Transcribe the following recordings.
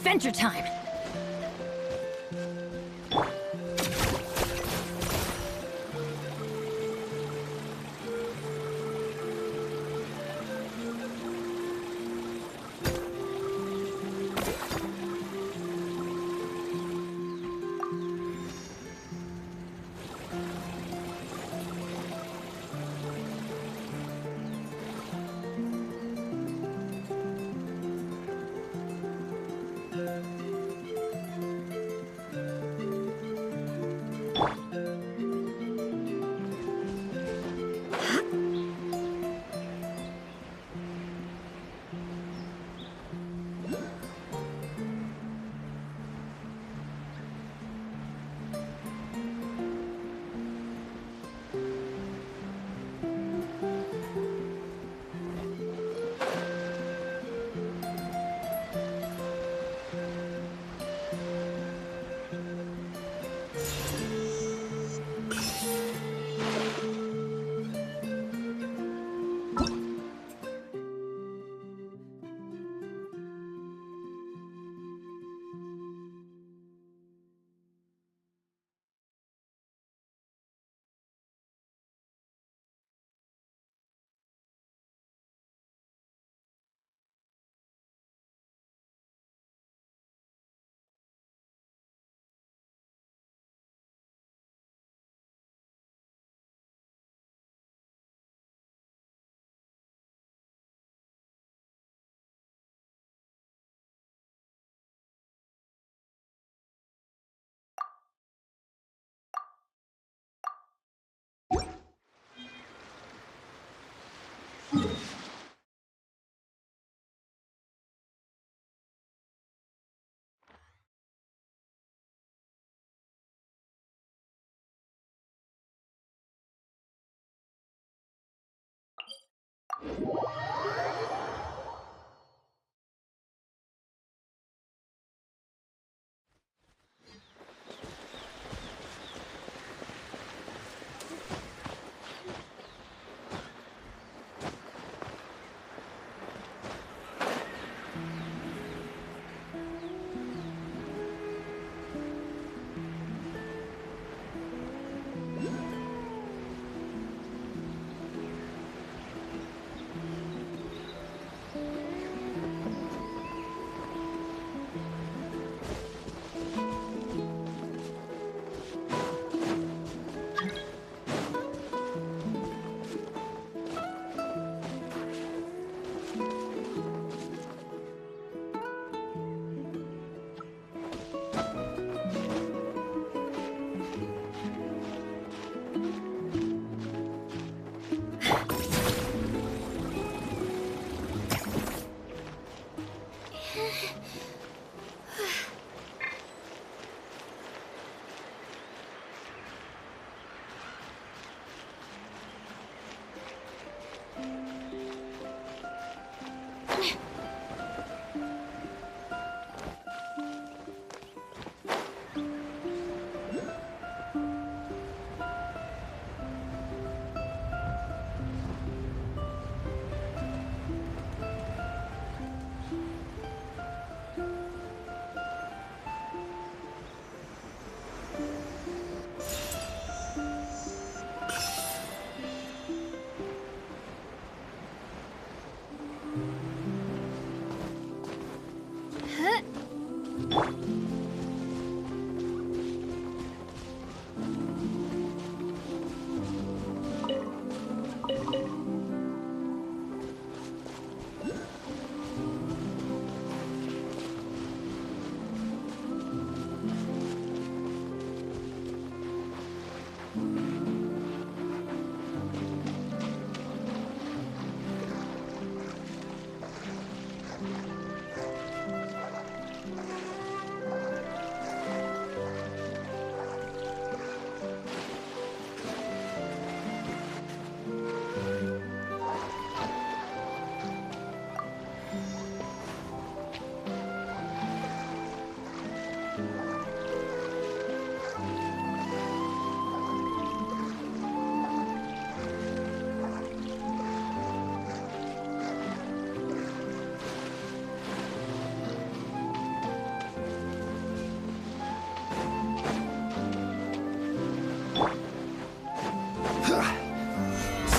adventure time!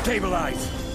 Stabilize!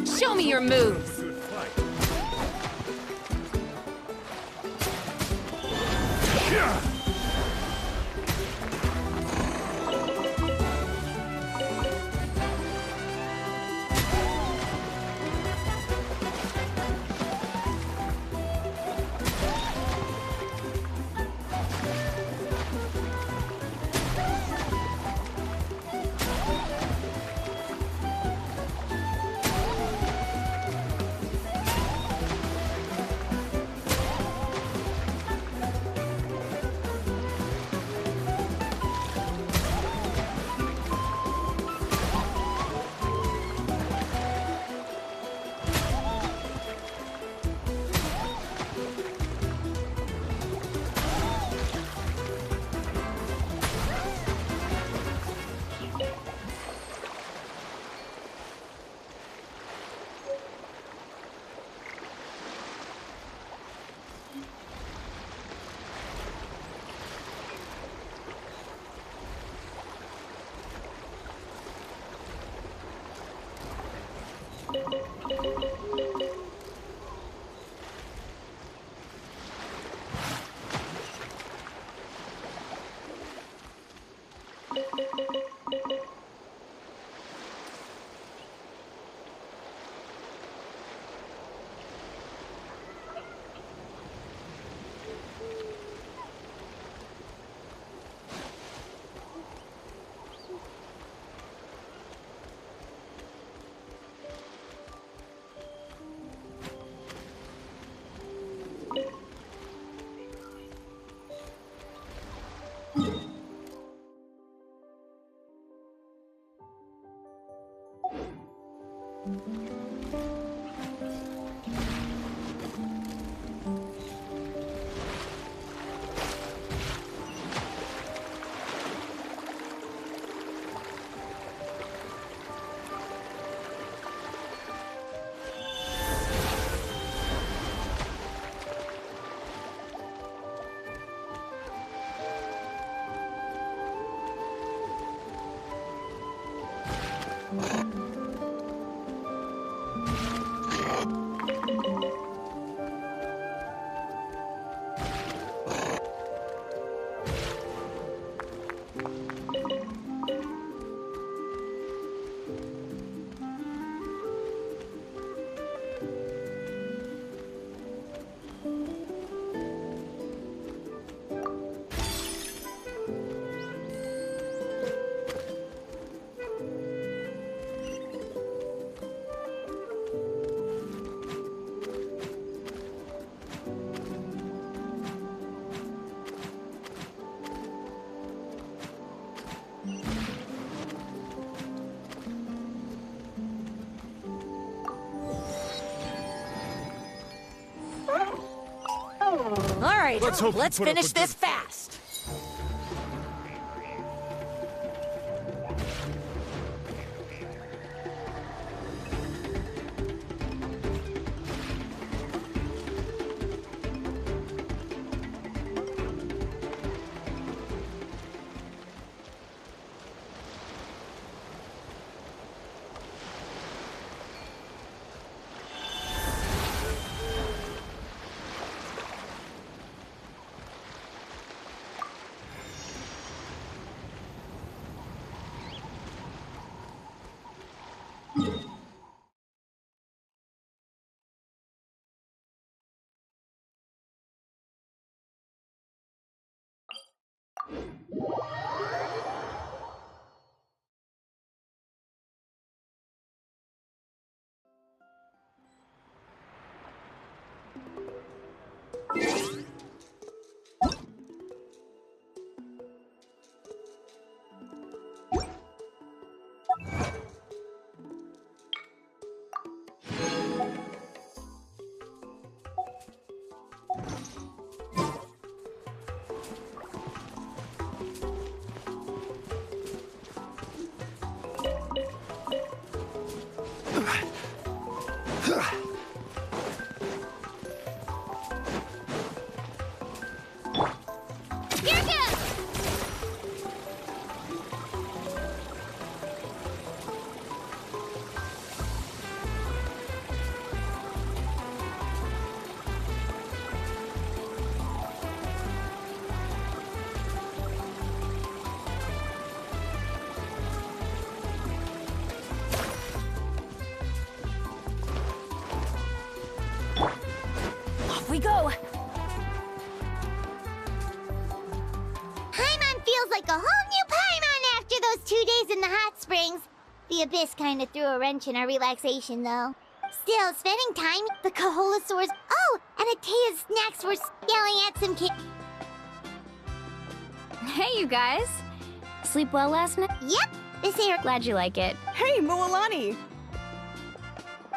Show me your moves! right, let's finish this fast. We go! Paimon feels like a whole new Paimon after those 2 days in the hot springs. The Abyss kind of threw a wrench in our relaxation, though. Still, spending time with the Kaholosaurs... Oh, and Atea's snacks were yelling at some kid... Hey, you guys! Sleep well last night? Yep, this air... Glad you like it. Hey, Mualani!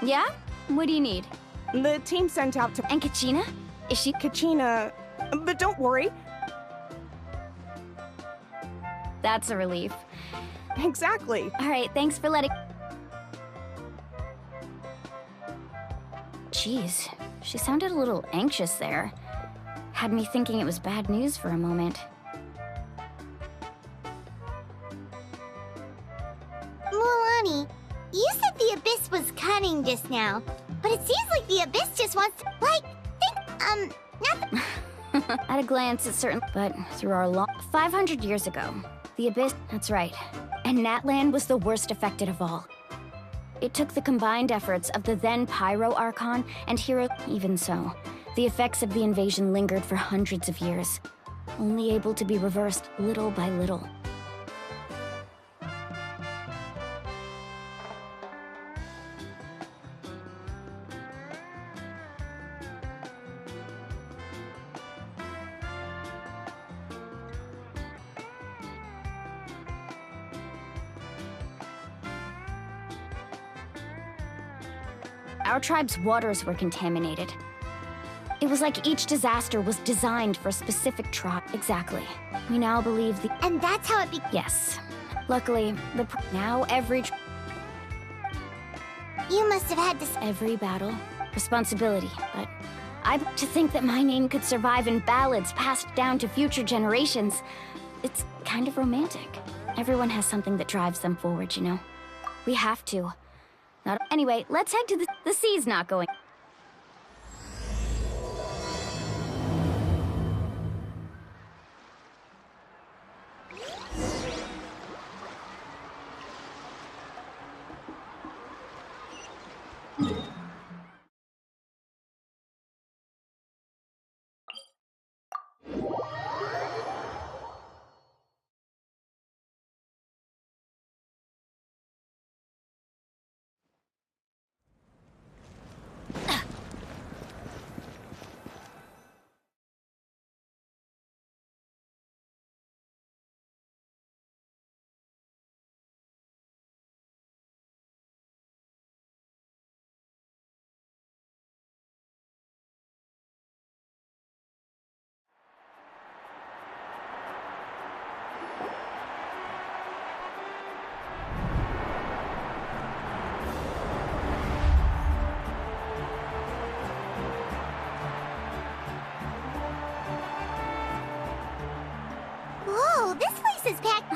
Yeah? What do you need? The team sent out to... And Kachina? Is she... Kachina... But don't worry. That's a relief. Exactly. Alright, thanks for letting... Jeez, she sounded a little anxious there. Had me thinking it was bad news for a moment. Mualani, you said the Abyss was cunning just now. But it seems like the Abyss just wants to, like, nothing. At a glance, it's certain, but through our long... 500 years ago, the Abyss... That's right. And Natlan was the worst affected of all. It took the combined efforts of the then Pyro Archon and Hero... Even so, the effects of the invasion lingered for hundreds of years, only able to be reversed little by little. Our tribe's waters were contaminated. It was like each disaster was designed for a specific tribe. Exactly. We now believe the... And that's how it Yes. Luckily, now every... You must have had to... Every battle, responsibility, but to think that my name could survive in ballads passed down to future generations. It's kind of romantic. Everyone has something that drives them forward, you know? We have to. Anyway, let's head to the sea's not going.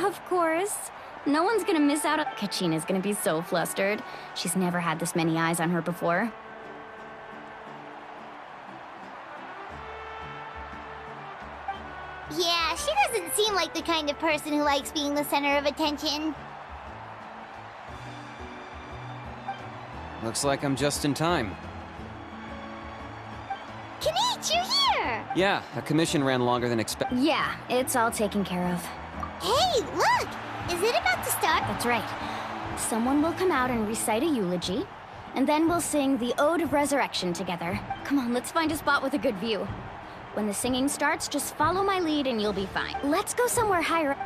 Of course. No one's gonna miss out on... Kachina's gonna be so flustered. She's never had this many eyes on her before. Yeah, she doesn't seem like the kind of person who likes being the center of attention. Looks like I'm just in time. Kinich, you're here! Yeah, a commission ran longer than expected. Yeah, it's all taken care of. Hey, look! Is it about to start? That's right. Someone will come out and recite a eulogy, and then we'll sing the Ode of Resurrection together. Come on, let's find a spot with a good view. When the singing starts, just follow my lead and you'll be fine. Let's go somewhere higher.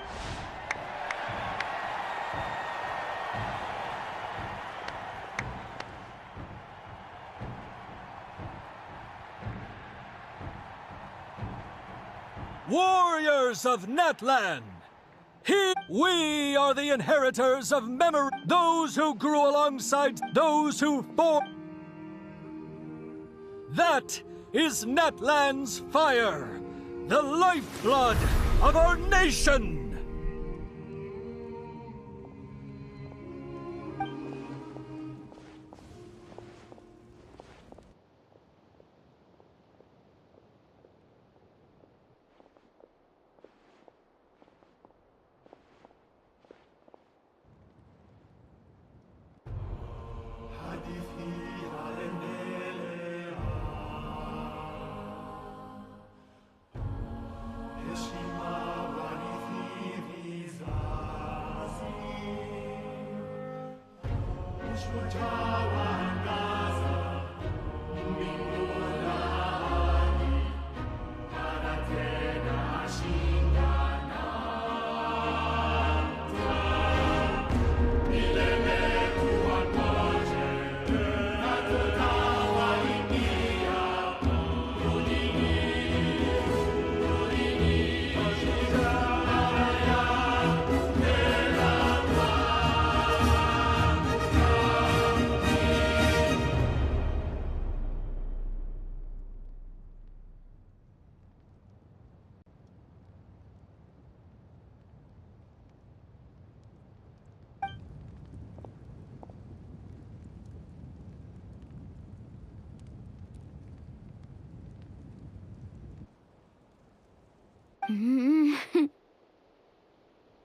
Warriors of Natlan! We are the inheritors of memory, those who grew alongside those who fought. That is Natlan's fire, the lifeblood of our nation!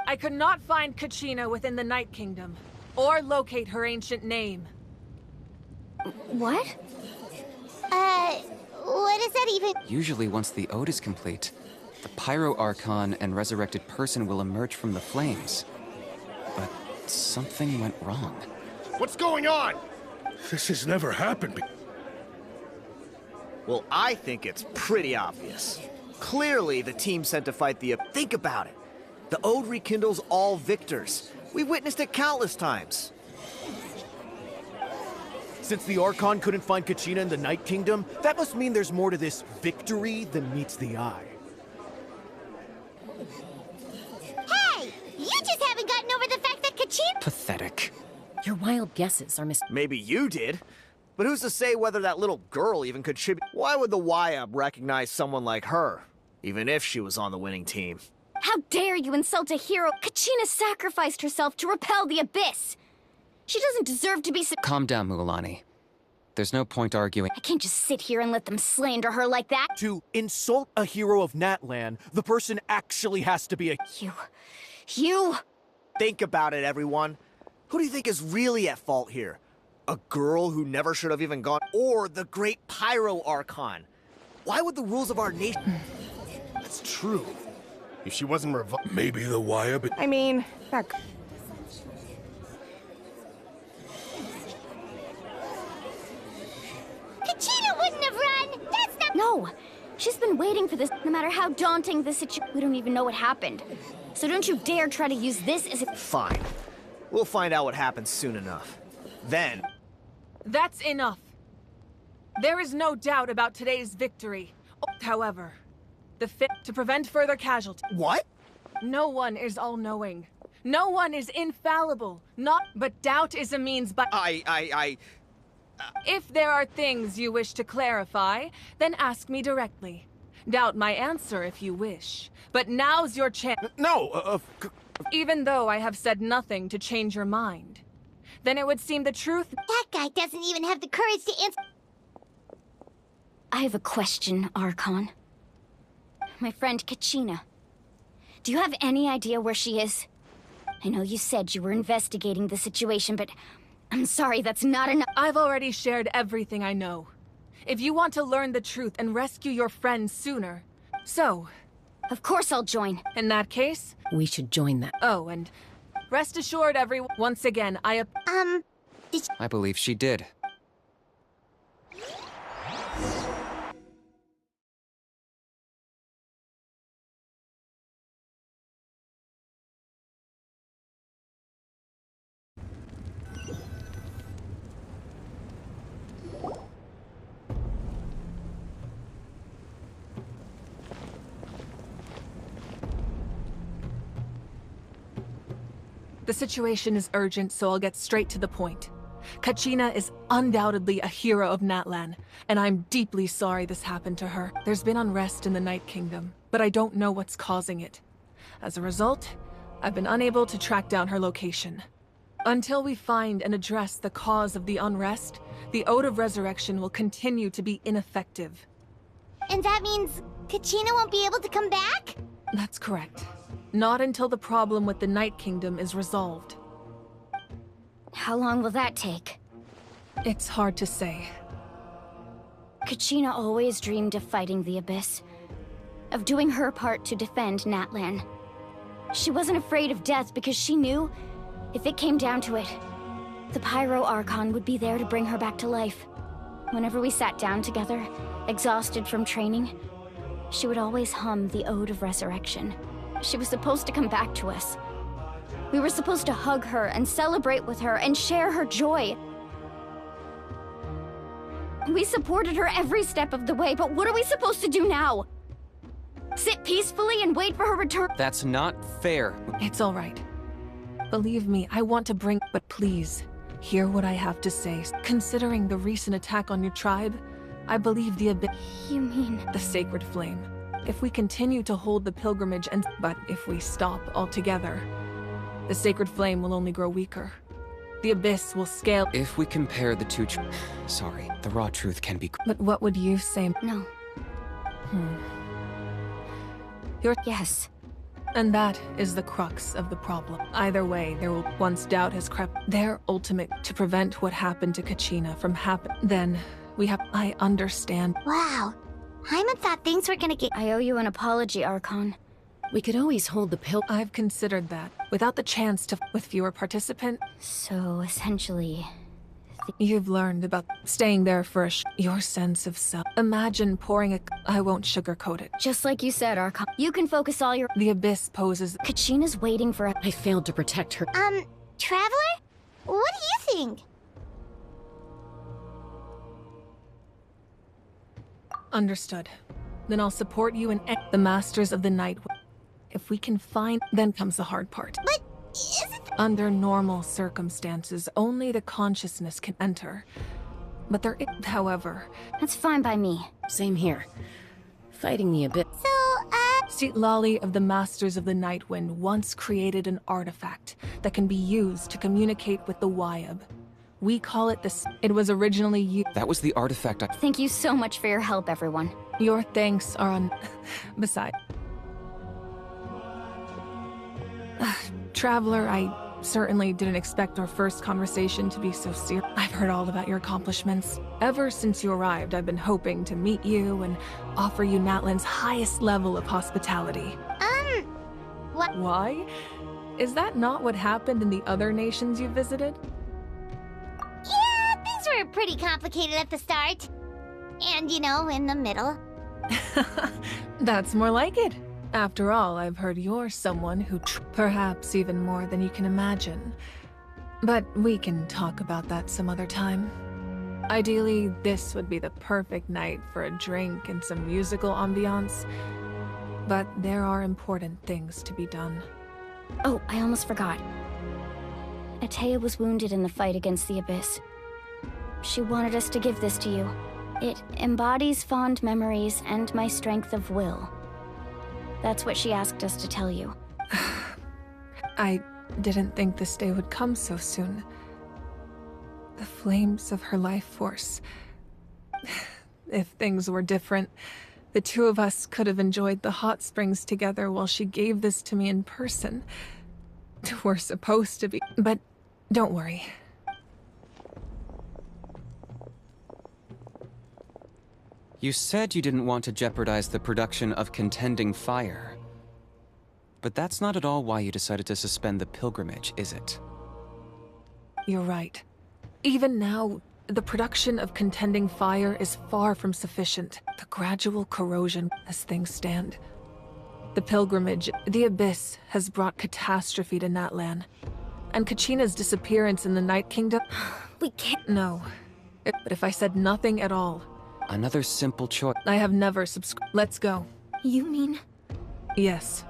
I could not find Kachina within the Night Kingdom, or locate her ancient name. What? What is that even? Usually once the ode is complete, the Pyro Archon and resurrected person will emerge from the flames. But something went wrong. What's going on? This has never happened before. Well, I think it's pretty obvious. Clearly, the team sent to fight the... Think about it. The Ode rekindles all victors. We witnessed it countless times. Since the Archon couldn't find Kachina in the Night Kingdom, that must mean there's more to this victory than meets the eye. Hey! You just haven't gotten over the fact that Kachina... Pathetic. Your wild guesses are Maybe you did. But who's to say whether that little girl even contributed? Why would the YUB recognize someone like her, even if she was on the winning team? How dare you insult a hero? Kachina sacrificed herself to repel the Abyss! She doesn't deserve to be Calm down, Mualani. There's no point arguing. I can't just sit here and let them slander her like that. To insult a hero of Natlan, the person actually has to be a... You... Think about it, everyone. Who do you think is really at fault here? A girl who never should have even gone, or the great Pyro Archon? Why would the rules of our nation... It's true. If she wasn't revoked, maybe the YUB... I mean, that... Kachina wouldn't have run! That's not... No! She's been waiting for this, no matter how daunting the situation. We don't even know what happened. So don't you dare try to use this as a... Fine. We'll find out what happens soon enough. Then... That's enough. There is no doubt about today's victory. However, the fit to prevent further casualties. What? No one is all-knowing. No one is infallible. But doubt is a means by... If there are things you wish to clarify, then ask me directly. Doubt my answer if you wish. But now's your chance. No, Even though I have said nothing to change your mind, then it would seem the truth. That guy doesn't even have the courage to answer. I have a question, Archon. My friend Kachina. Do you have any idea where she is? I know you said you were investigating the situation, but I'm sorry, that's not enough. I've already shared everything I know. If you want to learn the truth and rescue your friend sooner, so... Of course I'll join. In that case... We should join that. Oh, and rest assured, everyone, once again, I believe she did. The situation is urgent, so I'll get straight to the point. Kachina is undoubtedly a hero of Natlan, and I'm deeply sorry this happened to her. There's been unrest in the Night Kingdom, but I don't know what's causing it. As a result, I've been unable to track down her location. Until we find and address the cause of the unrest, the Ode of Resurrection will continue to be ineffective. And that means Kachina won't be able to come back? That's correct. Not until the problem with the Night Kingdom is resolved. How long will that take? It's hard to say. Kachina always dreamed of fighting the Abyss, of doing her part to defend Natlan. She wasn't afraid of death because she knew, if it came down to it, the Pyro Archon would be there to bring her back to life. Whenever we sat down together, exhausted from training, she would always hum the Ode of Resurrection. She was supposed to come back to us. We were supposed to hug her and celebrate with her and share her joy. We supported her every step of the way, but what are we supposed to do now? Sit peacefully and wait for her return? That's not fair. It's all right. Believe me, I want to bring... But please, hear what I have to say. Considering the recent attack on your tribe, I believe the Abyss... You mean... The Sacred Flame. If we continue to hold the pilgrimage and... But if we stop altogether, the Sacred Flame will only grow weaker. The Abyss will scale... If we compare the two... Sorry, the raw truth can be... But what would you say? No. Yes. And that is the crux of the problem. Either way, there will... Once doubt has crept... Their ultimate... To prevent what happened to Kachina from happening... Then, we have... I understand. Wow. Hyman thought things were gonna get... I owe you an apology, Archon. We could always hold the pill... I've considered that. Without the chance to... With fewer participants... So, essentially... You've learned about staying there for your sense of self. Imagine pouring a... I won't sugarcoat it. Just like you said, Archon. You can focus all your... The Abyss poses... Kachina's waiting for a... I failed to protect her. Traveler? What do you think? Understood. Then I'll support you in the Masters of the Night. If we can find... Then comes the hard part. But isn't... Under normal circumstances, only the consciousness can enter. But there is... However... That's fine by me. Same here. Fighting the Abyss... Seat Lolly of the Masters of the Nightwind once created an artifact that can be used to communicate with the Wyab. We call it the... It was originally used... That was the artifact I... Thank you so much for your help, everyone. Your thanks are on... Besides... Traveler, I certainly didn't expect our first conversation to be so serious. I've heard all about your accomplishments. Ever since you arrived, I've been hoping to meet you and offer you Natlan's highest level of hospitality. What? Why? Is that not what happened in the other nations you visited? Yeah, things were pretty complicated at the start. And, you know, in the middle. That's more like it. After all, I've heard you're someone who perhaps even more than you can imagine. But we can talk about that some other time. Ideally, this would be the perfect night for a drink and some musical ambiance. But there are important things to be done. Oh, I almost forgot. Atea was wounded in the fight against the Abyss. She wanted us to give this to you. It embodies fond memories and my strength of will. That's what she asked us to tell you. I didn't think this day would come so soon. The flames of her life force. If things were different, the two of us could have enjoyed the hot springs together while she gave this to me in person. We're supposed to be, but don't worry. You said you didn't want to jeopardize the production of contending fire. But that's not at all why you decided to suspend the pilgrimage, is it? You're right. Even now, the production of contending fire is far from sufficient. The gradual corrosion as things stand. The pilgrimage, the abyss, has brought catastrophe to Natlan. And Kachina's disappearance in the Night Kingdom... We can't... No. But if I said nothing at all... Another simple choice. I have never subscribed. Let's go. You mean... Yes.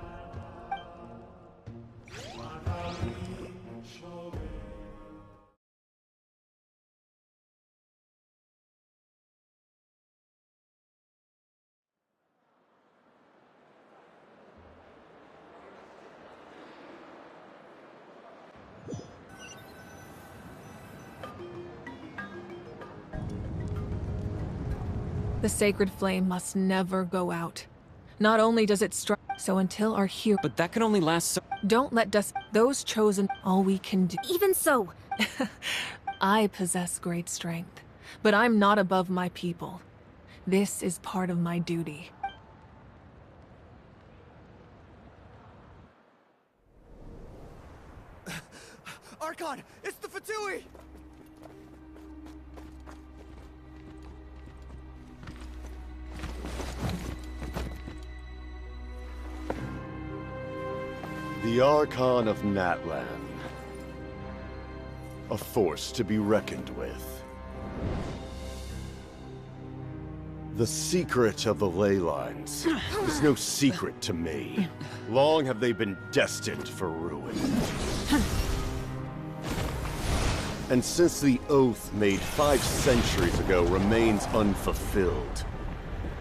The sacred flame must never go out. Not only does it strike, so until our hero... But that can only last so... Don't let those chosen all we can do. Even so... I possess great strength, but I'm not above my people. This is part of my duty. Archon! It's the Fatui! The Archon of Natlan. A force to be reckoned with. The secret of the ley lines is no secret to me. Long have they been destined for ruin. And since the oath made 5 centuries ago remains unfulfilled,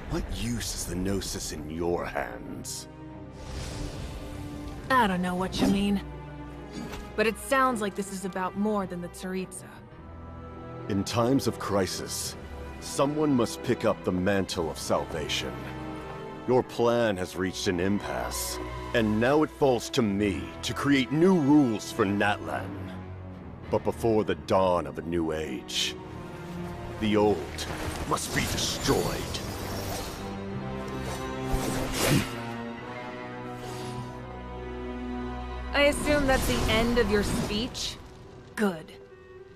what use is the Gnosis in your hands? I don't know what you mean. But it sounds like this is about more than the Tsaritsa. In times of crisis, someone must pick up the mantle of salvation. Your plan has reached an impasse, and now it falls to me to create new rules for Natlan. But before the dawn of a new age, the old must be destroyed. I assume that's the end of your speech? Good.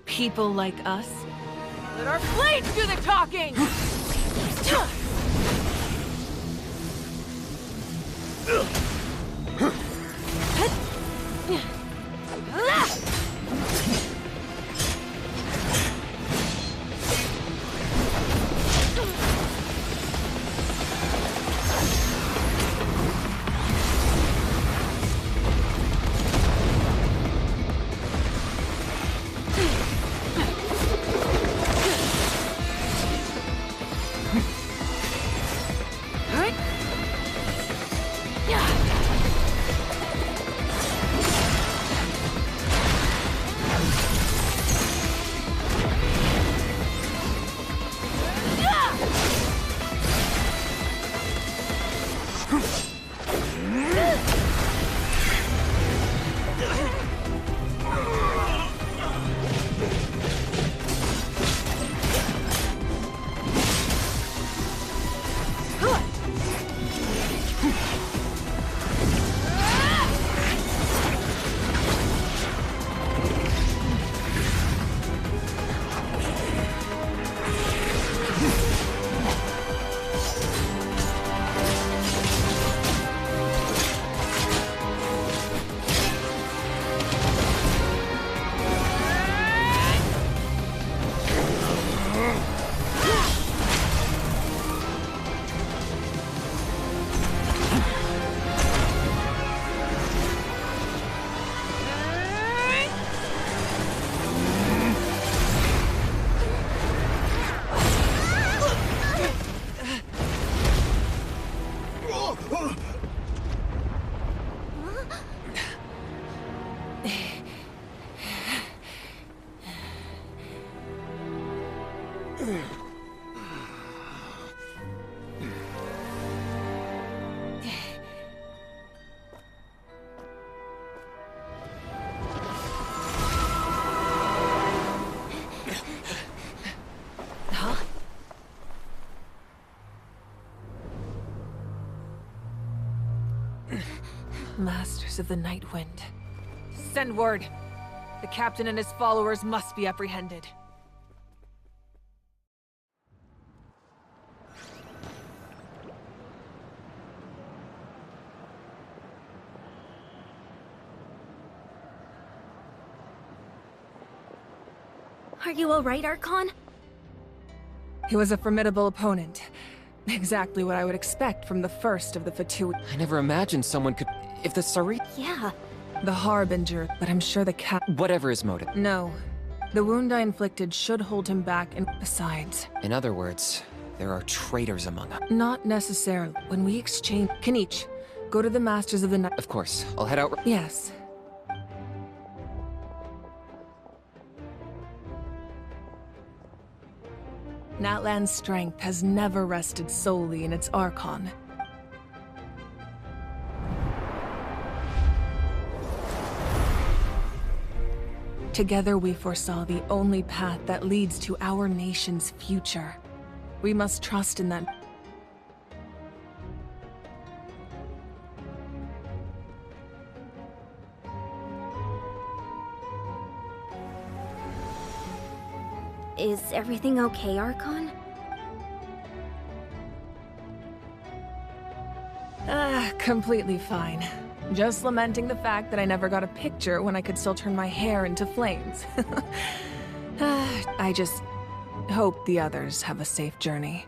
People like us. Let our blades do the talking! Masters of the Night Wind. Send word. The captain and his followers must be apprehended. Are you alright, Archon? He was a formidable opponent. Exactly what I would expect from the first of the Fatui. I never imagined someone could... If the Sari... Yeah. The Harbinger, but I'm sure the Whatever his motive. No. The wound I inflicted should hold him back, and besides... In other words, there are traitors among us. Not necessarily. When we exchange... Kanich, go to the Masters of the Night... Of course. I'll head out... Yes. Natlan's strength has never rested solely in its Archon. Together we foresaw the only path that leads to our nation's future. We must trust in that. Is everything okay, Archon? Completely fine. Just lamenting the fact that I never got a picture when I could still turn my hair into flames. I just hope the others have a safe journey.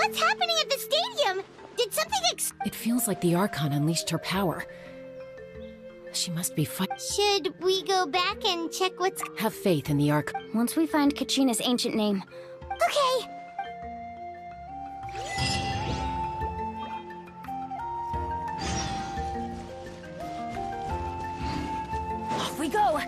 What's happening at the stadium? Did something It feels like the Archon unleashed her power. She must be Should we go back and check what's... Have faith in the Archon. Once we find Kachina's ancient name. Okay. Off we go!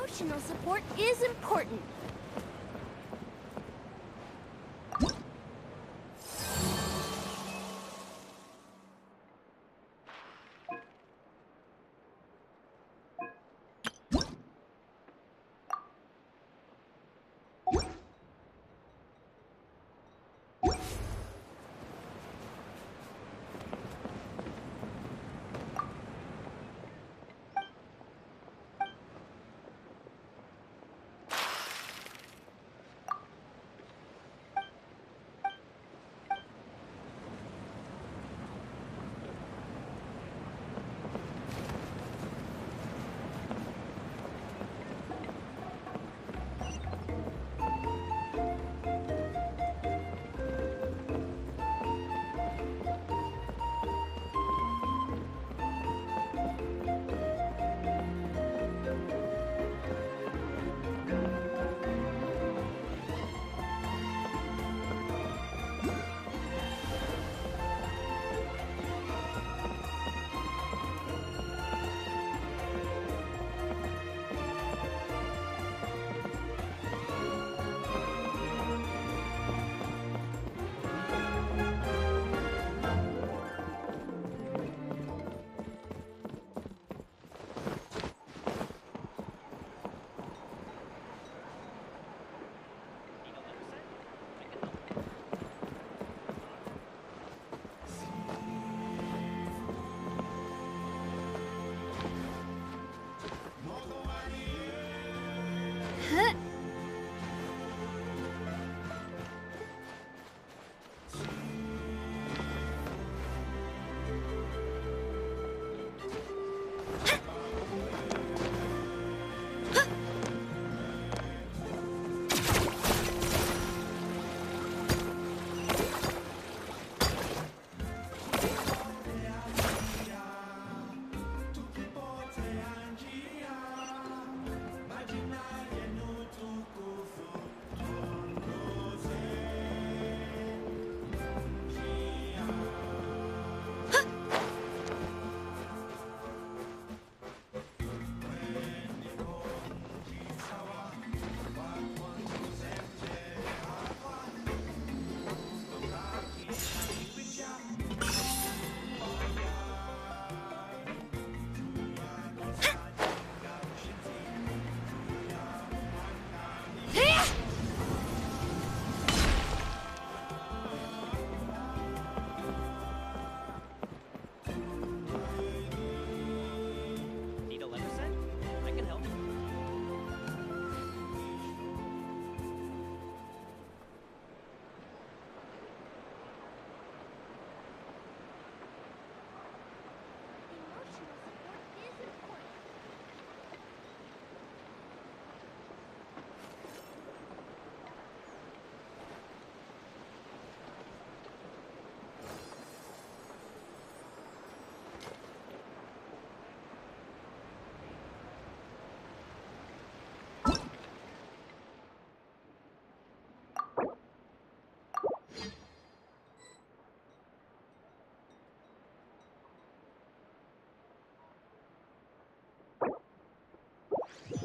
Emotional support is important.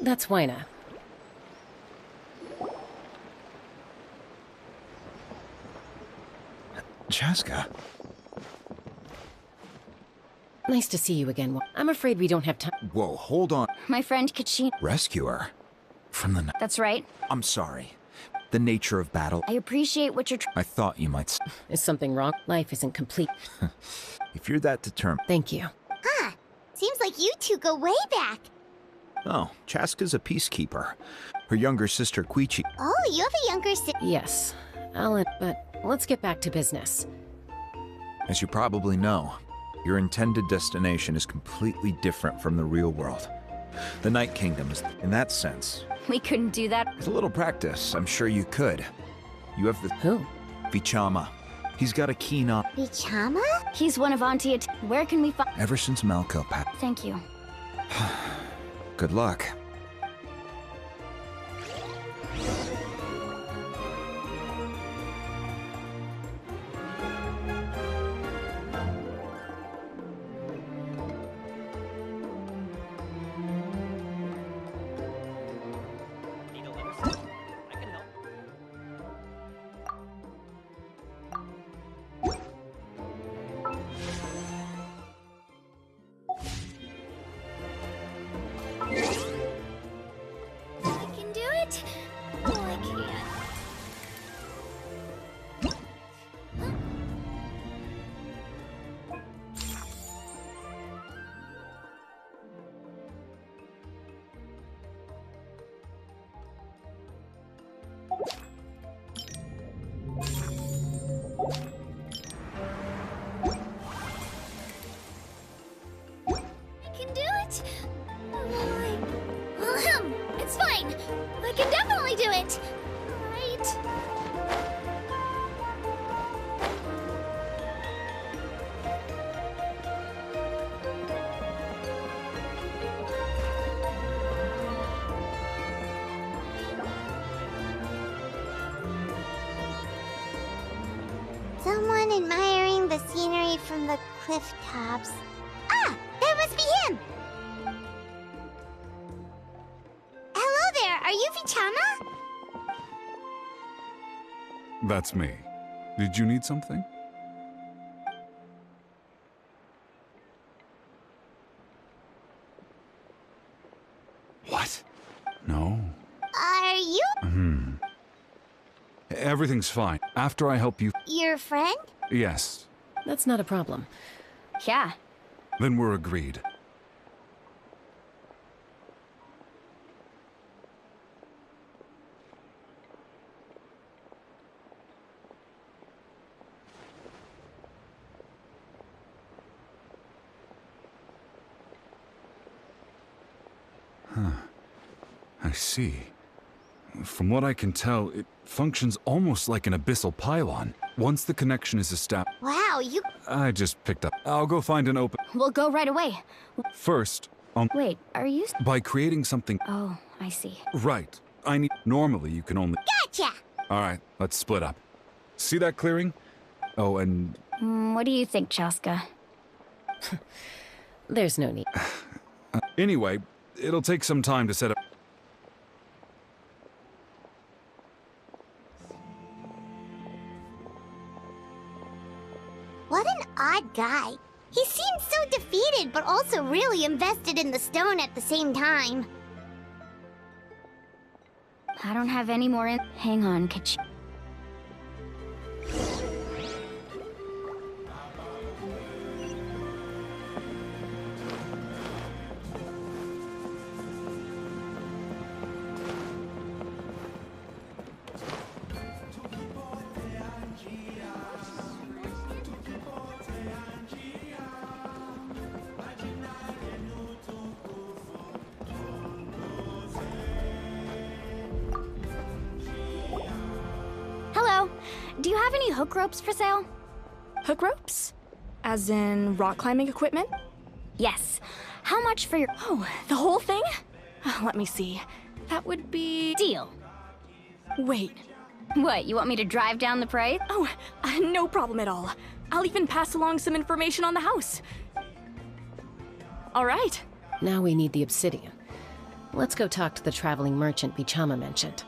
That's Wina. Chaska. Nice to see you again. I'm afraid we don't have time. Whoa, hold on. My friend Kachin. Rescuer? From the... That's right. I'm sorry. The nature of battle... I appreciate what you're I thought you might... Is something wrong? Life isn't complete. If you're that determined... Thank you. Huh. Seems like you two go way back. Oh, Chaska's a peacekeeper. Her younger sister, Quichi... Oh, you have a younger sister. Yes, Alan, but let's get back to business. As you probably know, your intended destination is completely different from the real world. The Night Kingdom is, in that sense... We couldn't do that. With a little practice, I'm sure you could. You have the... Who? Vichama. He's got a keen eye. Vichama? He's one of Auntie. Where can we find? Ever since Malco passed. Thank you. Good luck. It's fine. I can definitely do it. Right. Someone admiring the scenery from the cliff tops. Ah, that must be him. Hello there, are you Vichama? That's me. Did you need something? What? No. Are you Everything's fine. After I help you... your friend? Yes. That's not a problem. Yeah. Then we're agreed. Huh. I see. From what I can tell, it functions almost like an abyssal pylon. Once the connection is established... Wow, you... I just picked up. I'll go find an open... We'll go right away. First, Wait, are you... by creating something... Oh, I see. Right. I need... Normally, you can only... Gotcha! Alright, let's split up. See that clearing? Oh, and... What do you think, Chaska? There's no need. Anyway, it'll take some time to set up... What an odd guy. He seems so defeated, but also really invested in the stone at the same time. I don't have any more in... Hang on, Kach... Hello. Do you have any hook ropes for sale? Hook ropes? As in rock climbing equipment? Yes. How much for your... Oh, the whole thing? Let me see. That would be... Deal. Wait. What, you want me to drive down the price? Oh, no problem at all. I'll even pass along some information on the house. All right. Now we need the obsidian. Let's go talk to the traveling merchant Bichama mentioned.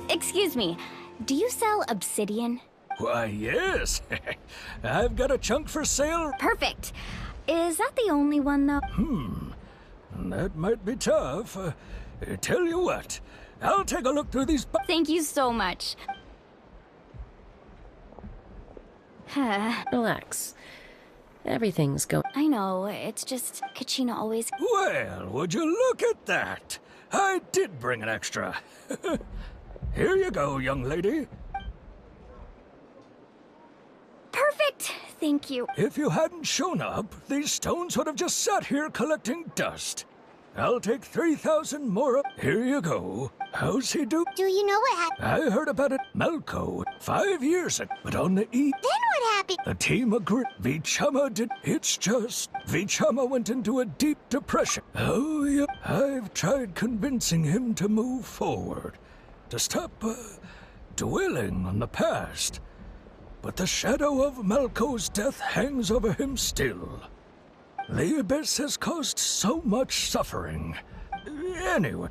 Excuse me, do you sell obsidian? Why, yes. I've got a chunk for sale. Perfect. Is that the only one, though? That might be tough. Tell you what, I'll take a look through these. Thank you so much. Relax. Everything's going. I know, it's just Kachina always. Well, would you look at that? I did bring an extra. Here you go, young lady. Perfect! Thank you. If you hadn't shown up, these stones would have just sat here collecting dust. I'll take 3,000 more. Here you go. How's he do? Do you know what happened? I heard about it, Malco, 5 years ago. But on the Then what happened? the team agreed. Vichama did. It's just Vichama went into a deep depression. Oh, yeah. I've tried convincing him to move forward, to stop dwelling on the past. But the shadow of Malco's death hangs over him still. The Abyss has caused so much suffering. Anyway.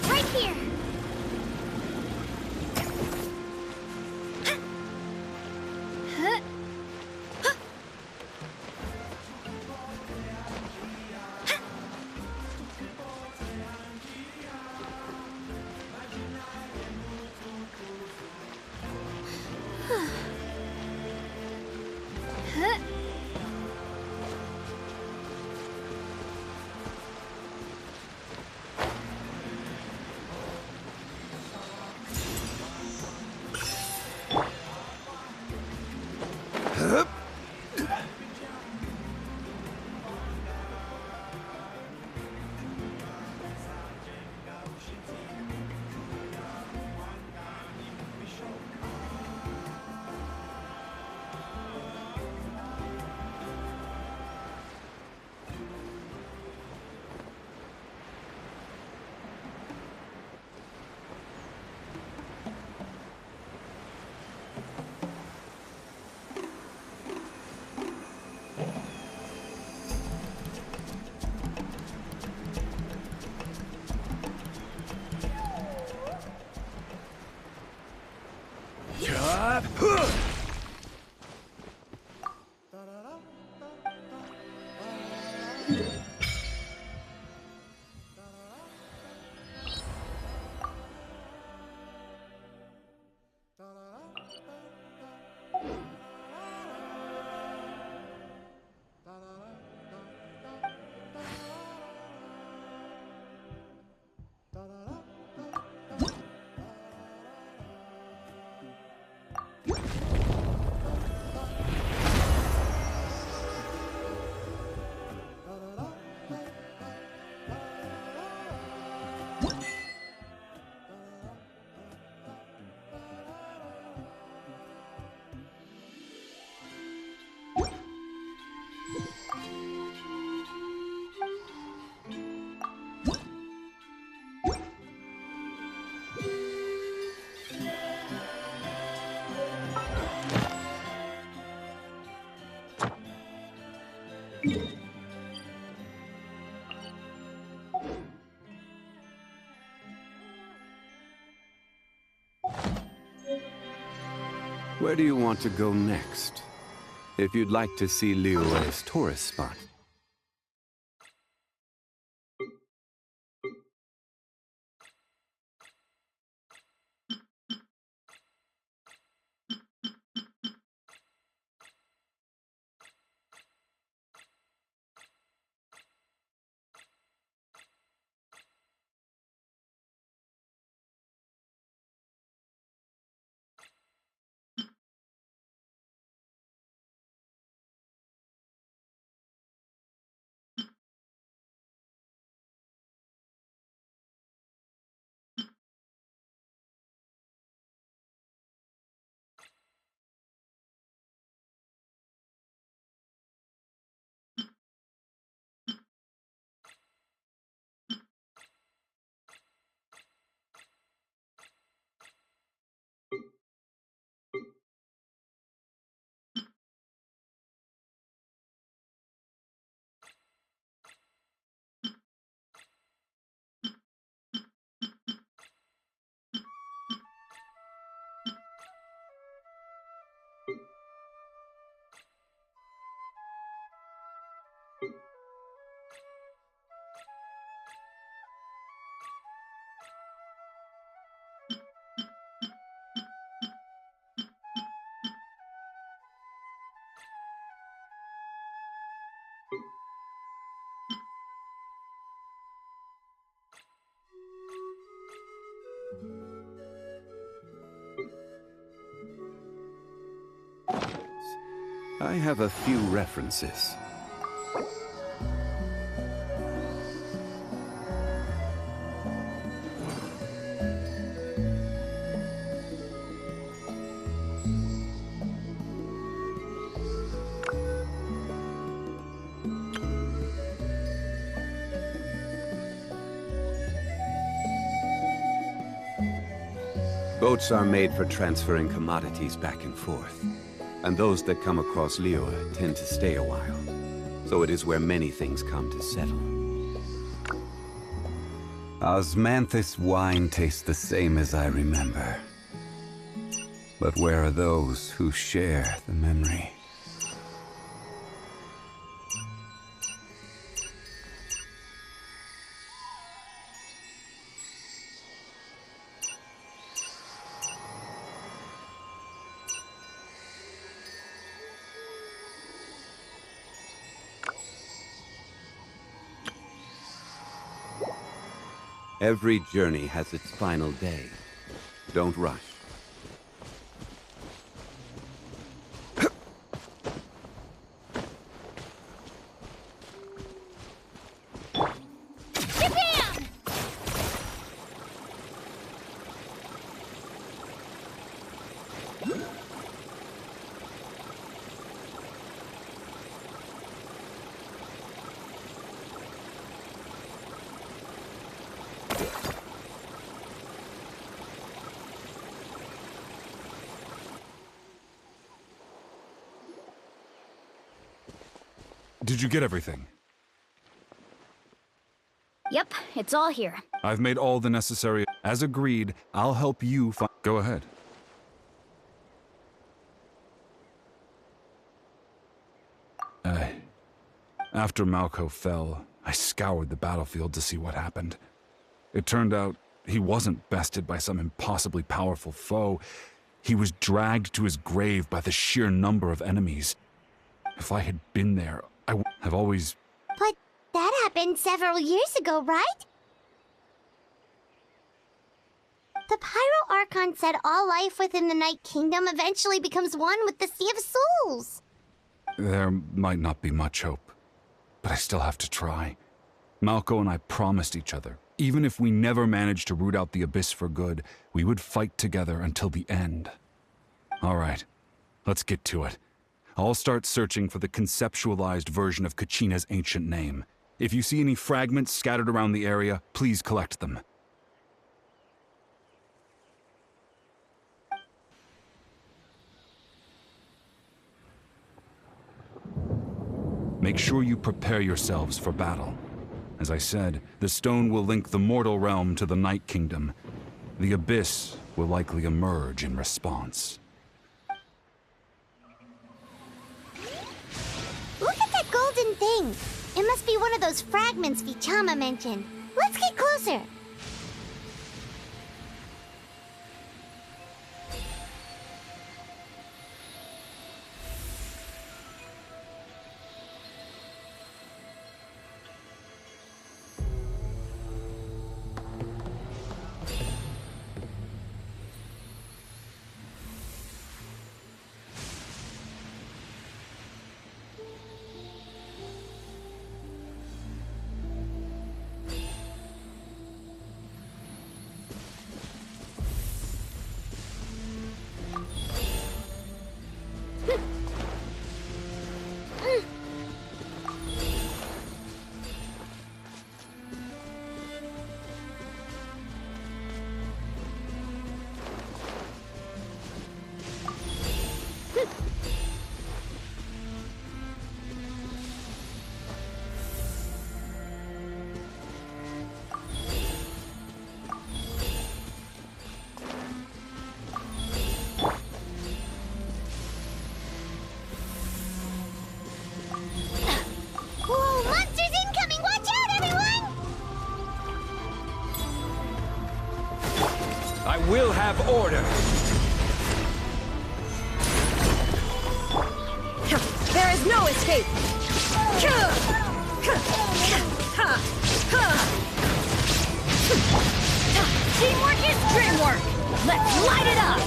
Right here! Where do you want to go next? If you'd like to see Liyue's tourist spot. I have a few references. Boats are made for transferring commodities back and forth. And those that come across Liyue tend to stay a while. So it is where many things come to settle. Osmanthus wine tastes the same as I remember. But where are those who share the memory? Every journey has its final day. Don't rush. Did you get everything? Yep, it's all here. I've made all the necessary. As agreed, I'll help you find. Go ahead. After Malco fell, I scoured the battlefield to see what happened. It turned out he wasn't bested by some impossibly powerful foe. He was dragged to his grave by the sheer number of enemies. If I had been there, I would have always... But that happened several years ago, right? The Pyro Archon said all life within the Night Kingdom eventually becomes one with the Sea of Souls. There might not be much hope, but I still have to try. Malco and I promised each other, even if we never managed to root out the Abyss for good, we would fight together until the end. All right, let's get to it. I'll start searching for the conceptualized version of Kachina's ancient name. If you see any fragments scattered around the area, please collect them. Make sure you prepare yourselves for battle. As I said, the stone will link the mortal realm to the Night Kingdom. The Abyss will likely emerge in response. thing. It must be one of those fragments Vichama mentioned. Let's get closer. We'll have order. There is no escape. Teamwork is dreamwork. Let's light it up.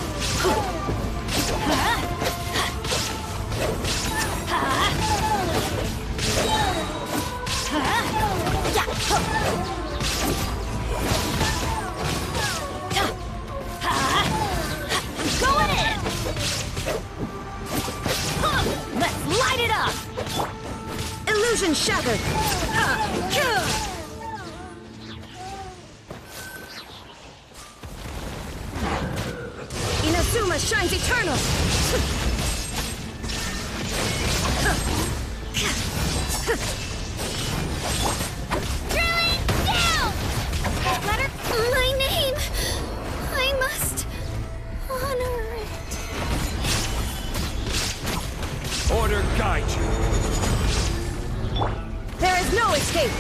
Going in! Let's light it up! Illusion shattered! Inazuma shines eternal! Drilling down! Letter? My name! I must honor it. Order guide you. There is no escape!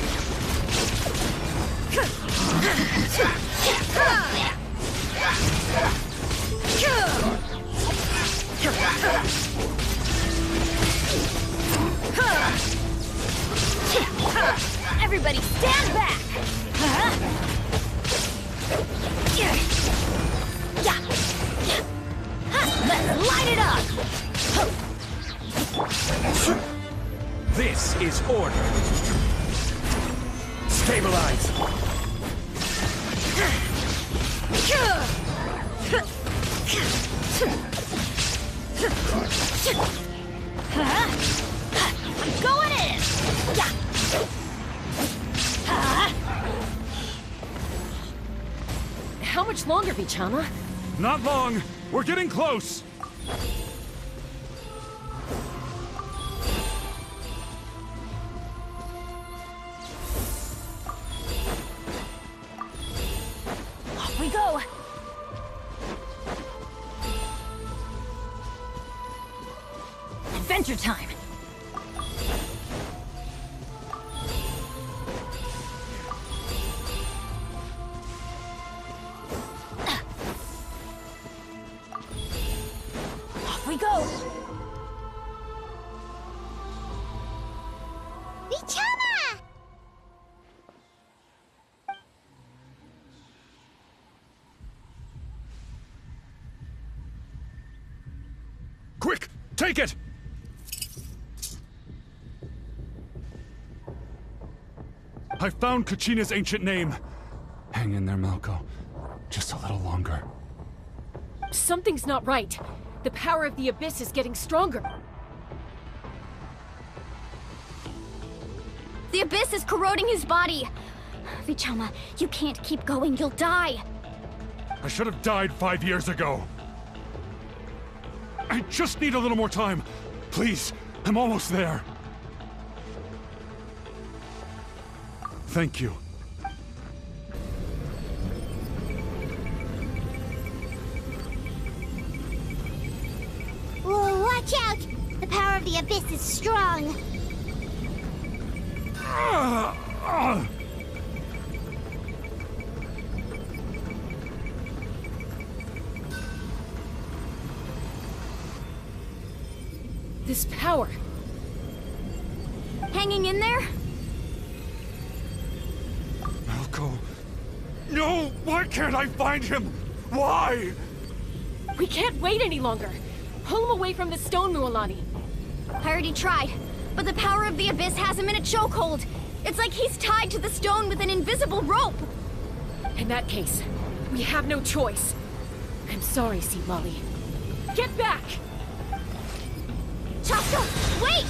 Everybody stand back! Let's light it up! This is order. Stabilize. I'm going in! How much longer, Vichama? Not long. We're getting close. Off we go! Adventure time! Off we go! Vichama! Quick, take it! I found Kachina's ancient name. Hang in there, Malco. Just a little longer. Something's not right. The power of the Abyss is getting stronger. The Abyss is corroding his body. Vichama, you can't keep going. You'll die. I should have died 5 years ago. I just need a little more time. Please, I'm almost there. Thank you. Whoa, watch out! The power of the Abyss is strong. This power. Hanging in there? Malco. No! Why can't I find him? Why? We can't wait any longer. Pull him away from the stone, Mualani. I already tried, but the power of the Abyss has him in a chokehold. It's like he's tied to the stone with an invisible rope. In that case, we have no choice. I'm sorry, Sea Lolly. Get back! Chaska, wait!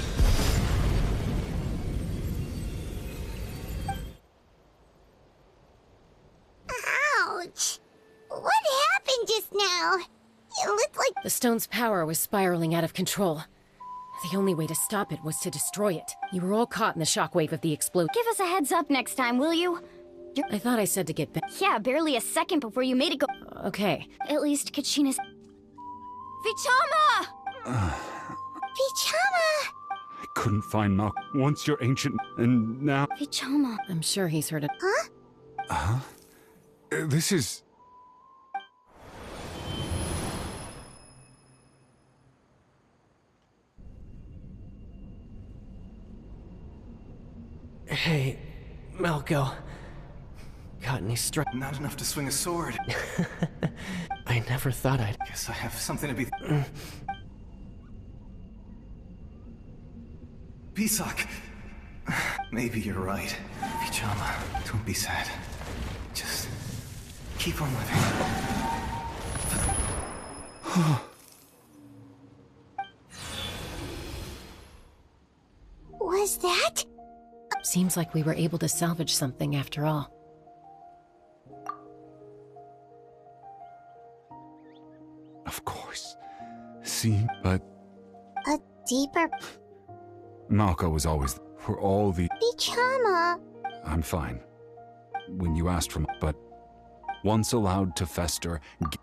Ouch! What happened just now? It looked like... The stone's power was spiraling out of control. The only way to stop it was to destroy it. You were all caught in the shockwave of the explosion. Give us a heads up next time, will you? I thought I said to get back. Yeah, barely a second before you made it go. Okay. At least Kachina's... Vichama! Vichama! I couldn't find Malco. Once you're ancient, and now... Vichama. I'm sure he's heard it. Huh? Huh? This is... Hey, Malco. Got any strength? Not enough to swing a sword. I never thought I'd... Guess I have something to be... Pisak. Maybe you're right. Vichama, don't be sad. Just keep on living. Was that? Seems like we were able to salvage something after all. Of course. See, but... A deeper... Malco was always... For all the... Vichama! I'm fine. When you asked for me, but... Once allowed to fester,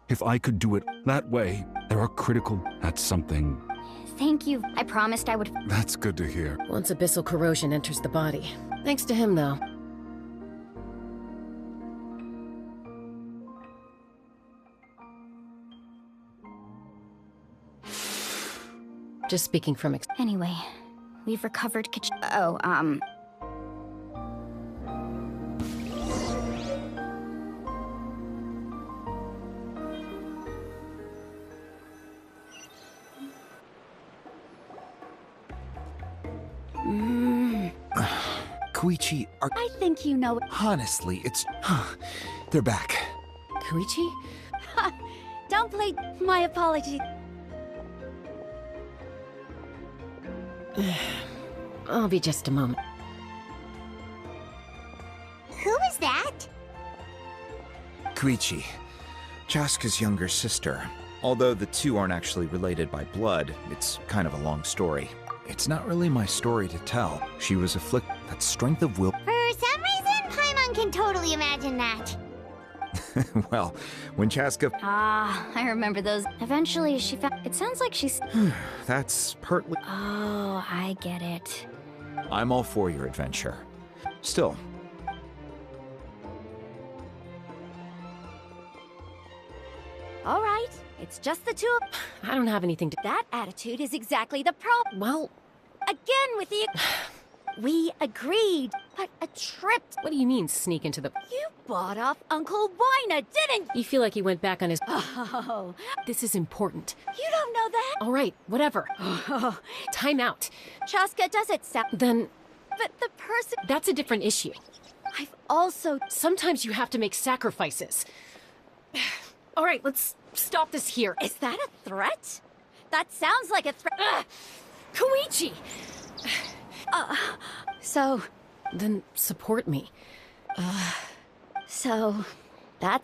if I could do it that way, there are critical... That's something... Thank you. I promised I would... That's good to hear. Once abyssal corrosion enters the body. Thanks to him, though. Just speaking from Anyway, we've recovered Koichi, I think you know... Honestly, it's... They're back. Koichi? Don't play... My apologies. I'll be just a moment. Who is that? Koichi, Chaska's younger sister. Although the two aren't actually related by blood, it's kind of a long story. It's not really my story to tell. She was afflicted. That strength of will... For some reason, Paimon can totally imagine that. Well, when Chaska... I remember those. Eventually, she found... It sounds like she's... That's partly... Oh, I get it. I'm all for your adventure. Still... All right, it's just the two of... I don't have anything to... That attitude is exactly the problem. Well... Again with the... We agreed, but a trip... What do you mean, sneak into the... You bought off Uncle Wina, didn't you? You feel like he went back on his... Oh... This is important. You don't know that? All right, whatever. Time out. Chaska does it sound... Then... But the person... That's a different issue. I've also... Sometimes you have to make sacrifices. All right, let's stop this here. Is that a threat? That sounds like a threat. Koichi! So... Then support me. So... That...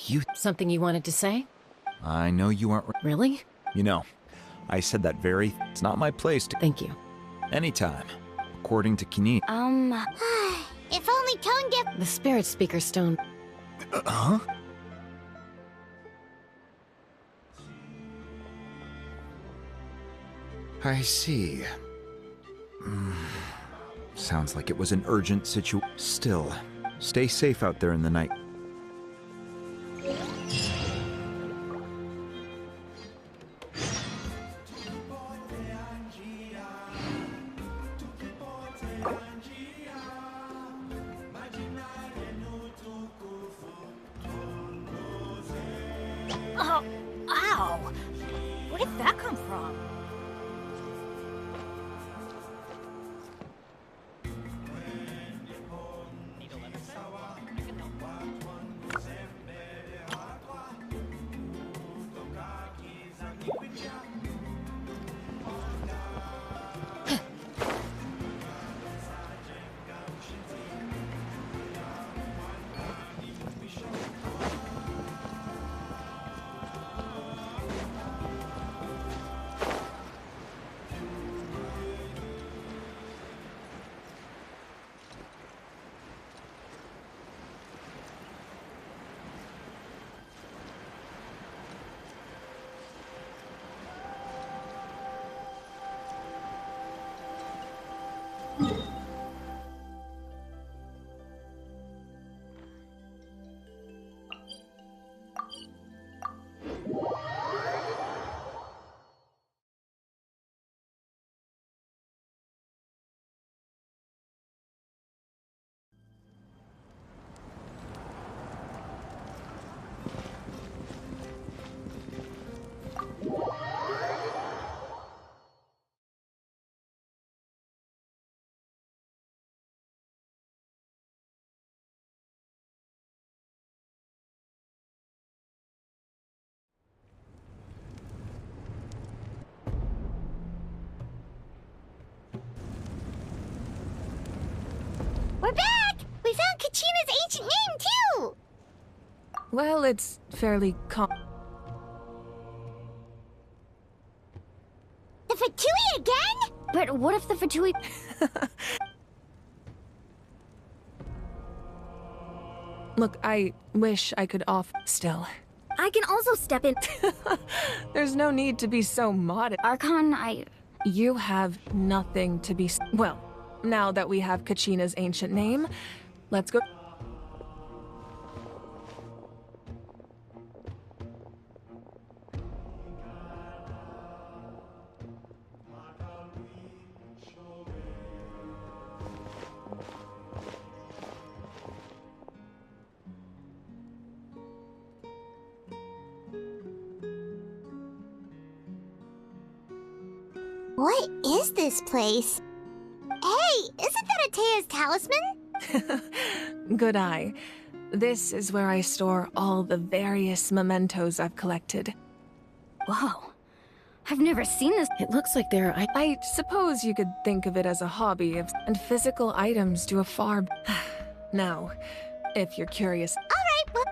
You... Something you wanted to say? I know you aren't... Really? You know, I said that very... It's not my place to... Thank you. Anytime. According to Kini... If only Tone get... The Spirit Speaker Stone... Huh? I see. Sounds like it was an urgent situation. Still, stay safe out there in the night. Oh, ow! Where did that come from? We're back! We found Kachina's ancient name, too! Well, it's fairly The Fatui again? But what if the Fatui... Look, I wish I could still. I can also step in... There's no need to be so modest. Archon, You have nothing to be... Well, now that we have Kachina's ancient name, let's go... What is this place? Hey, isn't that Atea's talisman? Good eye. This is where I store all the various mementos I've collected. Whoa. I've never seen this. It looks like there are... I suppose you could think of it as a hobby, and physical items do a far... Now, if you're curious... Alright, well...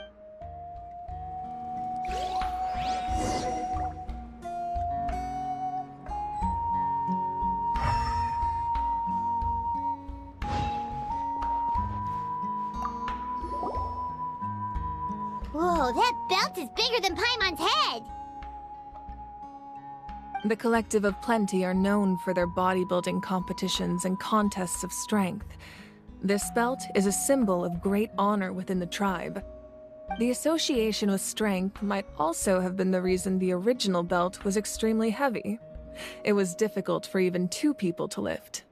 Whoa, that belt is bigger than Paimon's head! The Collective of Plenty are known for their bodybuilding competitions and contests of strength. This belt is a symbol of great honor within the tribe. The association with strength might also have been the reason the original belt was extremely heavy. It was difficult for even two people to lift.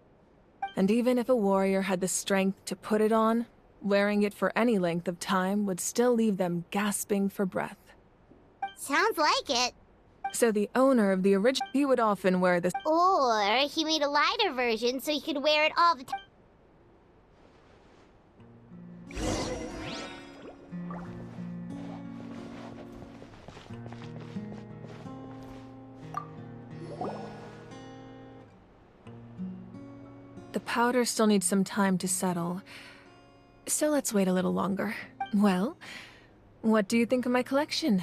And even if a warrior had the strength to put it on, wearing it for any length of time would still leave them gasping for breath. Sounds like it. So the owner of the original, he would often wear this. Or he made a lighter version so he could wear it all the time. The powder still needs some time to settle. So let's wait a little longer. Well, what do you think of my collection?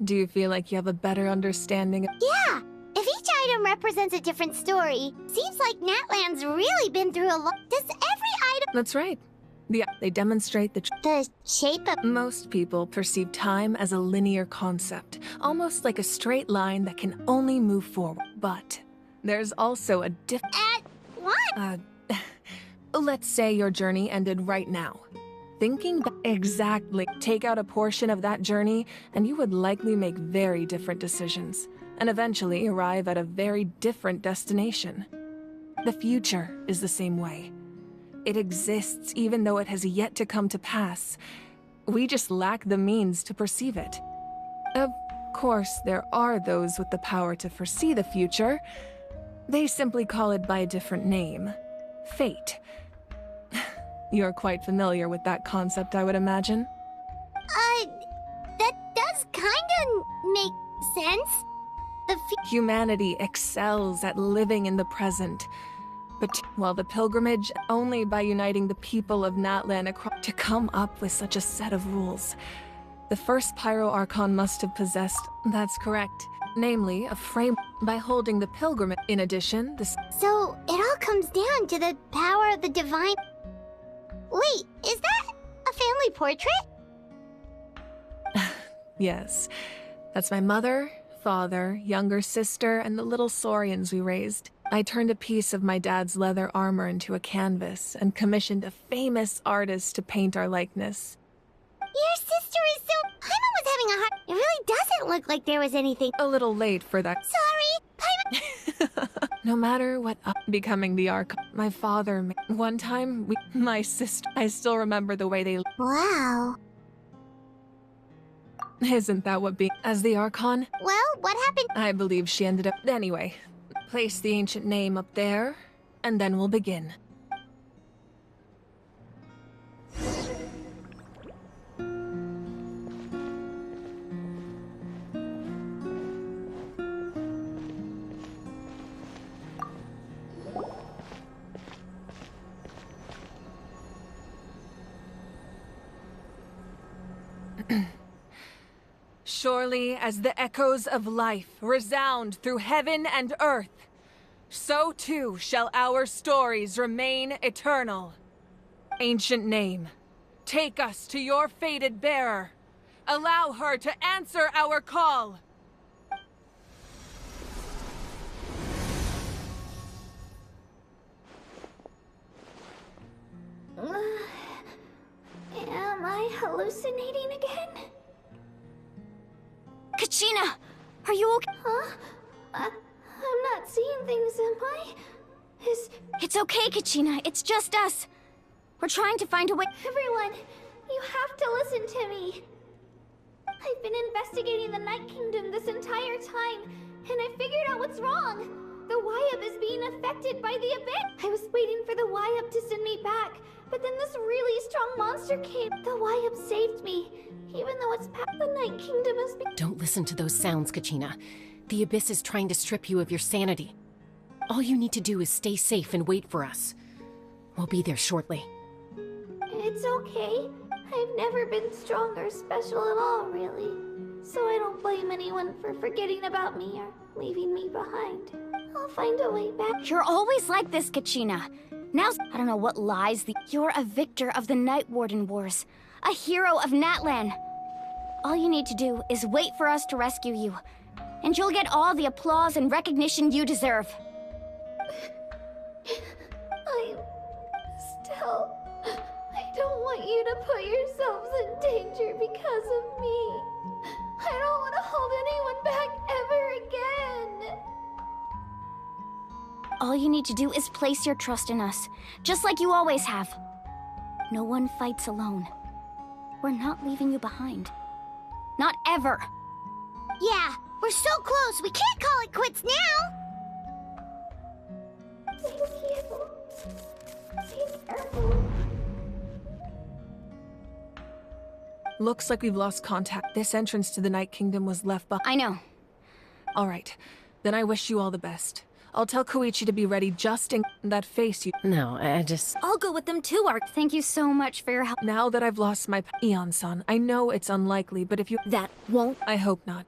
Do you feel like you have a better understanding of— Yeah! If each item represents a different story, seems like Natlan's really been through a lot. Does every item— That's right. They demonstrate the shape of— Most people perceive time as a linear concept, almost like a straight line that can only move forward. But There's also a What? Let's say your journey ended right now. Thinking exactly, take out a portion of that journey, and you would likely make very different decisions, and eventually arrive at a very different destination. The future is the same way. It exists even though it has yet to come to pass. We just lack the means to perceive it. Of course, there are those with the power to foresee the future. They simply call it by a different name. Fate. You're quite familiar with that concept, I would imagine. That does kinda make sense. Humanity excels at living in the present. But while the pilgrimage, only by uniting the people of Natlan across to come up with such a set of rules. The first Pyro Archon must have possessed, that's correct, namely a frame by holding the pilgrimage. In addition, So, it all comes down to the power of the divine... Wait, is that a family portrait? Yes, that's my mother, father, younger sister, and the little saurians we raised. I turned a piece of my dad's leather armor into a canvas and commissioned a famous artist to paint our likeness. Your sister is so... Paimon was having a hard... It really doesn't look like there was anything... A little late for that. Sorry, Paimon... No matter what becoming the Archon, my father... One time, my sister... I still remember the way they... Wow. Isn't that what being... As the Archon? Well, what happened? I believe she ended up... Anyway, place the ancient name up there, and then we'll begin. Surely as the echoes of life resound through heaven and earth, so too shall our stories remain eternal. Ancient name, take us to your fated bearer. Allow her to answer our call. Am I hallucinating again? Kachina! Are you okay? Huh? I'm not seeing things, am I? It's okay, Kachina. It's just us. We're trying to find a way- Everyone, you have to listen to me. I've been investigating the Night Kingdom this entire time, and I figured out what's wrong. The Y-Up is being affected by the Abyss. I was waiting for the Y-Up to send me back, but then this really strong monster came. The Y-Up saved me, even though it's past the Night Kingdom has been— Don't listen to those sounds, Kachina. The Abyss is trying to strip you of your sanity. All you need to do is stay safe and wait for us. We'll be there shortly. It's okay. I've never been strong or special at all, really. So I don't blame anyone for forgetting about me or leaving me behind. I'll find a way back. You're always like this, Kachina. Now's— I don't know what lies the— You're a victor of the Night Warden Wars. A hero of Natlan. All you need to do is wait for us to rescue you. And you'll get all the applause and recognition you deserve. I don't want you to put yourselves in danger because of me. I don't want to hold anyone back ever again. All you need to do is place your trust in us, just like you always have. No one fights alone. We're not leaving you behind. Not ever. Yeah, we're so close. We can't call it quits now. Thank you. Be careful. Looks like we've lost contact. This entrance to the Night Kingdom was left behind. I know. All right. Then I wish you all the best. I'll tell Koichi to be ready just in that face you— No, I just— I'll go with them too, Art. Thank you so much for your help. Now that I've lost my Eon-san, I know it's unlikely, but if you— That won't— I hope not.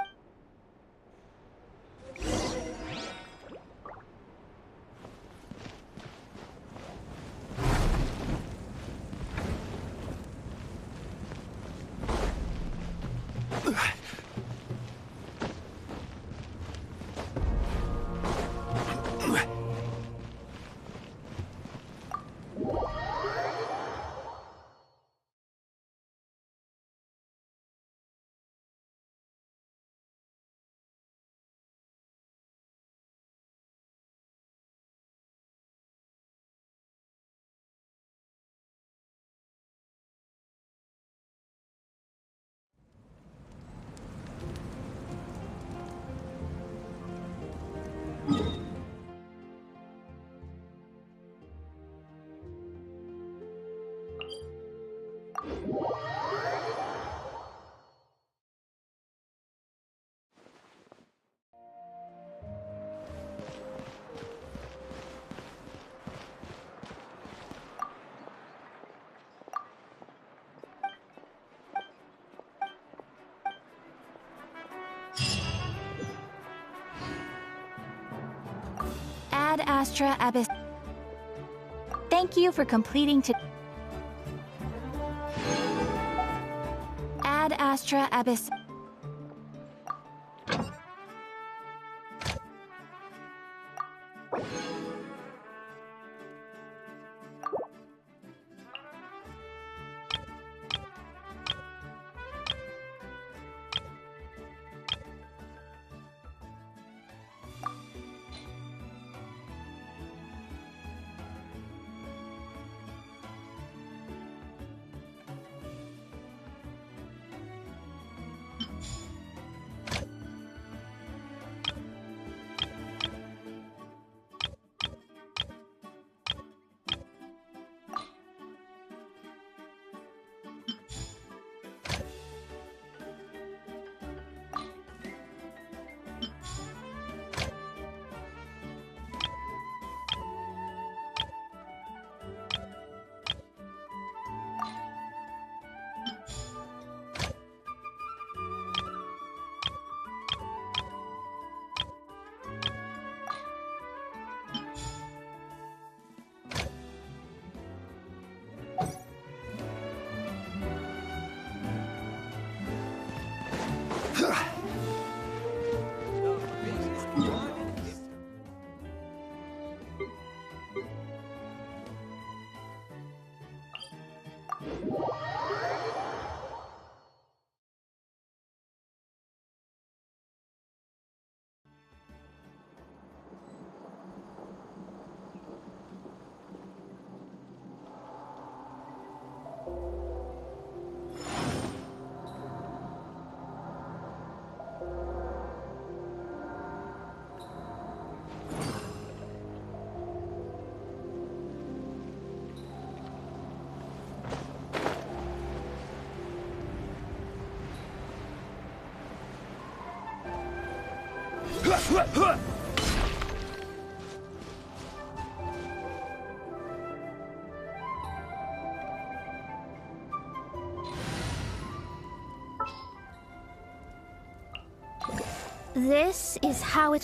Ad Astra Abyss. Thank you for completing to Ad Astra Abyss. This is how it...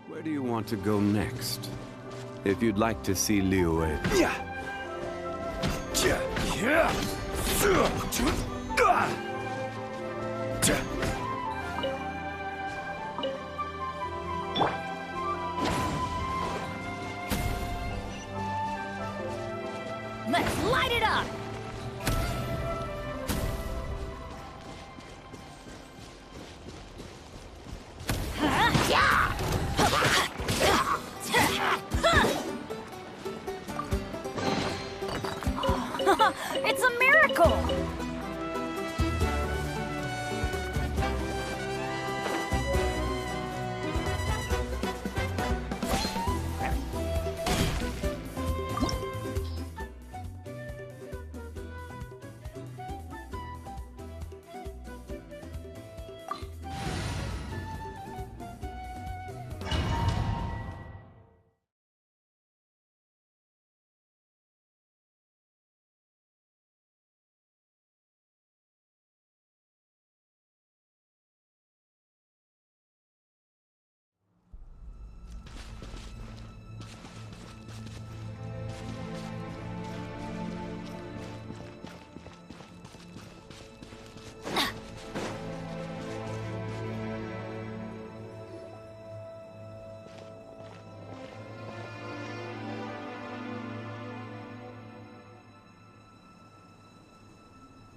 Where do you want to go next? If you'd like to see Liyue... Let's light it up! It's a miracle!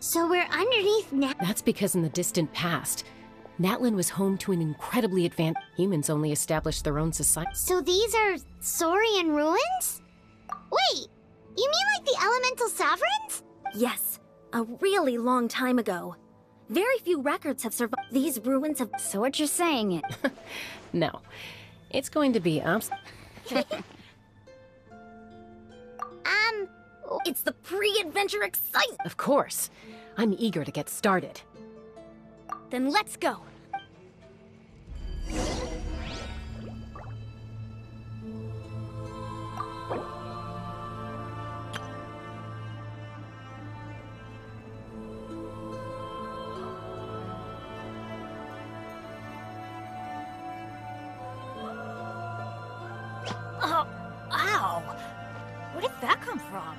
So we're underneath now. That's because in the distant past, Natlan was home to an incredibly advanced... Humans only established their own society. So these are Saurian ruins? Wait, you mean like the elemental sovereigns? Yes, a really long time ago. Very few records have survived. These ruins have... So what you're saying it? No. It's going to be It's the pre-adventure excitement! Of course. I'm eager to get started. Then let's go! Oh, ow! Where did that come from?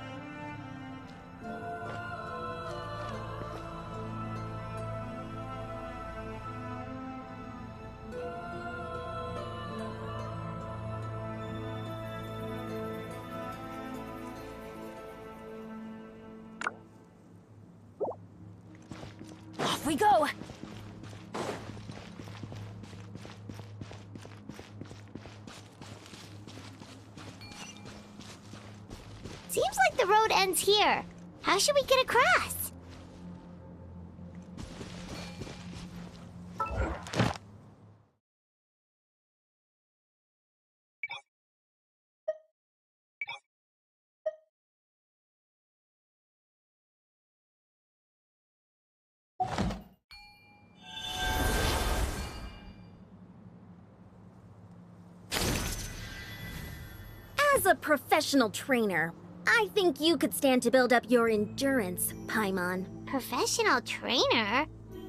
Off we go! Seems like the road ends here. How should we get across? As a professional trainer, I think you could stand to build up your endurance, Paimon. Professional trainer?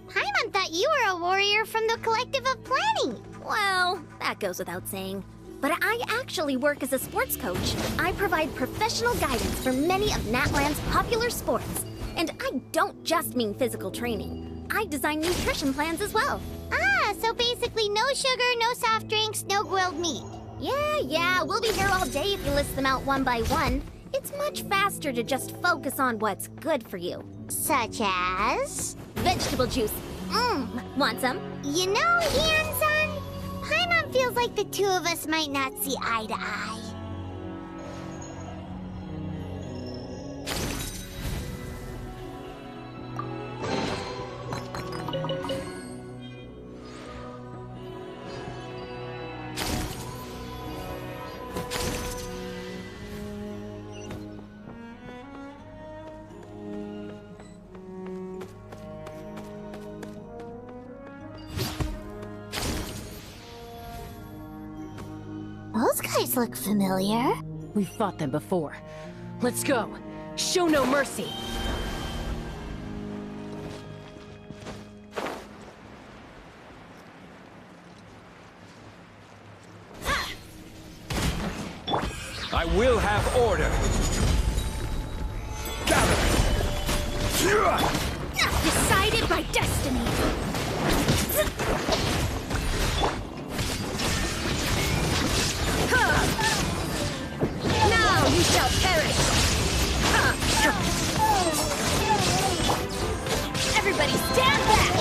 Paimon thought you were a warrior from the Collective of Planning. Well, that goes without saying. But I actually work as a sports coach. I provide professional guidance for many of Natlan's popular sports. And I don't just mean physical training. I design nutrition plans as well. Ah, so basically no sugar, no soft drinks, no grilled meat. Yeah, we'll be here all day if you list them out one by one. It's much faster to just focus on what's good for you. Such as? Vegetable juice. Want some? You know, Hien-san, Paimon feels like the two of us might not see eye to eye. Those guys look familiar. We've fought them before. Let's go. Show no mercy. I will have order. Gather! Decided by destiny. Now you shall perish! Everybody stand back!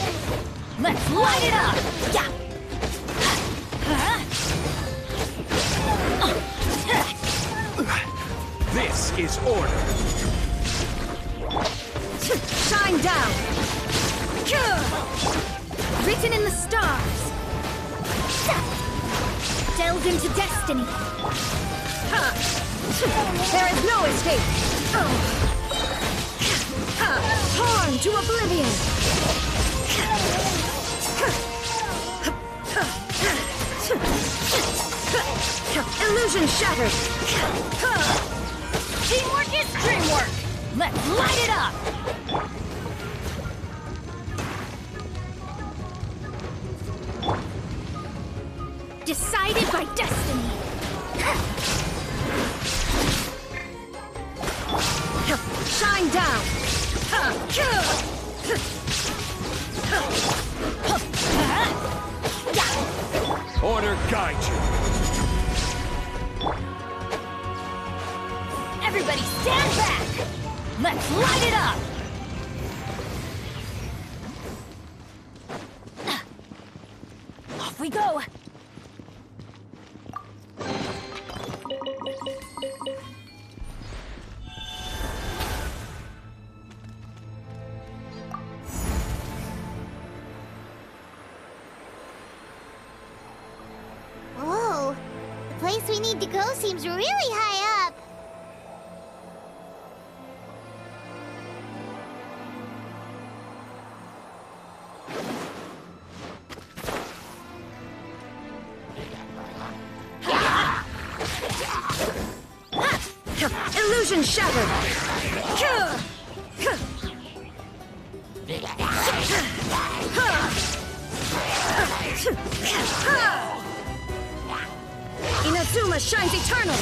Let's light it up! This is order. Shine down! Written in the stars! Delve into destiny! There is no escape! Torn to oblivion! Illusion shattered! Teamwork is dreamwork! Let's light it up! Decided by destiny! Shine down! Order guide you. Everybody stand back! Let's light it up! we go! Whoa, the place we need to go seems really high up. Illusion shattered! Inazuma shines eternal!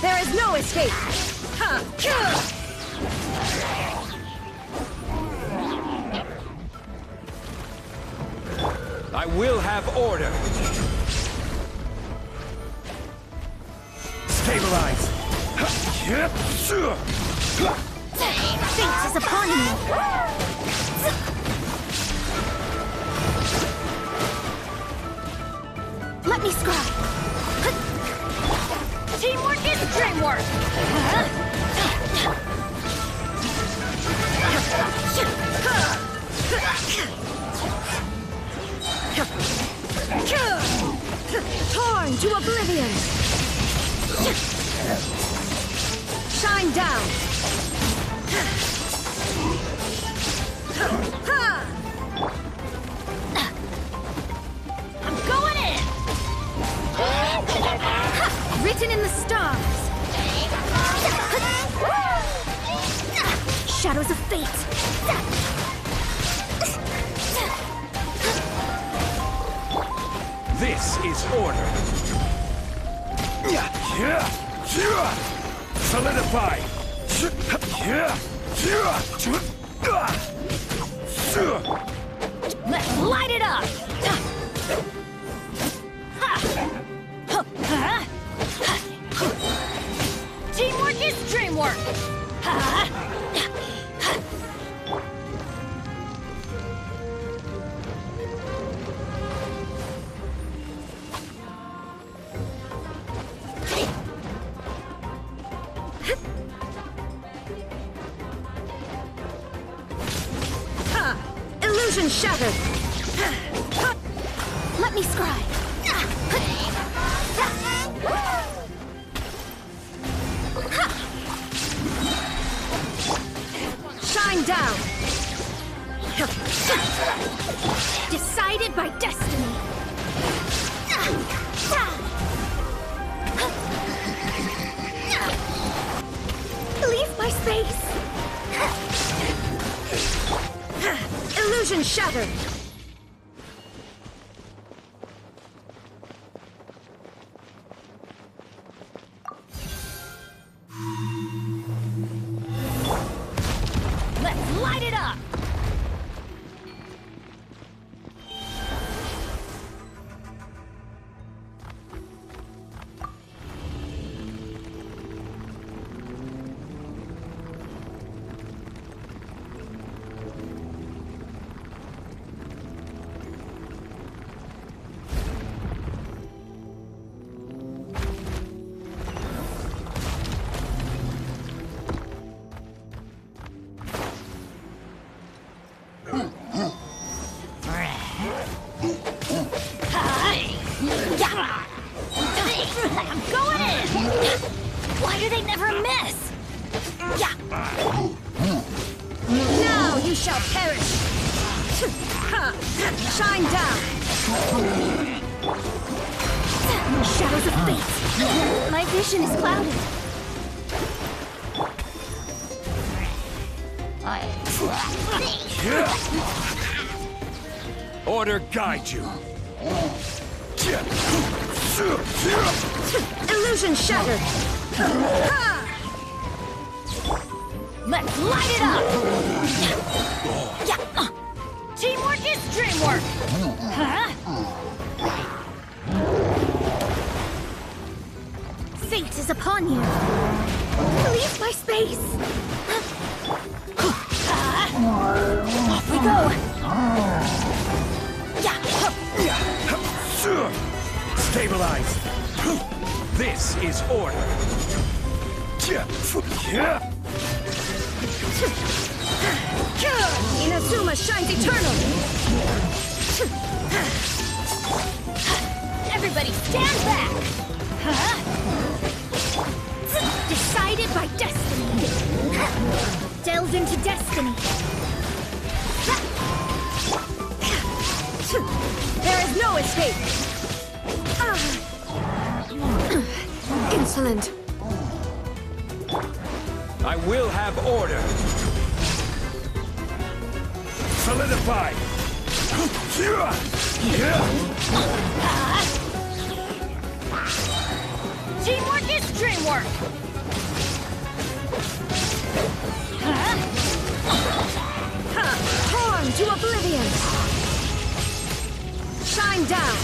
There is no escape! I will have order. Stabilize. Fate is upon you! Let me scribe! Teamwork is dreamwork! Torn to oblivion! Shine down! I'm going in! Written in the stars! Shadows of fate! This is order. Solidify. Let's light it up! Teamwork is dreamwork! Illusion shattered! Let me scry! Shine down! Decided by destiny! Leave my space! Illusion shattered! Let's light it up! I'm going in! Why do they never miss? Now you shall perish! Shine down! Shadows of fate! My vision is clouded! Order guide you. Illusion shattered! Let's light it up! Teamwork is dreamwork! Fate is upon you! Leave my space! Stabilize. This is order. Inazuma shines eternally! Everybody stand back! Decided by destiny! Delve into destiny! There is no escape! Insolent. I will have order. Solidify. Teamwork is dreamwork! Torn to oblivion! Shine down!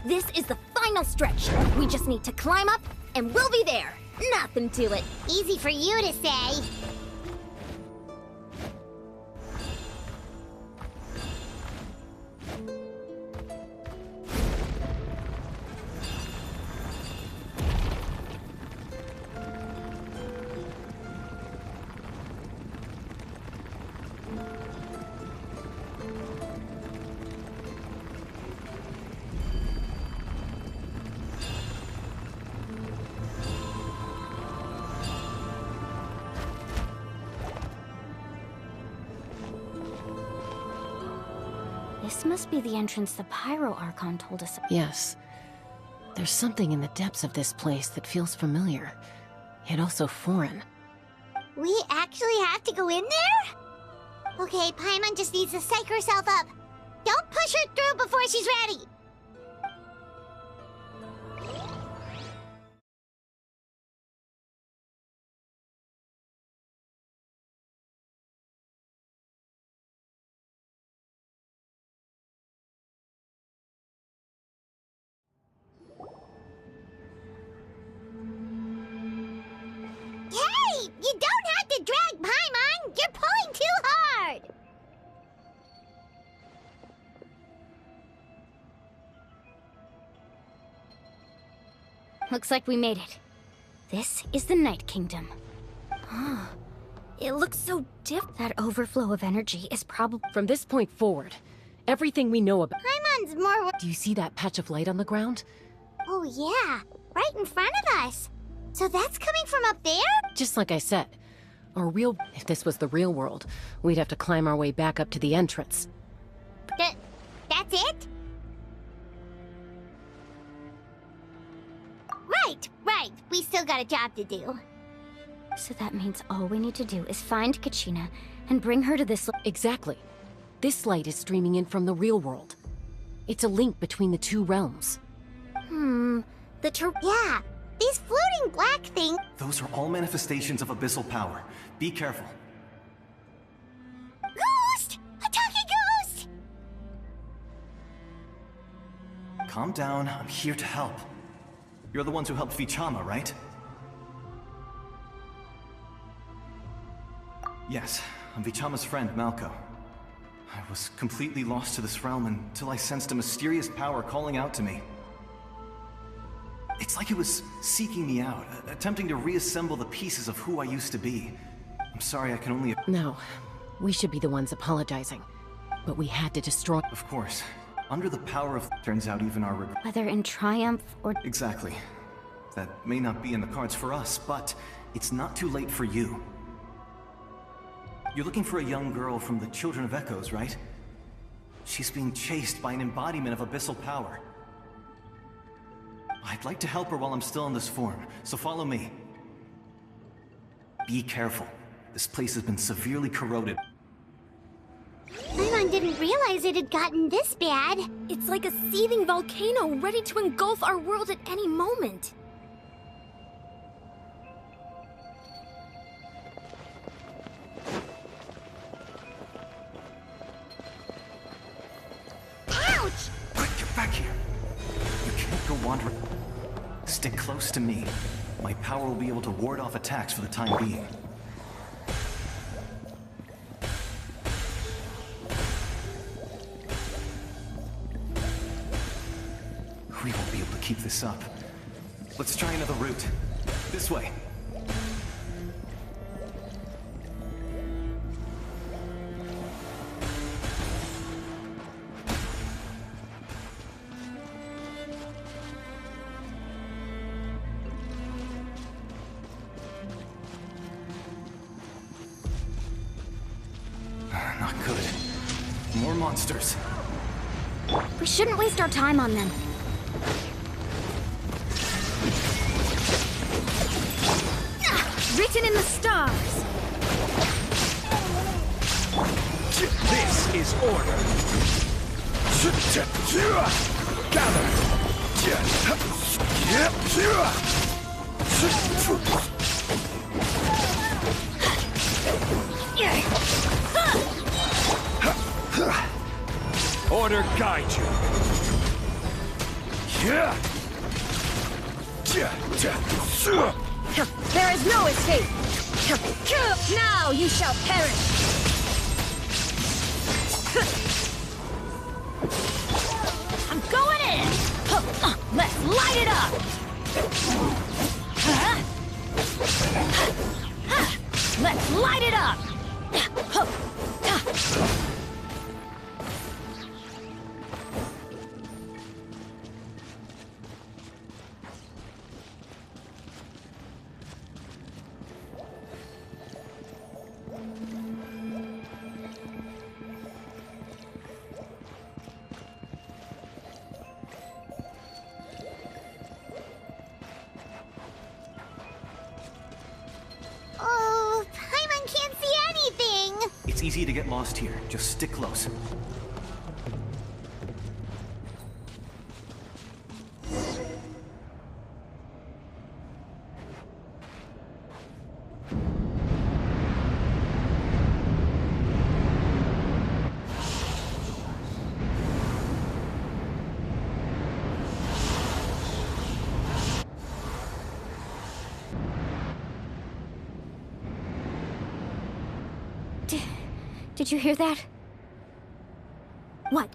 This is the final stretch. We just need to climb up, and we'll be there. Nothing to it. Easy for you to say. This must be the entrance the Pyro Archon told us about. Yes. There's something in the depths of this place that feels familiar, yet also foreign. We actually have to go in there? Okay, Paimon just needs to psych herself up. Don't push her through before she's ready. Hey! You don't have to drag Paimon! You're pulling too hard! Looks like we made it. This is the Night Kingdom. It looks so different. That overflow of energy is probably... From this point forward, everything we know about... Paimon's more... Do you see that patch of light on the ground? Oh yeah, right in front of us. So that's coming from up there? Just like I said, if this was the real world, we'd have to climb our way back up to the entrance. That's it? Right. We still got a job to do. So that means all we need to do is find Kachina and bring her to this... Exactly. This light is streaming in from the real world. It's a link between the two realms. Yeah, these floating black things... Those are all manifestations of abyssal power. Be careful. Ghost! A talking ghost! Calm down, I'm here to help. You're the ones who helped Vichama, right? Yes, I'm Vichama's friend, Malko. I was completely lost to this realm until I sensed a mysterious power calling out to me. It's like it was seeking me out, attempting to reassemble the pieces of who I used to be. I'm sorry I can only... No, we should be the ones apologizing. But we had to destroy... Of course. Under the power of... Turns out even our... Whether in triumph or... Exactly. That may not be in the cards for us, but it's not too late for you. You're looking for a young girl from the Children of Echoes, right? She's being chased by an embodiment of abyssal power. I'd like to help her while I'm still in this form, so follow me. Be careful. This place has been severely corroded. Paimon didn't realize it had gotten this bad. It's like a seething volcano ready to engulf our world at any moment. Ouch! Quick, get back here. You can't go wandering. Stick close to me. My power will be able to ward off attacks for the time being. We won't be able to keep this up. Let's try another route. This way. Not good. More monsters. We shouldn't waste our time on them. Written in the stars. This is order. Gather. Order guide you. There is no escape. Now you shall perish. I'm going in. Let's light it up. Let's light it up. Oh, Paimon can't see anything! It's easy to get lost here. Just stick close. Did you hear that? What?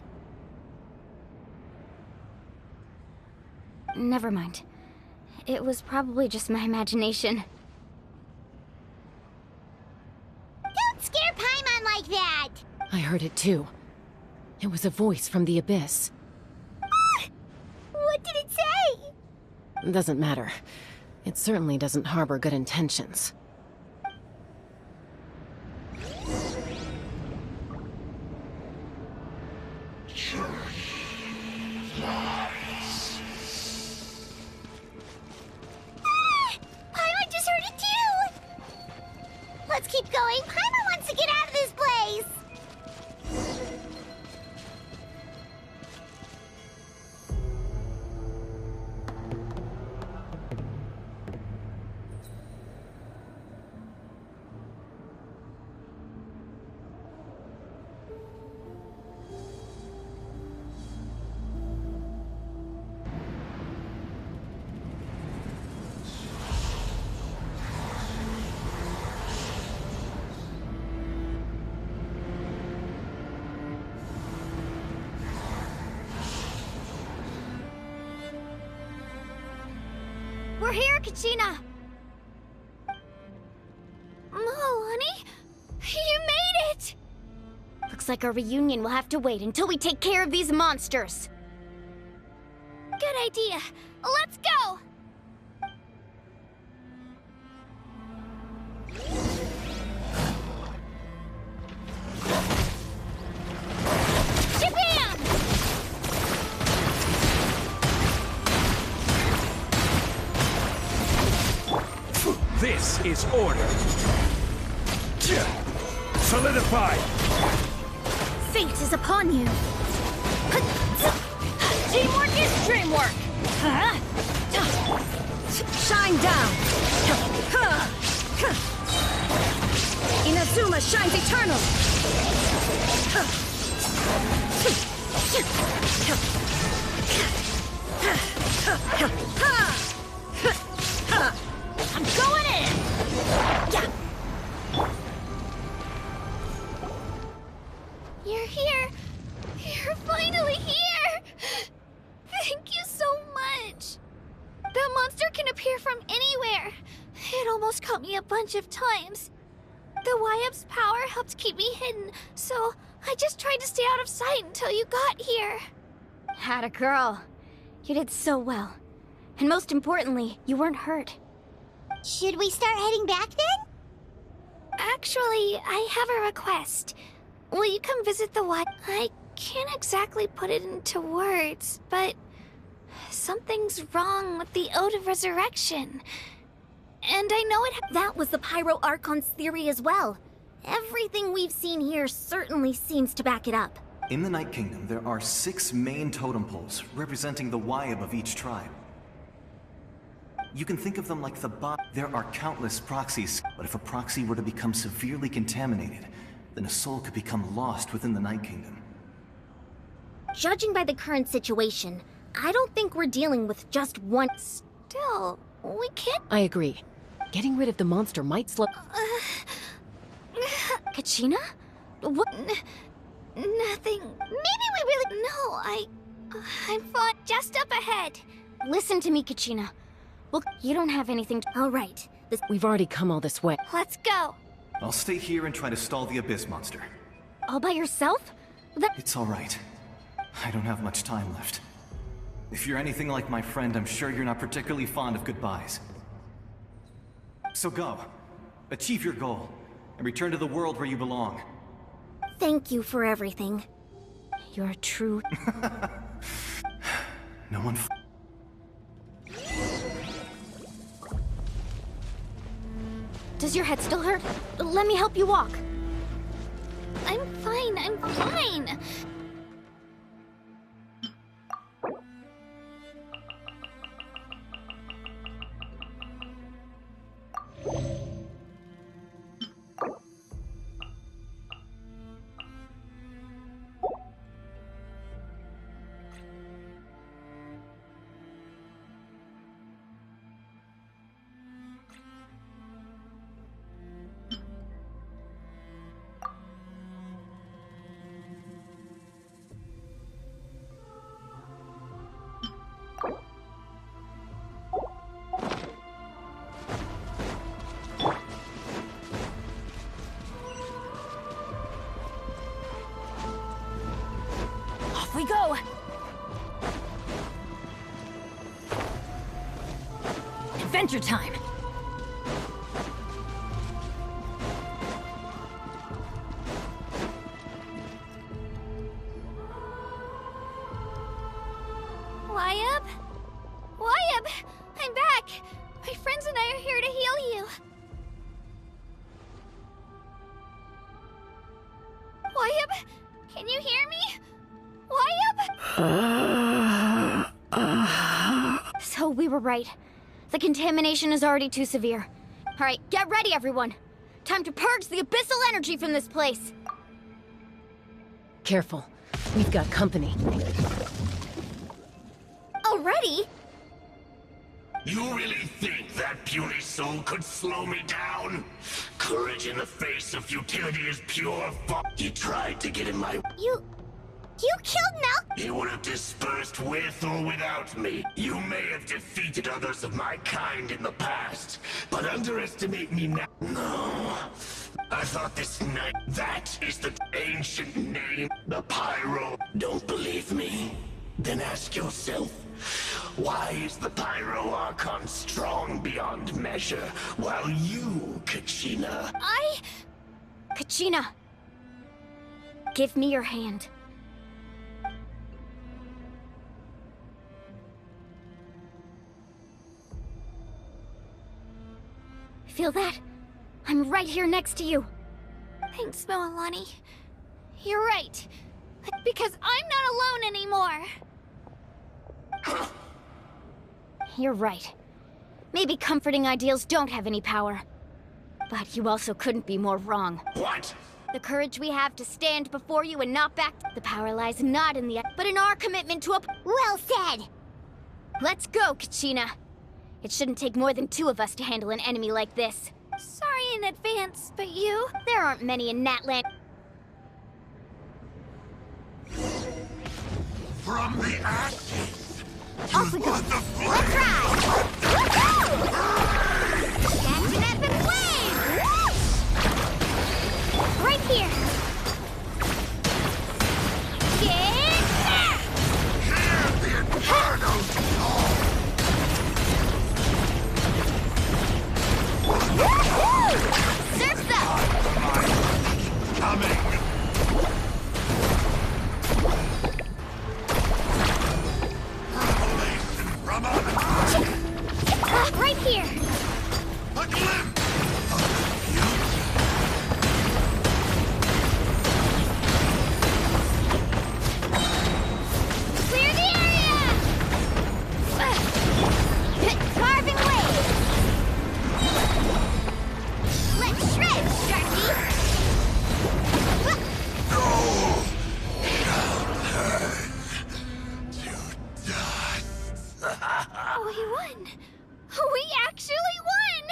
Never mind. It was probably just my imagination. Don't scare Paimon like that! I heard it too. It was a voice from the abyss. What did it say? Doesn't matter. It certainly doesn't harbor good intentions. Paimon just heard it too! Let's keep going. Paimon wants to get out of this place! We're here, Kachina! Honey? You made it! Looks like our reunion will have to wait until we take care of these monsters. Good idea. Let's go! Ship This is order. Solidify! Fate is upon you. Teamwork is dreamwork! Shine down! Inazuma shines eternal! I'm going in! You're here. You're finally here. Thank you so much. That monster can appear from anywhere. It almost caught me a bunch of times. The YF's power helped keep me hidden, so I just tried to stay out of sight until you got here. Atta girl. You did so well. And most importantly, you weren't hurt. Should we start heading back then? Actually, I have a request. Will you come visit the Y? I can't exactly put it into words, but something's wrong with the Ode of Resurrection. And I know it. That was the Pyro Archon's theory as well. Everything we've seen here certainly seems to back it up. In the Night Kingdom, there are 6 main totem poles representing the Wyab of each tribe. You can think of them like the There are countless proxies, but if a proxy were to become severely contaminated, then a soul could become lost within the Night Kingdom. Judging by the current situation, I don't think we're dealing with just one. Still, we can't. I agree. Getting rid of the monster might slow. Kachina? What? Nothing. Maybe we really. No, I'm fine. Just up ahead. Listen to me, Kachina. Well, you don't have anything to... All right. We've already come all this way. Let's go. I'll stay here and try to stall the Abyss monster. All by yourself? It's all right. I don't have much time left. If you're anything like my friend, I'm sure you're not particularly fond of goodbyes. So go. Achieve your goal. And return to the world where you belong. Thank you for everything. You're a true... No one... Does your head still hurt? Let me help you walk. I'm fine. I'm fine. Off we go! Adventure time! Wyab? Wyab! I'm back! My friends and I are here to heal you. Wyab? Can you hear me? Wyab? So we were right. The contamination is already too severe. All right, get ready, everyone. Time to purge the abyssal energy from this place. Careful. We've got company. Already? You really think that puny soul could slow me down? Courage in the face of futility is pure He tried to get in my... You killed Mel? He would have dispersed with or without me. You may have defeated others of my kind in the past, but underestimate me now. No. I thought this night... That is the ancient name, the Pyro. Don't believe me? Then ask yourself, why is the Pyro Archon strong beyond measure, while you, Kachina... Kachina. Give me your hand. Feel that? I'm right here next to you. Thanks, Moalani. You're right. Because I'm not alone anymore. You're right. Maybe comforting ideals don't have any power. But you also couldn't be more wrong. What? The courage we have to stand before you and not back. The power lies not in the but in our commitment to Well said! Let's go, Kachina. It shouldn't take more than 2 of us to handle an enemy like this. Sorry in advance, but you? There aren't many in Natland. From the ashes! Off we go! Let's ride! Catching up in flames! Right here! Get back! Hear the inferno call! Surf's up! Coming! Revelation from on high! Right here! A glimpse of the future! Clear the area! Carving waves! Let's shred, Sharky! No! Shall turn to dust. We won! We actually won!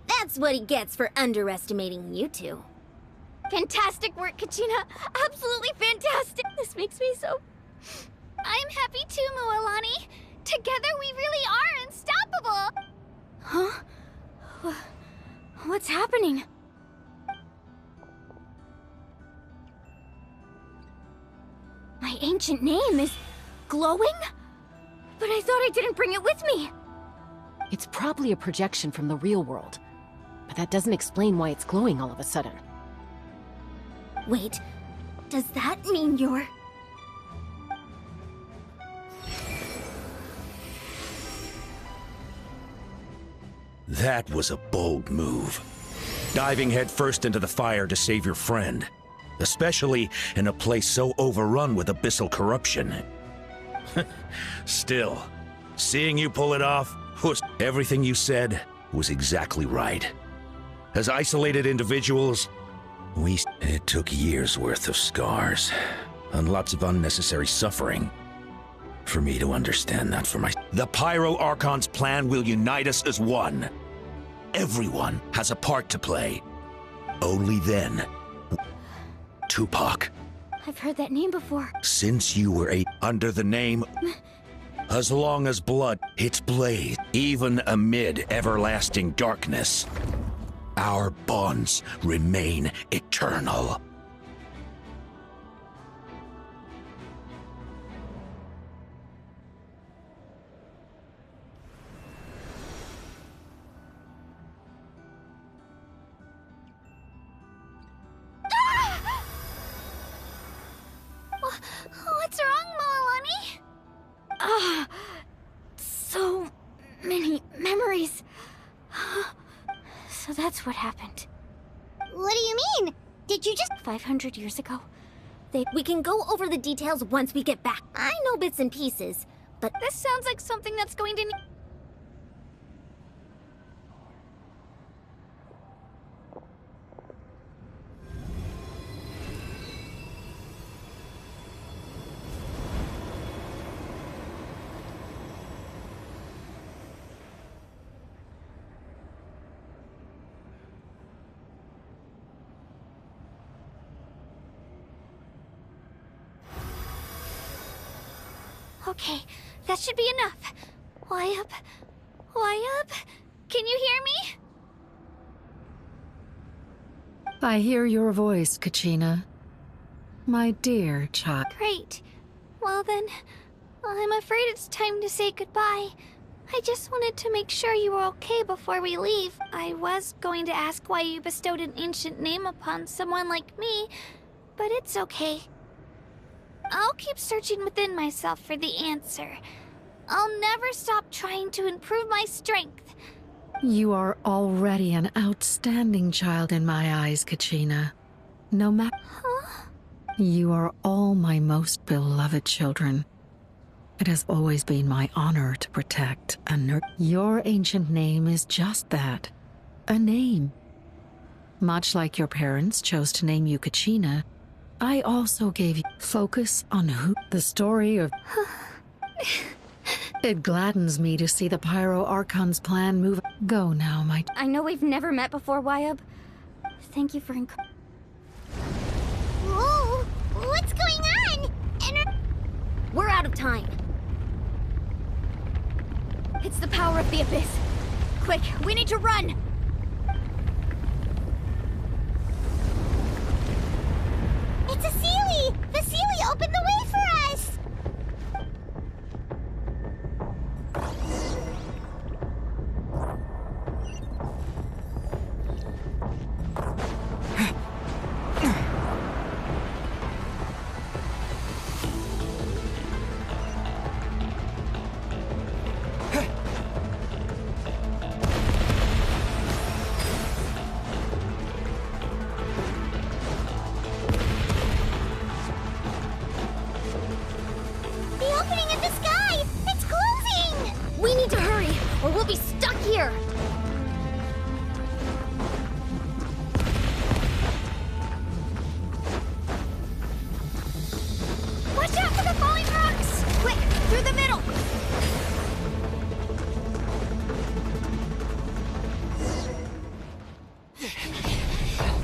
That's what he gets for underestimating you two. Fantastic work, Kachina. Absolutely fantastic. This makes me so... I'm happy too, Moalani. Together we really are unstoppable! Huh? What's happening? My ancient name is glowing? But I thought I didn't bring it with me. It's probably a projection from the real world. But that doesn't explain why it's glowing all of a sudden. Wait, does that mean you're... That was a bold move. Diving headfirst into the fire to save your friend. Especially in a place so overrun with abyssal corruption. Still, seeing you pull it off was... Everything you said was exactly right. As isolated individuals, It took years' worth of scars, and lots of unnecessary suffering, for me to understand that for my... The Pyro Archon's plan will unite us as one. Everyone has a part to play. Only then... Tupac, I've heard that name before. since you were under the name... As long as blood hits blade, even amid everlasting darkness, our bonds remain eternal. What's wrong, Moalani? Ah, so many memories. So that's what happened. What do you mean? Did you just... 500 years ago, We can go over the details once we get back. I know bits and pieces, but... This sounds like something that's going to need... Okay, that should be enough. Why up? Why up? Can you hear me? I hear your voice, Kachina. My dear child. Great. Well then, I'm afraid it's time to say goodbye. I just wanted to make sure you were okay before we leave. I was going to ask why you bestowed an ancient name upon someone like me, but it's okay. I'll keep searching within myself for the answer. I'll never stop trying to improve my strength. You are already an outstanding child in my eyes, Kachina. No matter. Huh? You are all my most beloved children. It has always been my honor to protect and nurture. Your ancient name is just that, a name. Much like your parents chose to name you Kachina, I also gave you focus on who the story of. It gladdens me to see the Pyro Archon's plan move. Go now, my. I know we've never met before, Wyab. Thank you for Whoa! What's going on? We're out of time. It's the power of the Abyss. Quick, we need to run! It's a Seelie! The Seelie opened the way for us! Here! Watch out for the falling rocks! Quick, through the middle!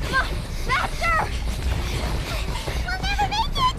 Come on, faster! We'll never make it!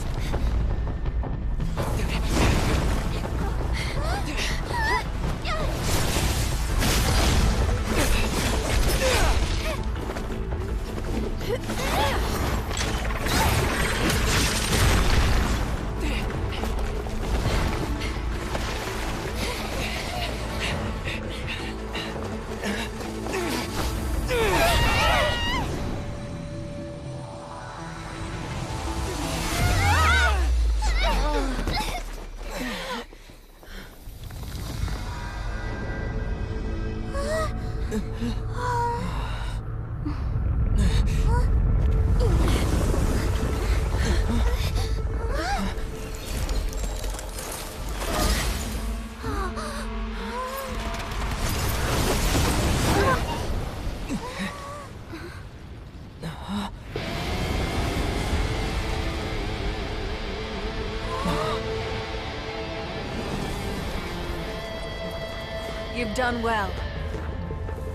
You've done well.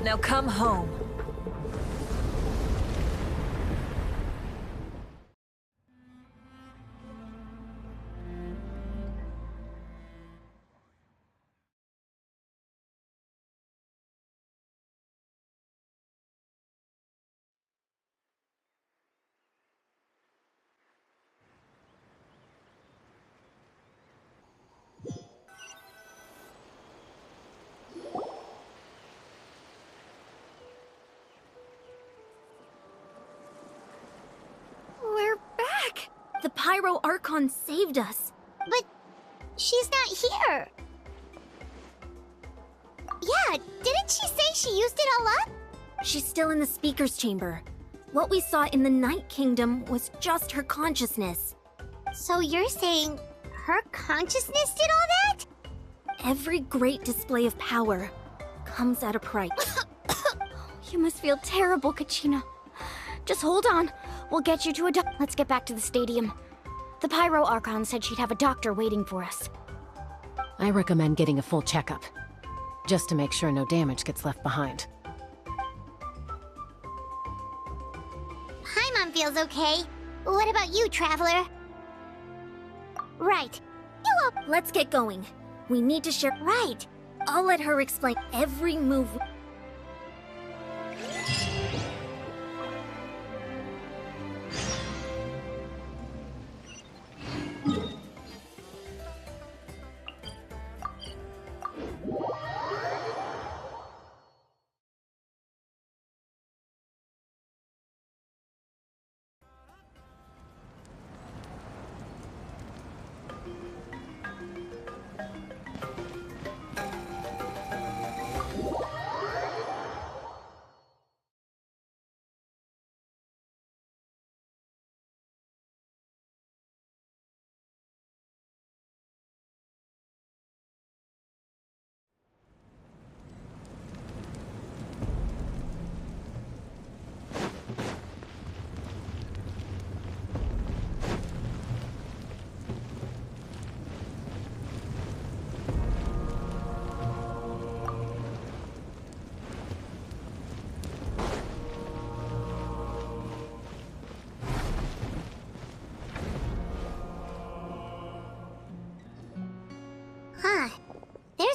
Now come home. We're back! The Pyro Archon saved us. But she's not here. Yeah, didn't she say she used it all up? She's still in the Speaker's Chamber. What we saw in the Night Kingdom was just her consciousness. So you're saying her consciousness did all that? Every great display of power comes at a price. You must feel terrible, Kachina. Just hold on. We'll get you to a Let's get back to the stadium. The Pyro Archon said she'd have a doctor waiting for us. I recommend getting a full checkup, just to make sure no damage gets left behind. Paimon feels okay. What about you, Traveler? Right. Let's get going. We need to share. Right. I'll let her explain every move.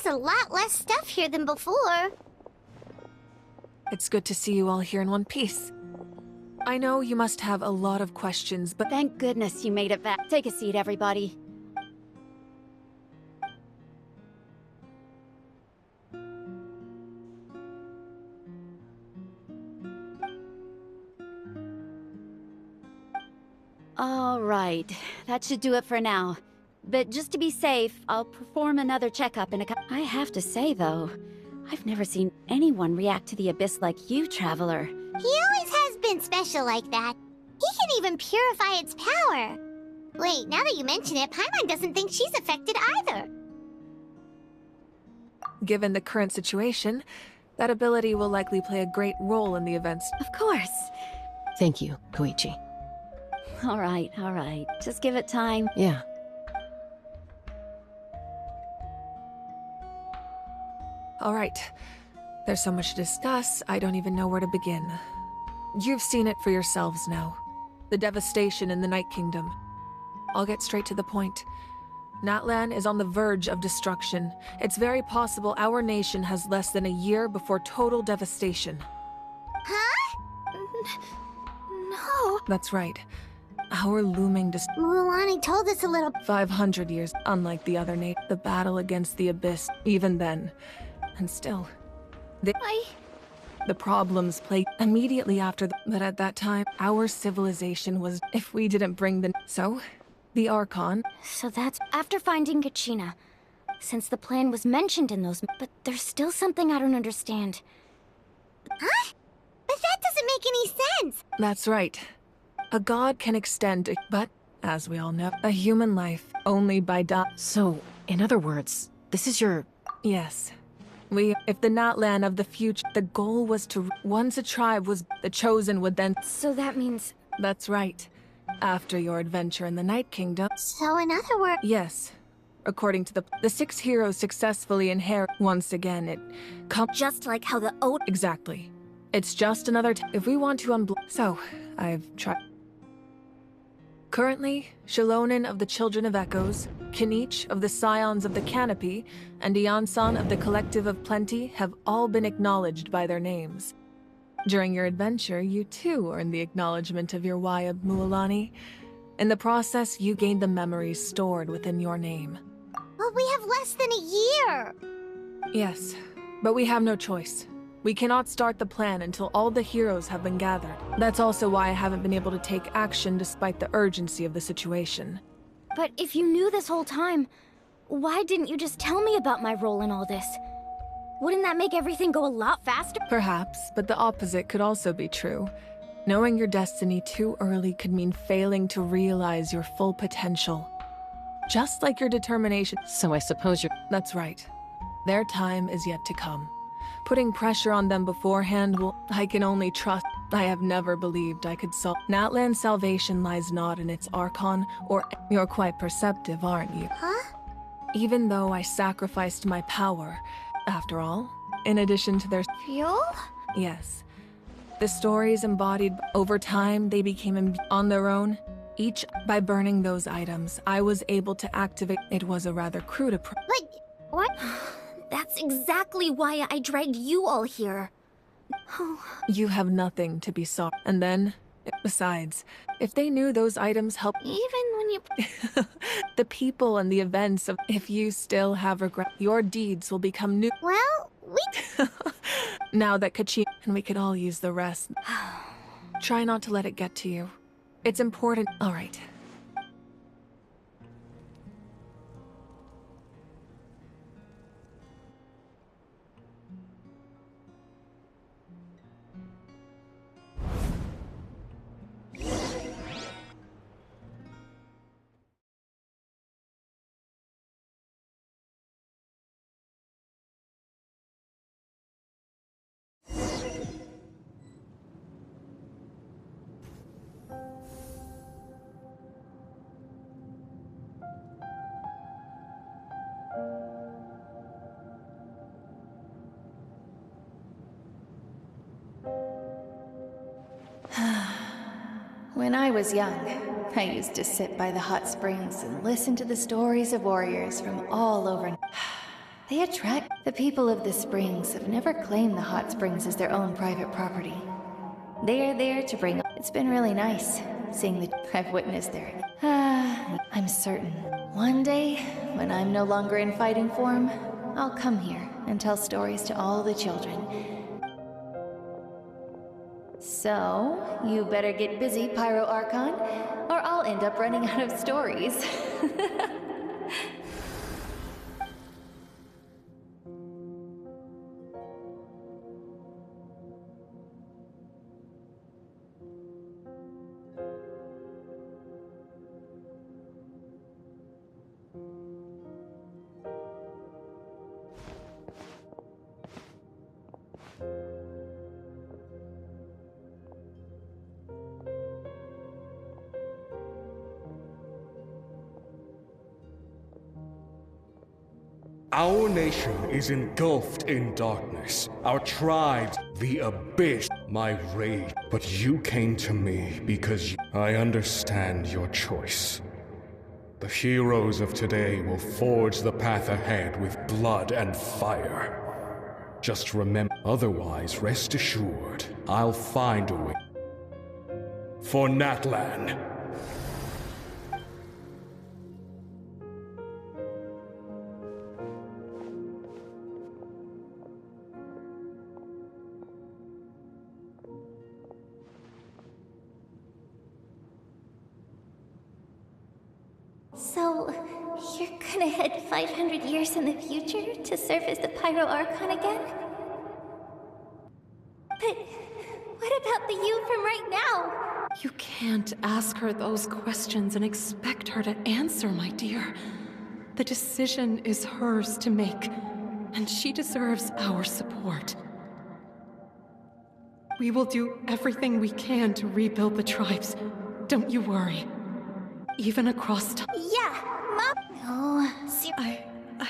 a lot less stuff here than before. It's good to see you all here in one piece. I know you must have a lot of questions, but thank goodness you made it back. Take a seat, everybody. All right, that should do it for now. But just to be safe, I'll perform another checkup in a I have to say, though, I've never seen anyone react to the Abyss like you, Traveler. He always has been special like that. He can even purify its power. Wait, now that you mention it, Paimon doesn't think she's affected either. given the current situation, that ability will likely play a great role in the events. Of course. Thank you, Koichi. All right. Just give it time. Yeah. All right. There's so much to discuss, I don't even know where to begin. You've seen it for yourselves now. The devastation in the Night Kingdom. I'll get straight to the point. Natlan is on the verge of destruction. It's very possible our nation has less than a year before total devastation. Huh? No. That's right. Our looming Mualani told us a little. 500 years, unlike the other the battle against the Abyss, even then. And still, the problems played immediately after but at that time, our civilization was, if we didn't bring the Archon. So that's after finding Kachina. Since the plan was mentioned in those, but there's still something I don't understand. Huh? But that doesn't make any sense! That's right. A god can extend, but, as we all know, a human life only by So, in other words, this is your... Yes. If the Natlan of the future, the goal was to, once a tribe was, the chosen would then... So that means... That's right. After your adventure in the Night Kingdom... So in other words... Yes. According to the 6 heroes successfully inherit, once again, it comes... Just like how the Ode... Exactly. It's just another if we want to So, I've tried... Currently, Shilonen of the Children of Echoes, Kinich of the Scions of the Canopy, and Iansan of the Collective of Plenty have all been acknowledged by their names. During your adventure, you too earned the acknowledgement of your Wayab Mualani. In the process, you gained the memories stored within your name. But we have less than a year! Yes, but we have no choice. We cannot start the plan until all the heroes have been gathered. That's also why I haven't been able to take action despite the urgency of the situation. But if you knew this whole time, why didn't you just tell me about my role in all this? Wouldn't that make everything go a lot faster? Perhaps, but the opposite could also be true. Knowing your destiny too early could mean failing to realize your full potential. Just like your determination. So I suppose you're... That's right. Their time is yet to come. Putting pressure on them beforehand I can only trust. I have never believed I could solve. Natlan's salvation lies not in its Archon, or you're quite perceptive, aren't you? Huh? Even though I sacrificed my power, after all, in addition to their Fuel? Yes. The stories embodied over time, they became on their own. Each, by burning those items, I was able to activate. It was a rather crude approach. But what? That's exactly why I dragged you all here. You have nothing to be sorry. And then, besides, if they knew those items help... Even when you... the people and the events of... If you still have regret, your deeds will become new... Well, we... Now that Kachina... And we could all use the rest. Try not to let it get to you. It's important... All right. When I was young, I used to sit by the hot springs and listen to the stories of warriors from all over. They attract... The people of the springs have never claimed the hot springs as their own private property. They are there to bring... It's been really nice, seeing the... I've witnessed their... I'm certain. One day, when I'm no longer in fighting form, I'll come here and tell stories to all the children. So, you better get busy, Pyro Archon, or I'll end up running out of stories. Our nation is engulfed in darkness. Our tribes, the abyss, my rage. But you came to me because I understand your choice. The heroes of today will forge the path ahead with blood and fire. Just remember, otherwise rest assured, I'll find a way. For Natlan. So, you're gonna head 500 years in the future to serve as the Pyro Archon again? But what about the you from right now? You can't ask her those questions and expect her to answer, my dear. The decision is hers to make, and she deserves our support. We will do everything we can to rebuild the tribes. Don't you worry. Even across time. Yeah, Mom. No, I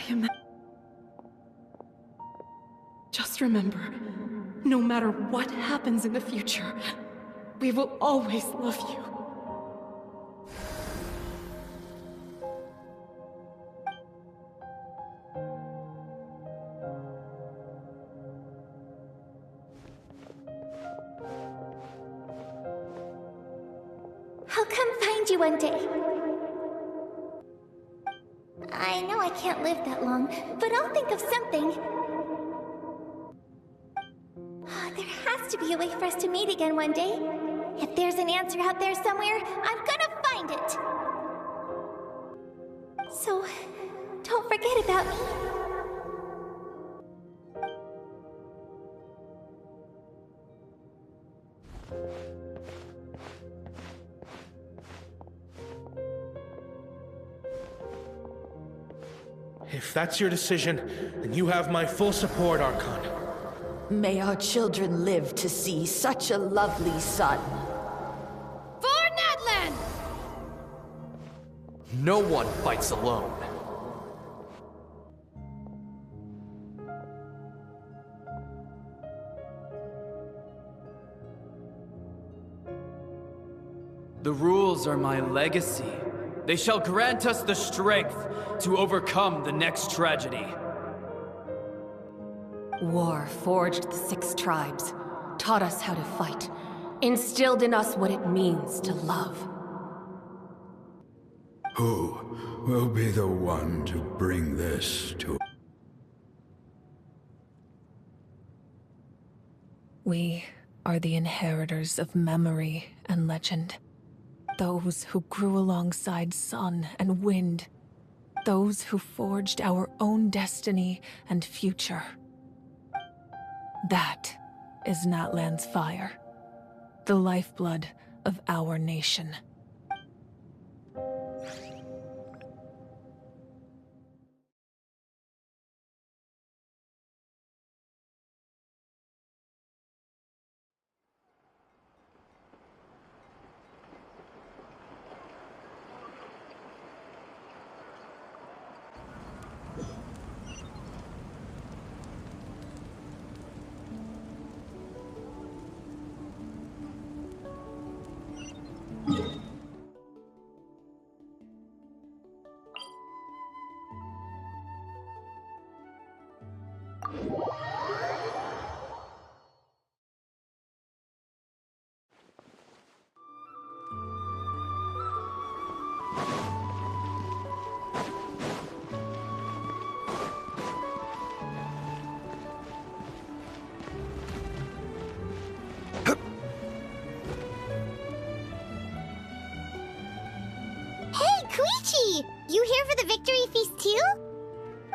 am... Just remember, no matter what happens in the future, we will always love you. I'll come find you one day. I know I can't live that long, but I'll think of something. There has to be a way for us to meet again one day. If there's an answer out there somewhere, I'm gonna find it. So, don't forget about me. If that's your decision, then you have my full support, Archon. May our children live to see such a lovely son. For Natlan! No one fights alone. The rules are my legacy. They shall grant us the strength to overcome the next tragedy. War forged the 6 tribes, taught us how to fight, instilled in us what it means to love. Who will be the one to bring this to... We are the inheritors of memory and legend. Those who grew alongside sun and wind. Those who forged our own destiny and future. That is Natlan's fire. The lifeblood of our nation. Koichi! You here for the victory feast too?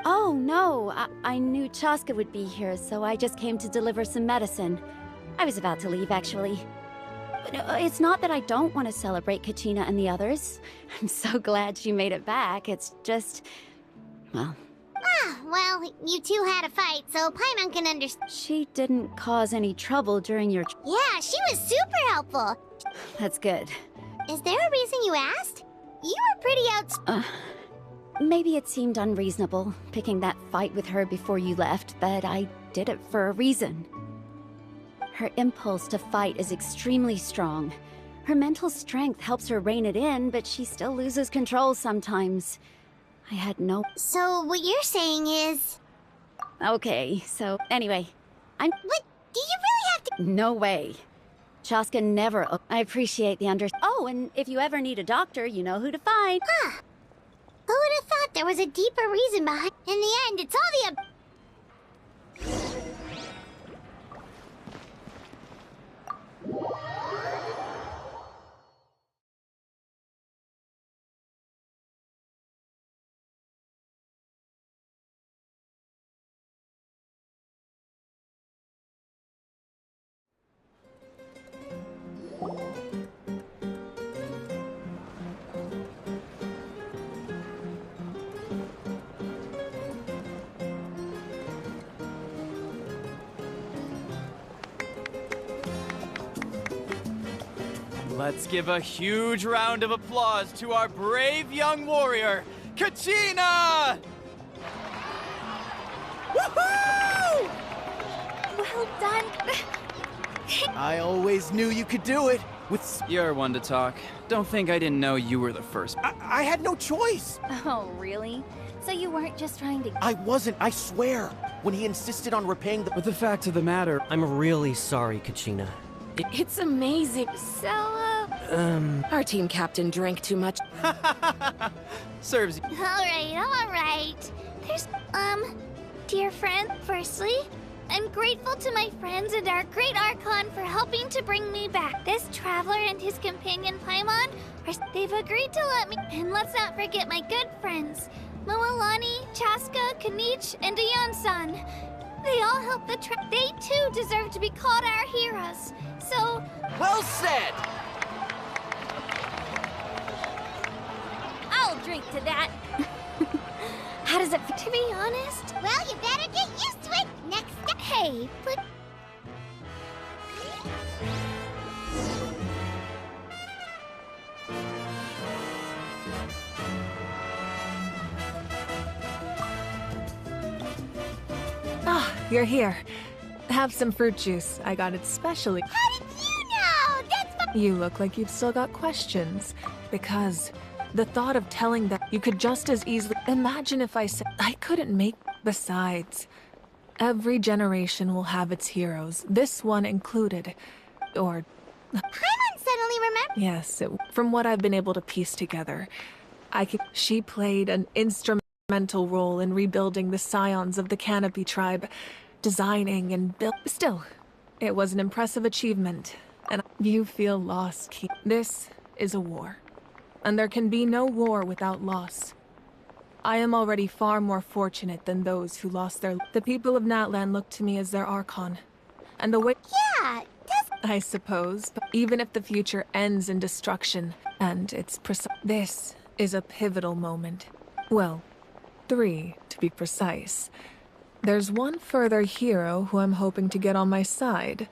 Oh, no. I knew Chaska would be here, so I just came to deliver some medicine. I was about to leave, actually. But it's not that I don't want to celebrate Kachina and the others. I'm so glad she made it back. It's just... well... Ah, well, you two had a fight, so Paimon can understand. She didn't cause any trouble during your... Yeah, she was super helpful. That's good. Is there a reason you asked? You were pretty Maybe it seemed unreasonable, picking that fight with her before you left, but I did it for a reason. Her impulse to fight is extremely strong. Her mental strength helps her rein it in, but she still loses control sometimes. I had no... So what you're saying is... Okay, so anyway, I'm... What? Do you really have to... No way. Chaska never... I appreciate the Oh, and if you ever need a doctor, you know who to find. Huh. Who would have thought there was a deeper reason behind... In the end, it's all the... Let's give a huge round of applause to our brave young warrior, Kachina! Woohoo! Well done. I always knew you could do it. With... You're one to talk. Don't think I didn't know you were the first. I had no choice. Oh, really? So you weren't just trying to... I wasn't, I swear. When he insisted on repaying the... But the fact of the matter, I'm really sorry, Kachina. It's amazing. So, Our team captain drank too much. Serves you. all right. There's, dear friend, firstly, I'm grateful to my friends and our great Archon for helping to bring me back. This traveler and his companion Paimon, they've agreed to let me... And let's not forget my good friends, Moalani, Chaska, Kanich, and Ayan-san. They all helped the They too deserve to be called our heroes. So... Well said! I'll drink to that. How does it feel? To be honest... Well, you better get used to it. Next step. Hey, but... Ah, you're here. Have some fruit juice. I got it specially. How did you know? That's... You look like you've still got questions. Because the thought of telling that you could just as easily... Imagine if I said I couldn't make... Besides, every generation will have its heroes, this one included. Or... Paimon suddenly remembered... Yes, from what I've been able to piece together, she played an instrumental role in rebuilding the scions of the Canopy tribe, designing and build... Still, it was an impressive achievement, and you feel lost, This is a war, and there can be no war without loss. I am already far more fortunate than those who lost their... The people of Natlan look to me as their Archon, and the way... Yeah, that's... I suppose, but even if the future ends in destruction, and it's this is a pivotal moment. Well, 3, to be precise. There's one further hero who I'm hoping to get on my side.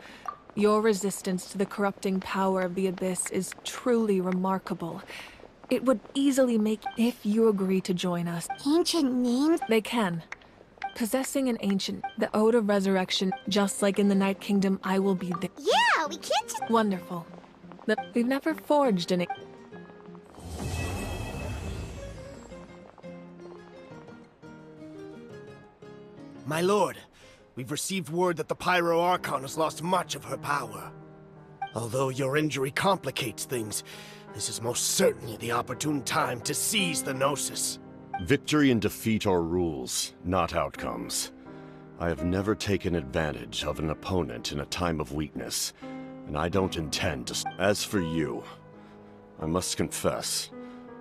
Your resistance to the corrupting power of the Abyss is truly remarkable. It would easily make if you agree to join us. Ancient names? They can. Possessing an ancient, the Ode of Resurrection, just like in the Night Kingdom, I will be there. Yeah, we can't just... Wonderful. We've never forged an... My lord, we've received word that the Pyro Archon has lost much of her power. Although your injury complicates things, this is most certainly the opportune time to seize the Gnosis. Victory and defeat are rules, not outcomes. I have never taken advantage of an opponent in a time of weakness, and I don't intend to... As for you, I must confess,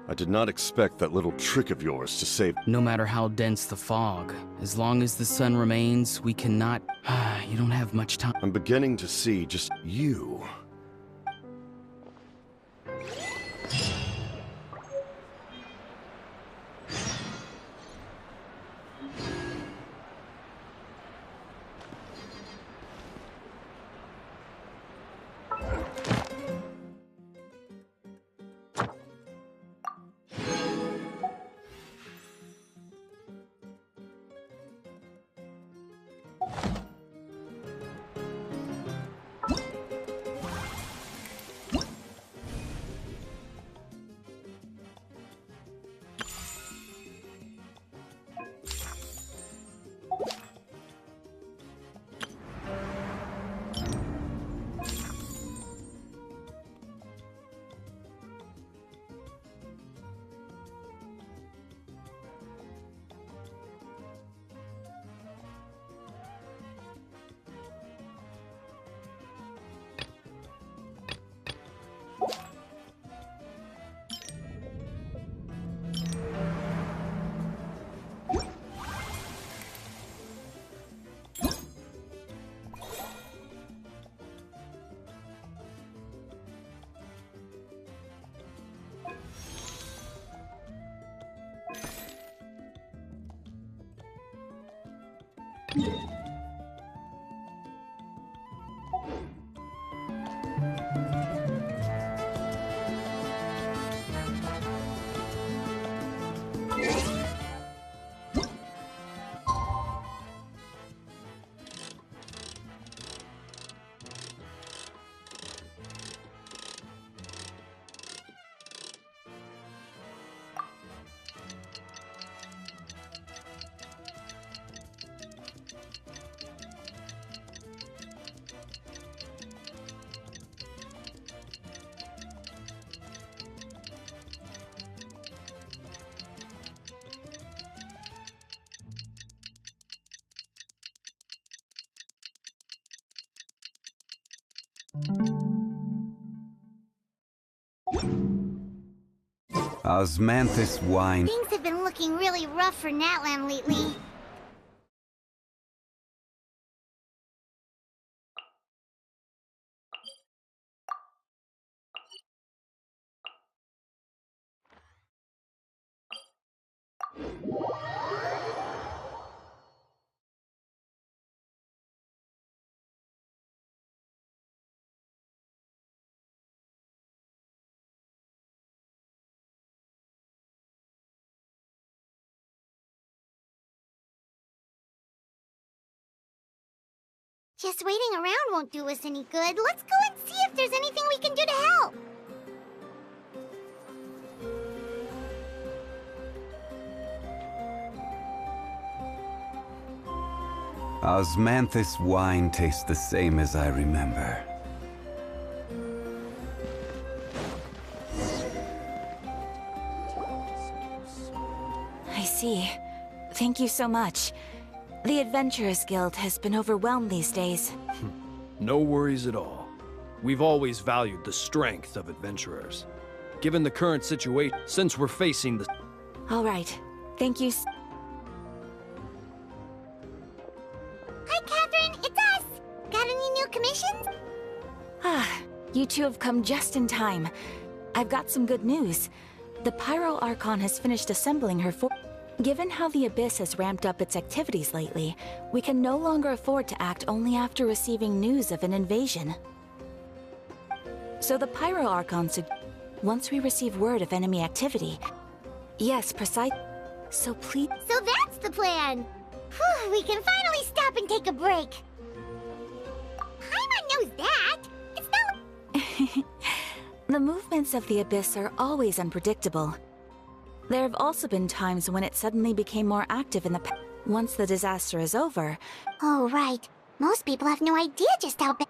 I did not expect that little trick of yours to save— No matter how dense the fog, as long as the sun remains, we cannot... You don't have much time. I'm beginning to see just you. Osmanthus wine. Things have been looking really rough for Natlan lately. Just waiting around won't do us any good. Let's go and see if there's anything we can do to help. Osmanthus wine tastes the same as I remember. I see. Thank you so much. The Adventurers Guild has been overwhelmed these days. No worries at all. We've always valued the strength of adventurers. Given the current situation, since we're facing the... All right. Thank you. Hi, Catherine. It's us. Got any new commissions? You two have come just in time. I've got some good news. The Pyro Archon has finished assembling her force. Given how the Abyss has ramped up its activities lately, we can no longer afford to act only after receiving news of an invasion. So the Pyro Archon once we receive word of enemy activity... Yes, precise... So please... So that's the plan! Whew, we can finally stop and take a break. Paimon knows that! It's not... The movements of the Abyss are always unpredictable. There have also been times when it suddenly became more active in the past. Once the disaster is over... Oh, right. Most people have no idea just how bad...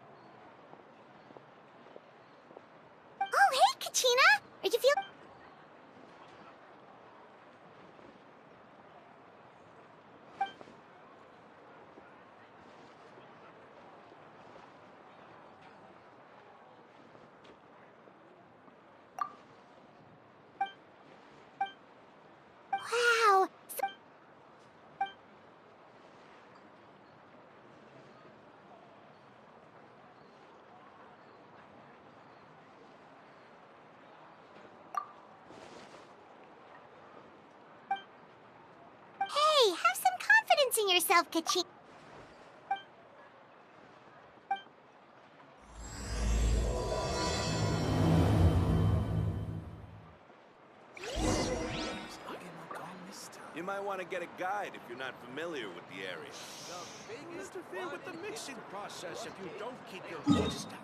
Oh, hey, Kachina! Are you feel... yourself, Kachina. You might want to get a guide if you're not familiar with the area. The biggest interfere with the mixing process if you don't keep your voice down.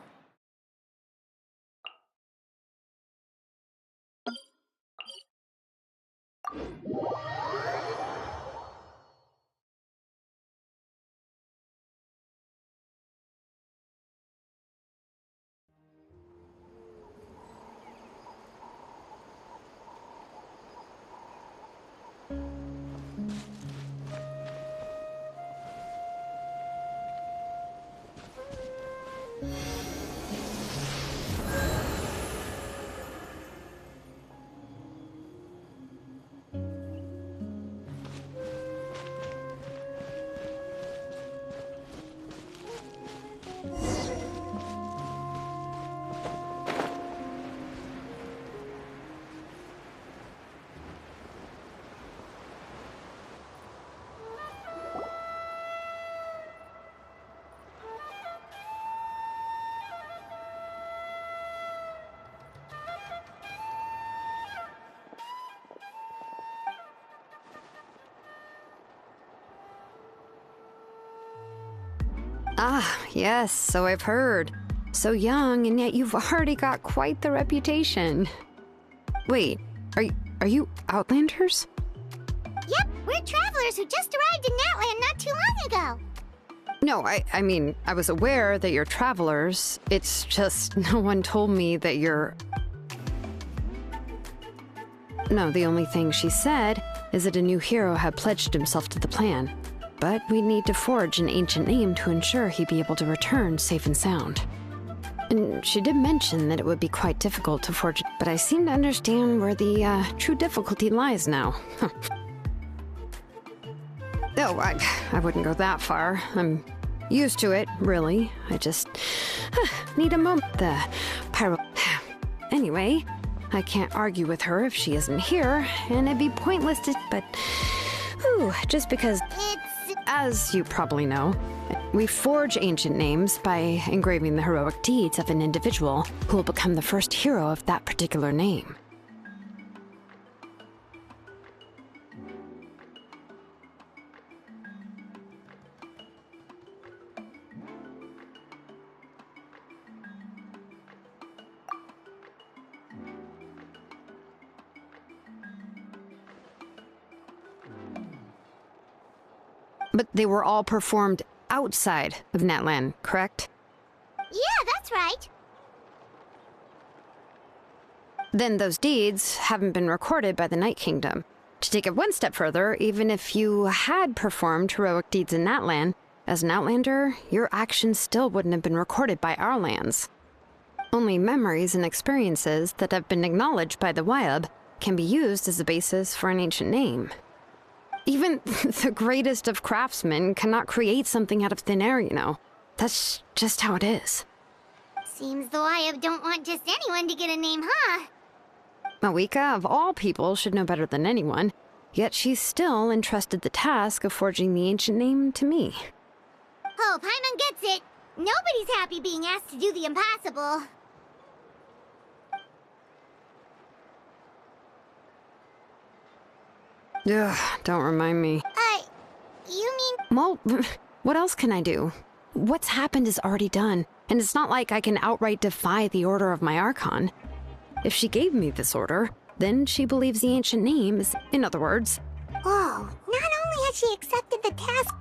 Ah, yes, so I've heard. So young, and yet you've already got quite the reputation. Wait, are you Outlanders? Yep, we're travelers who just arrived in Natland not too long ago. No, I mean, I was aware that you're travelers. It's just no one told me that you're... No, the only thing she said is that a new hero had pledged himself to the plan. But we'd need to forge an ancient name to ensure he'd be able to return safe and sound. And she did mention that it would be quite difficult to forge, but I seem to understand where the true difficulty lies now. Oh, I wouldn't go that far. I'm used to it, really. I just need a moment. The pyro... Anyway, I can't argue with her if she isn't here, and it'd be pointless to... But... Ooh, just because... As you probably know, we forge ancient names by engraving the heroic deeds of an individual who will become the first hero of that particular name. But they were all performed outside of Natland, correct? Yeah, that's right. Then those deeds haven't been recorded by the Night Kingdom. To take it one step further, even if you had performed heroic deeds in Natland, as an Outlander, your actions still wouldn't have been recorded by our lands. Only memories and experiences that have been acknowledged by the Wyab can be used as a basis for an ancient name. Even the greatest of craftsmen cannot create something out of thin air, you know. That's just how it is. Seems the Wyab don't want just anyone to get a name, huh? Mawika, of all people, should know better than anyone, yet she's still entrusted the task of forging the ancient name to me. Oh, Paimon gets it. Nobody's happy being asked to do the impossible. Ugh, don't remind me. You mean... Well, what else can I do? What's happened is already done, and it's not like I can outright defy the order of my Archon. If she gave me this order, then she believes the ancient name is... In other words... Whoa, not only has she accepted the task...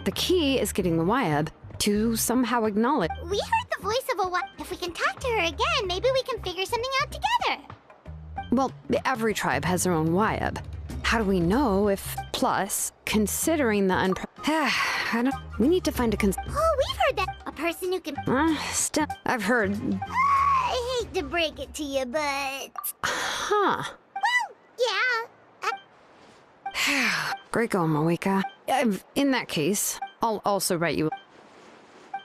The key is getting the Wyab to somehow acknowledge... We heard the voice of a Wyab. If we can talk to her again, maybe we can figure something out together. Well, every tribe has their own Wyab. How do we know if... Plus, considering the we need to find a Oh, we've heard that. A person who can... Still... I've heard... I hate to break it to you, but... Huh. Well, yeah. Great going, Mawika. In that case, I'll also write you...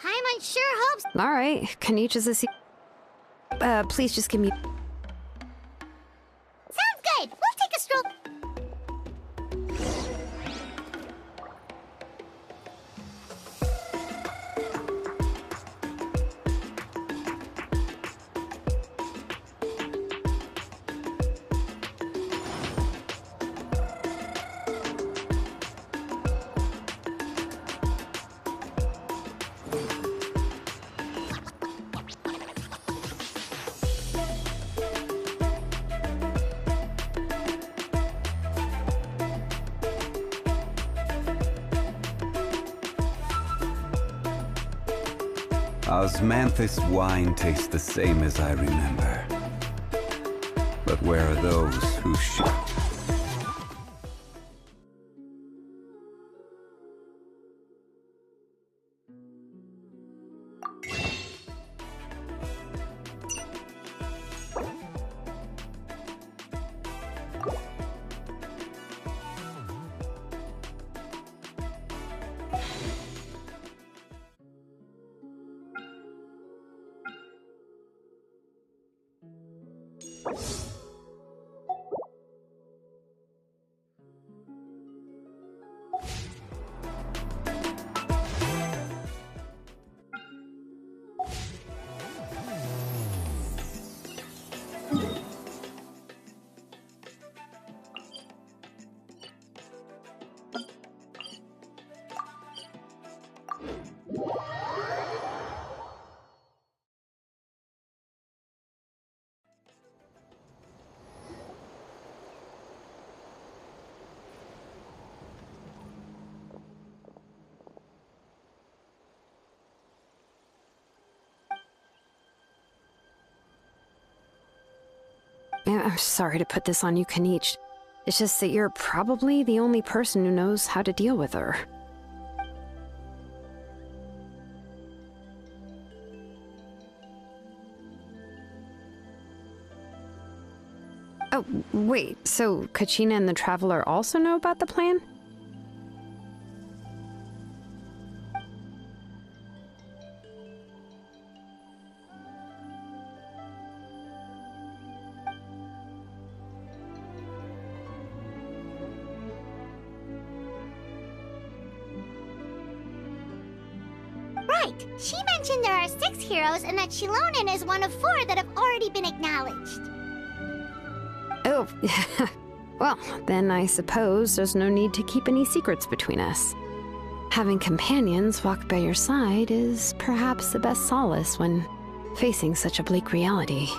Paimon sure hopes... Alright, can each as a please just give me... Sounds good. We'll take a stroll. Osmanthus wine tastes the same as I remember. But where are those who should? I'm sorry to put this on you, Kanich. It's just that you're probably the only person who knows how to deal with her. Oh, wait, so Kachina and the Traveler also know about the plan? Right. She mentioned there are 6 heroes and that Shilonen is one of 4 that have already been acknowledged. Oh, well, then I suppose there's no need to keep any secrets between us. Having companions walk by your side is perhaps the best solace when facing such a bleak reality.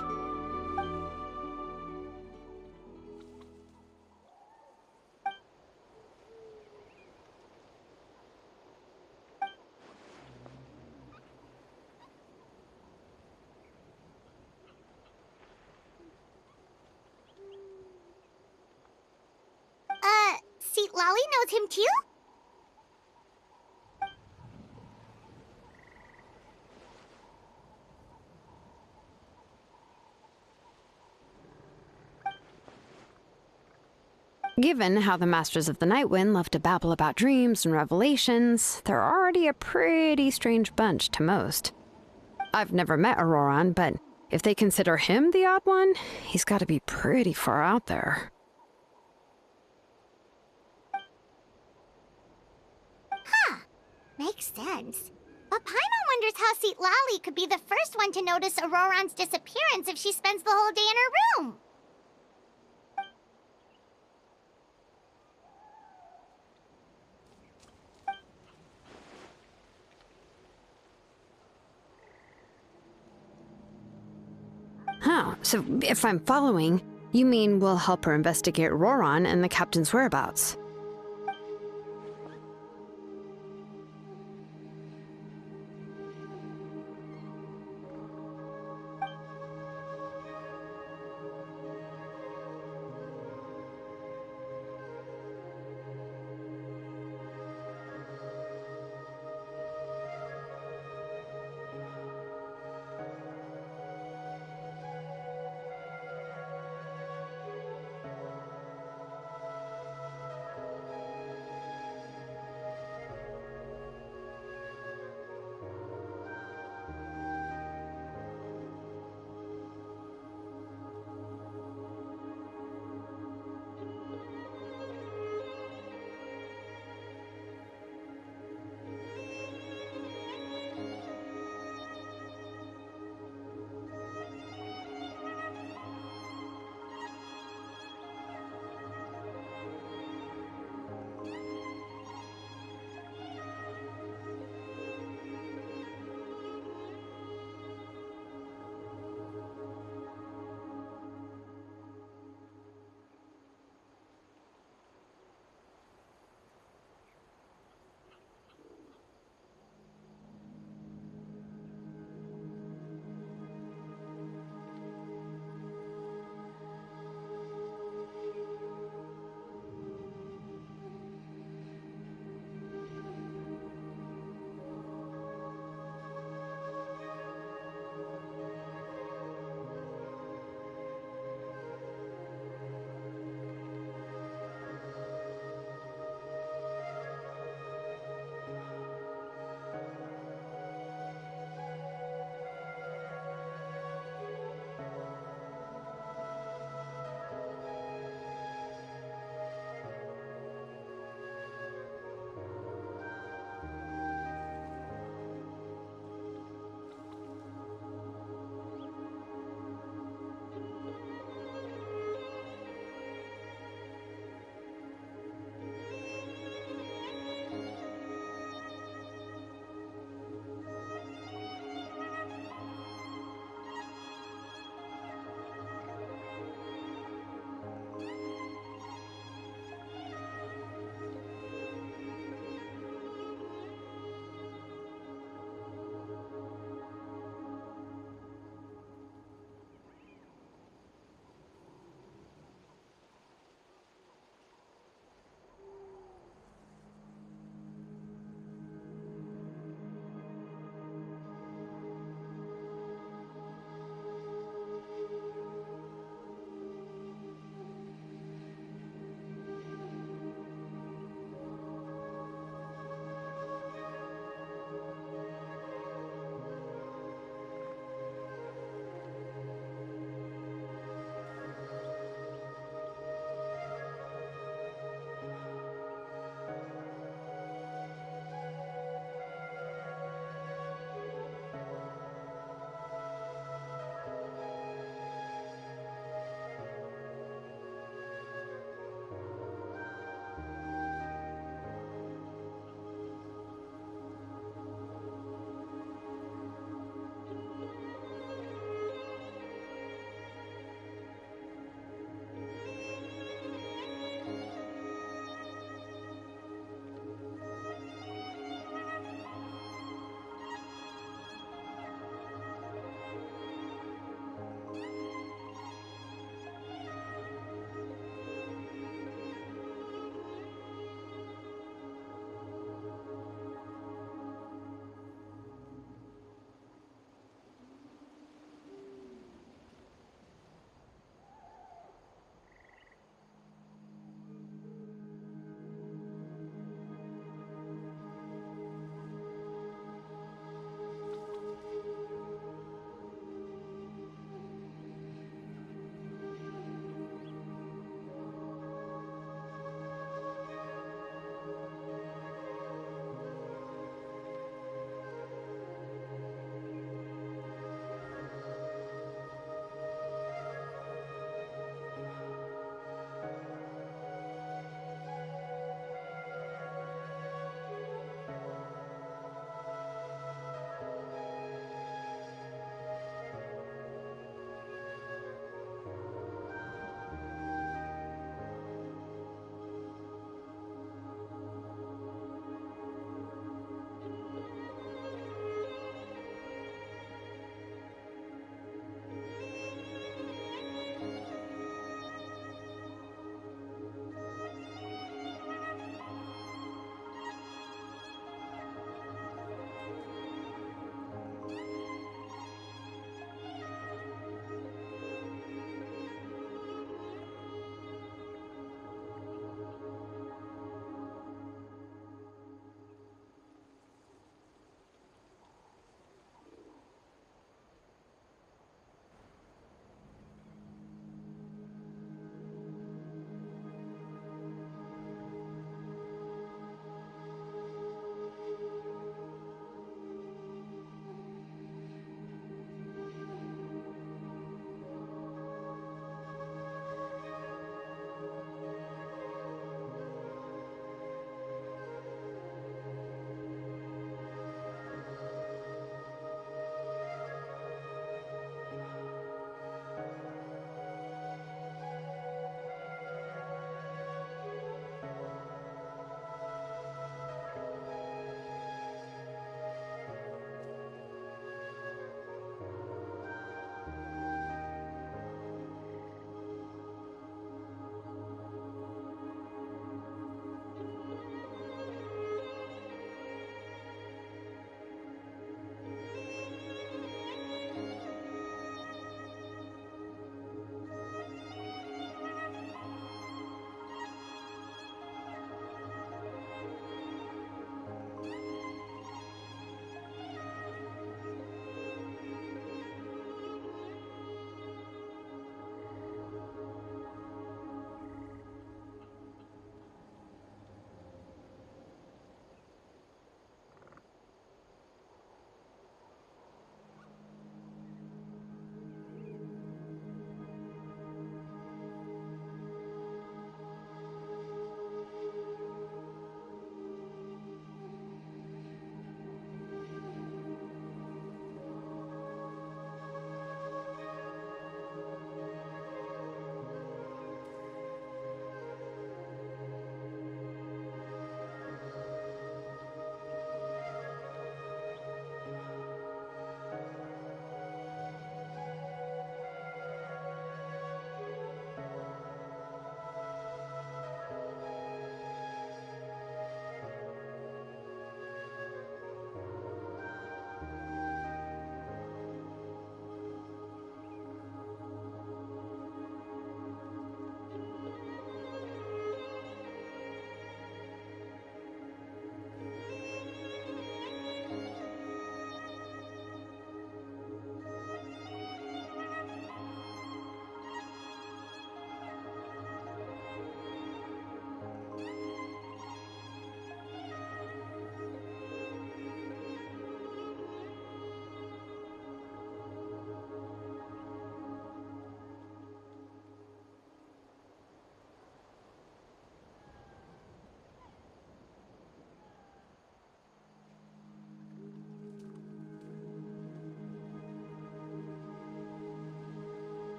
Seat Lolly knows him too? Given how the Masters of the Nightwind love to babble about dreams and revelations, they're already a pretty strange bunch to most. I've never met Auroran, but if they consider him the odd one, he's got to be pretty far out there. Huh. Makes sense. But Paimon wonders how Seat Lolly could be the first one to notice Auroran's disappearance if she spends the whole day in her room. Huh, so if I'm following, you mean we'll help her investigate Auroran and the captain's whereabouts?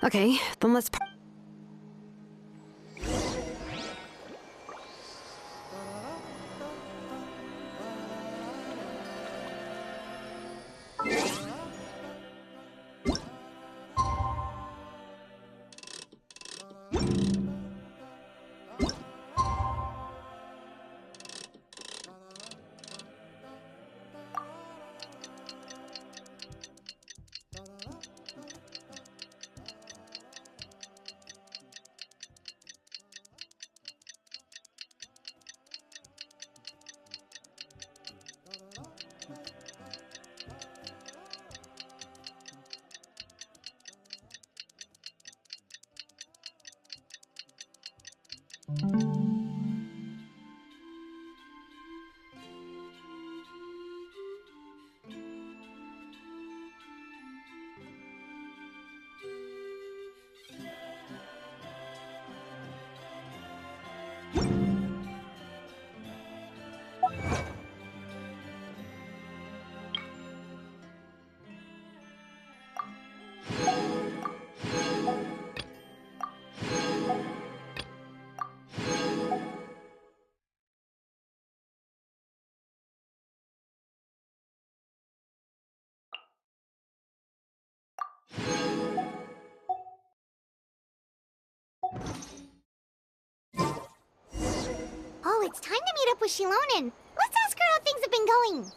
Okay, then let's... Oh, it's time to meet up with Shilonen. Let's ask her how things have been going.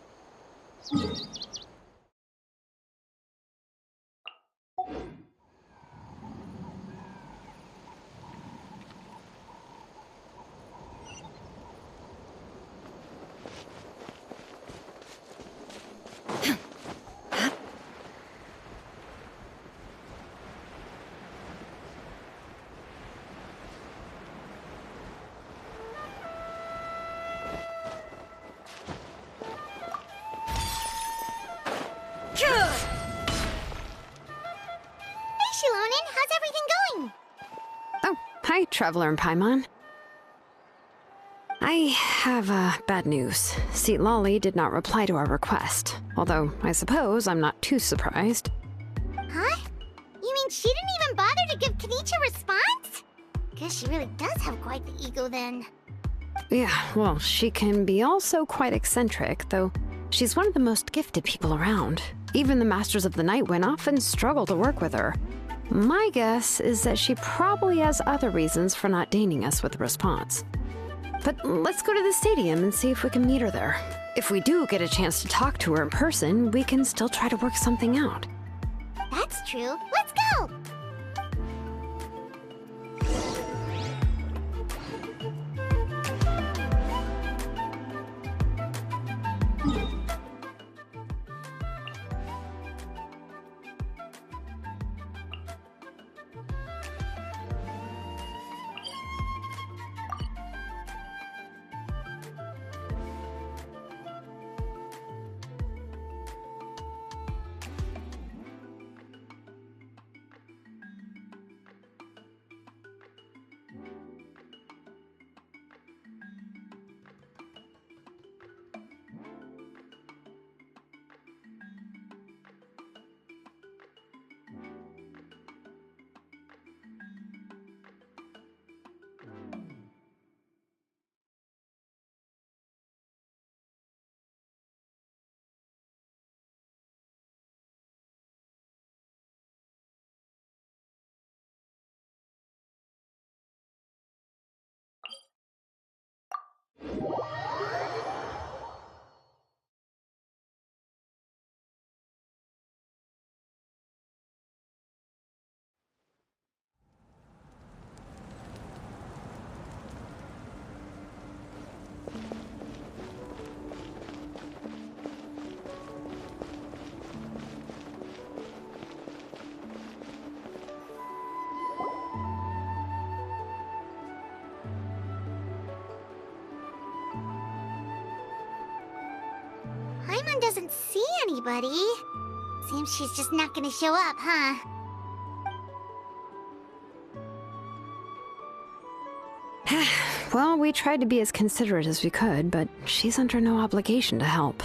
Shilonen, how's everything going? Oh, hi, Traveler and Paimon. I have bad news. Seat Lolly did not reply to our request, although I suppose I'm not too surprised. Huh? You mean she didn't even bother to give Kenichi a response? Guess she really does have quite the ego then. Yeah, well, she can be also quite eccentric, though she's one of the most gifted people around. Even the Masters of the Night Wind often struggle to work with her. My guess is that she probably has other reasons for not deigning us with a response. But let's go to the stadium and see if we can meet her there. If we do get a chance to talk to her in person, we can still try to work something out. That's true. Let's go! Paimon doesn't see anybody. Seems she's just not gonna show up, huh? Well, we tried to be as considerate as we could, but she's under no obligation to help.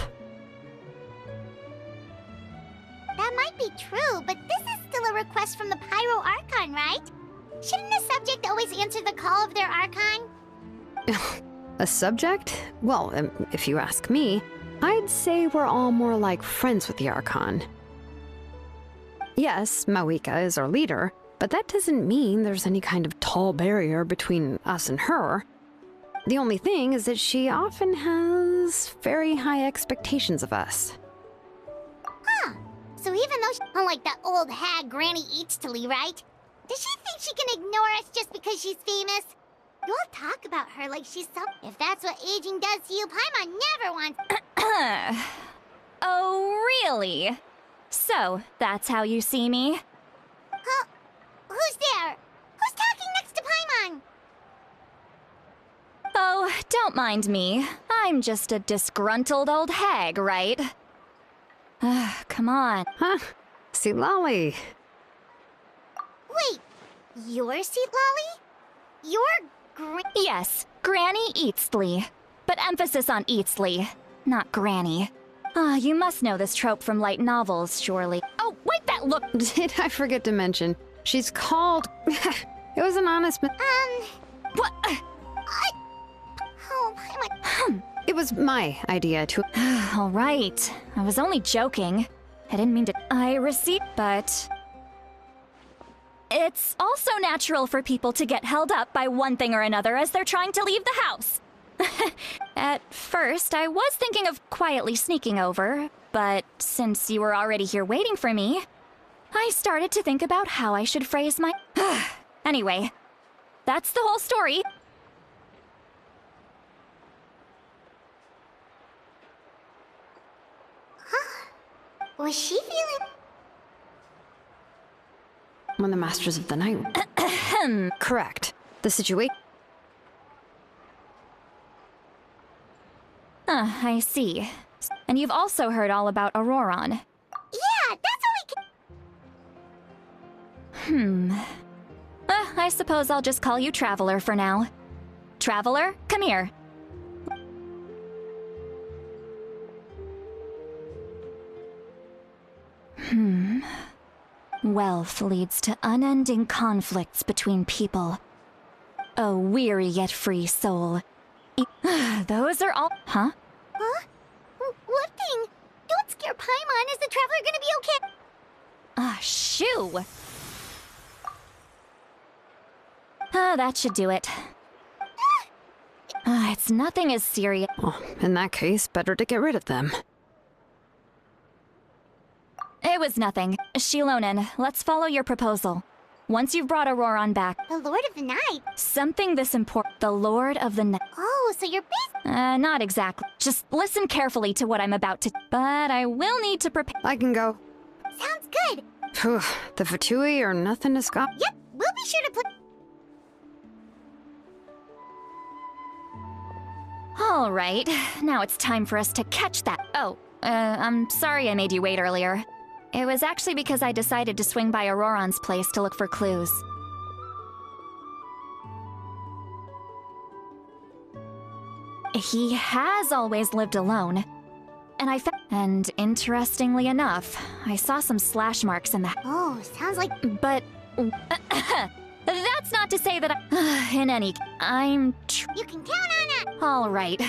Shouldn't a subject always answer the call of their Archon? A subject? Well, if you ask me, I'd say we're all more like friends with the Archon. Yes, Mawika is our leader, but that doesn't mean there's any kind of tall barrier between us and her. The only thing is that she often has very high expectations of us. Huh. So even though unlike that old hag Granny Eatstily, right? Does she think she can ignore us just because she's famous? You all talk about her like she's some... If that's what aging does to you, Paimon never wants... Oh, really? So, that's how you see me? Huh? Who's there? Who's talking next to Paimon? Oh, don't mind me. I'm just a disgruntled old hag, right? Come on. Huh? See Lolly. Wait, you're Seat Lolly? You're Yes, Granny Eatsley. But emphasis on Eatsley, not Granny. You must know this trope from light novels, surely. Oh, wait, that look! Did I forget to mention? She's called... It was an honest... What? Oh, Paimon... It was my idea to... All right. I was only joking. I didn't mean to... I received, but... It's also natural for people to get held up by one thing or another as they're trying to leave the house. At first, I was thinking of quietly sneaking over, but since you were already here waiting for me, I started to think about how I should phrase my... Anyway, that's the whole story. Was she feeling... When the Masters of the Night... Correct. The situation... I see. And you've also heard all about Auroron. Yeah, that's how we can... I suppose I'll just call you Traveler for now. Traveler, come here. Wealth leads to unending conflicts between people. A weary yet free soul. Those are all... Huh? Huh? What thing? Don't scare Paimon. Is the Traveler gonna be okay? Shoo! That should do it. It's nothing as serious. Oh, in that case, better to get rid of them. It was nothing. Shilonen, let's follow your proposal. Once you've brought Auroron back... The Lord of the Night? Something this important. The Lord of the Night. Oh, so you're not exactly. Just listen carefully to what I'm about to... But I will need to prepare... I can go. Sounds good. Phew, the Fatui are nothing to stop. Yep, we'll be sure to put... All right, now it's time for us to catch that... Oh, I'm sorry I made you wait earlier. It was actually because I decided to swing by Auroron's place to look for clues. He has always lived alone. And and interestingly enough, I saw some slash marks in the... Oh, sounds like... But... That's not to say that I... In any... I'm... You can count on it! All right.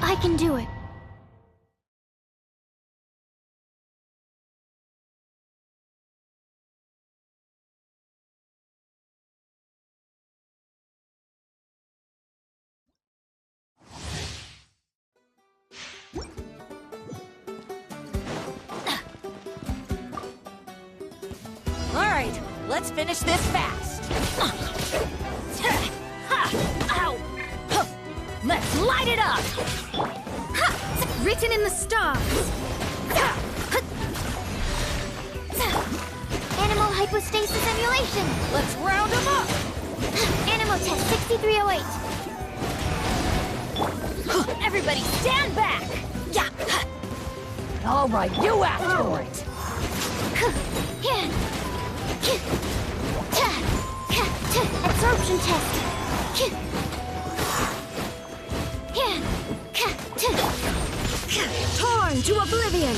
I can do it. All right, let's finish this fast. Ow! Let's light it up! Written in the stars. Animal hypostasis emulation. Let's round them up! Animal test 6308. Everybody stand back! Yeah. All right, you asked for it! Absorption test. Torn to oblivion.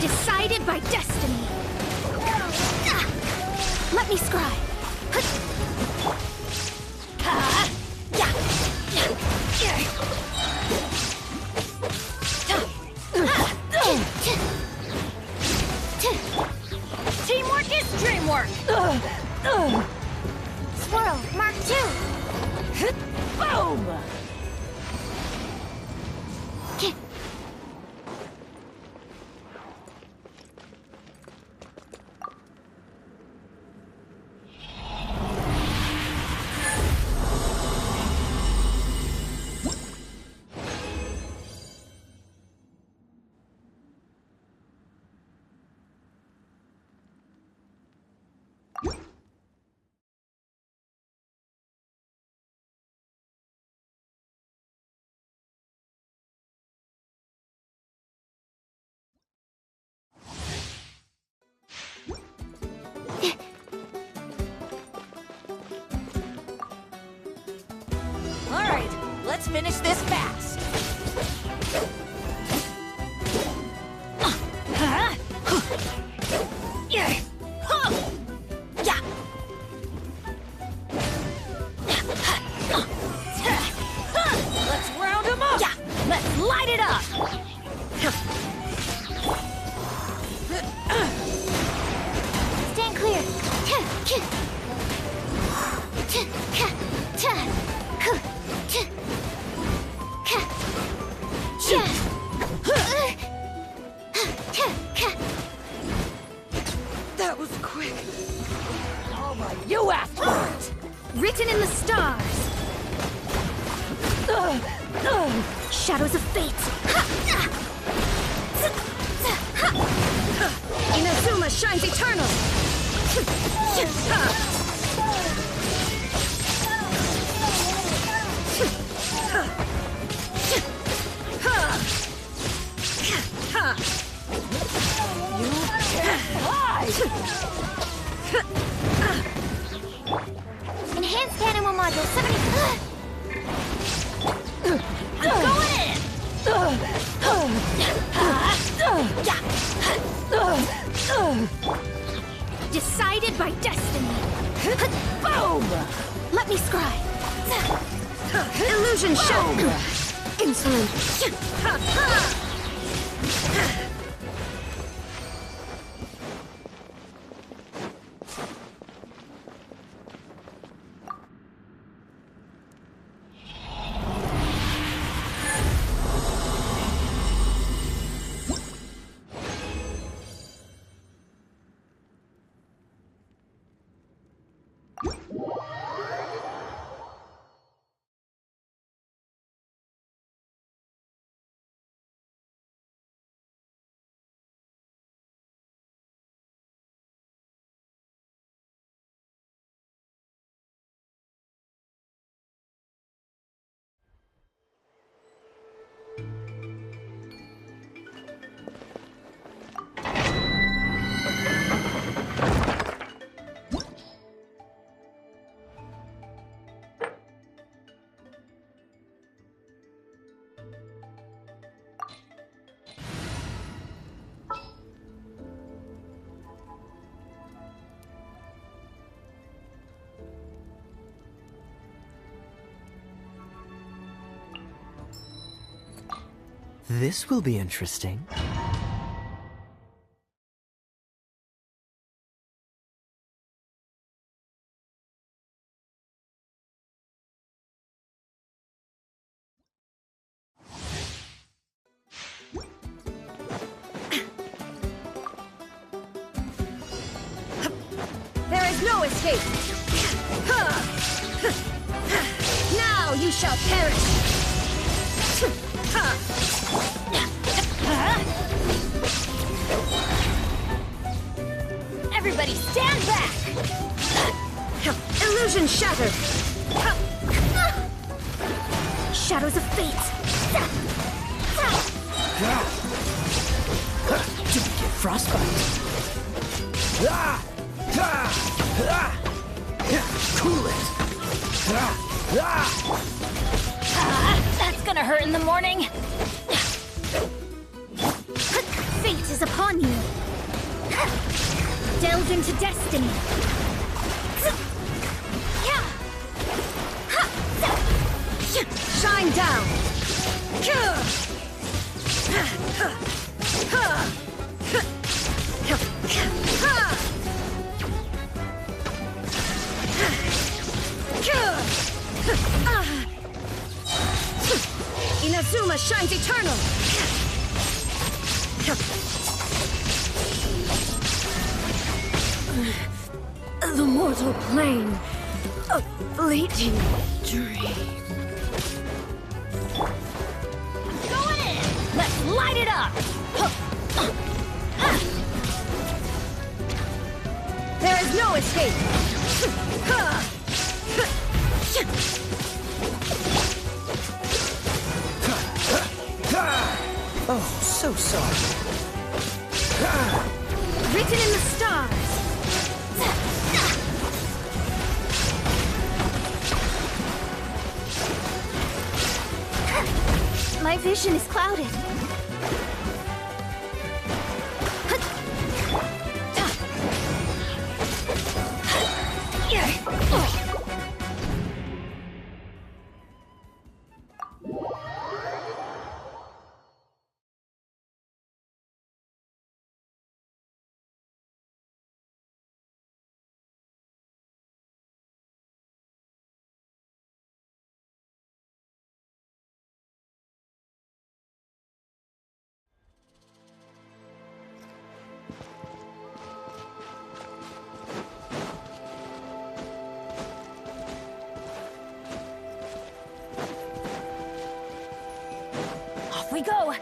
Decided by destiny. Let me scry. Teamwork is dreamwork! Swirl, Mark 2. Boom! All right, let's finish this fast. Let's round them up. Let's light it up. Stand clear. That was quick. All right, you asked for it. Written in the stars. Shadows of fate. Inazuma shines eternal. Enhanced animal module 70. I'm going in. Decided by destiny. Boom! Let me scry. Illusion shown. Insolent. This will be interesting. There is no escape! Now you shall perish! Everybody stand back! Illusion shattered! Shadows of fate! Didn't get frostbite. Cool it! That's gonna hurt in the morning! Fate is upon you! Delve into destiny! Shine down! Inazuma shines eternal! The mortal plane of fleeting dream. Going in! Let's light it up! There is no escape! Oh, so sorry. Written in the stars! My vision is clouded. We go!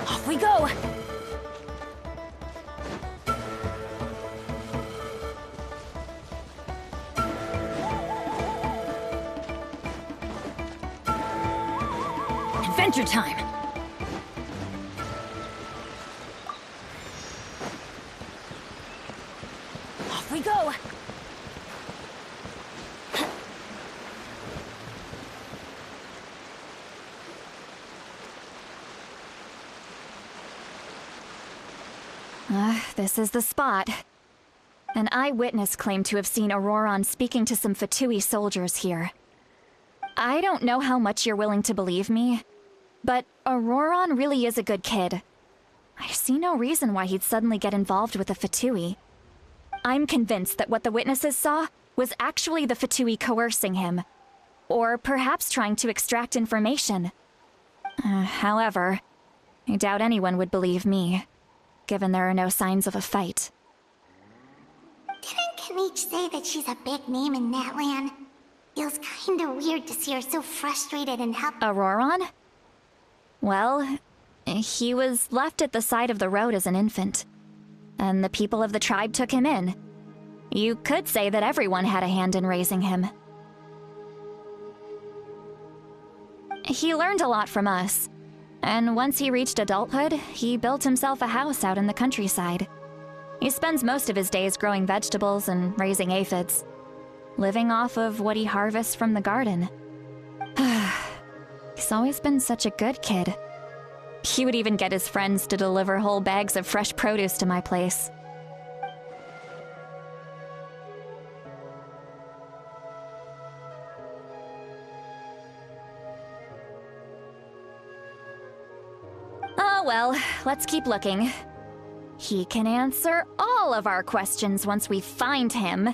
Off we go! Adventure time! Off we go! This is the spot. An eyewitness claimed to have seen Auroron speaking to some Fatui soldiers here. I don't know how much you're willing to believe me, but Auroron really is a good kid. I see no reason why he'd suddenly get involved with the Fatui. I'm convinced that what the witnesses saw was actually the Fatui coercing him, or perhaps trying to extract information. However, I doubt anyone would believe me, given there are no signs of a fight. Didn't Didn't each say that she's a big name in Natlan? Feels kinda weird to see her so frustrated and Auroron? Well, he was left at the side of the road as an infant, and the people of the tribe took him in. You could say that everyone had a hand in raising him. He learned a lot from us, and once he reached adulthood, he built himself a house out in the countryside. He spends most of his days growing vegetables and raising aphids, living off of what he harvests from the garden. He's always been such a good kid. He would even get his friends to deliver whole bags of fresh produce to my place. Oh well, let's keep looking. He can answer all of our questions once we find him.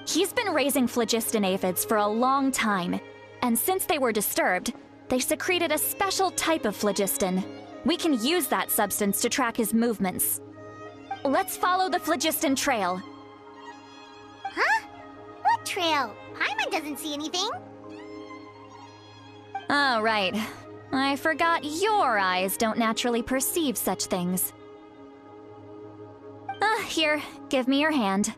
He's been raising phlogiston aphids for a long time, and since they were disturbed, they secreted a special type of phlogiston. We can use that substance to track his movements. Let's follow the phlogiston trail. Huh? What trail? Paimon doesn't see anything. Oh, right. I forgot your eyes don't naturally perceive such things. Here, give me your hand.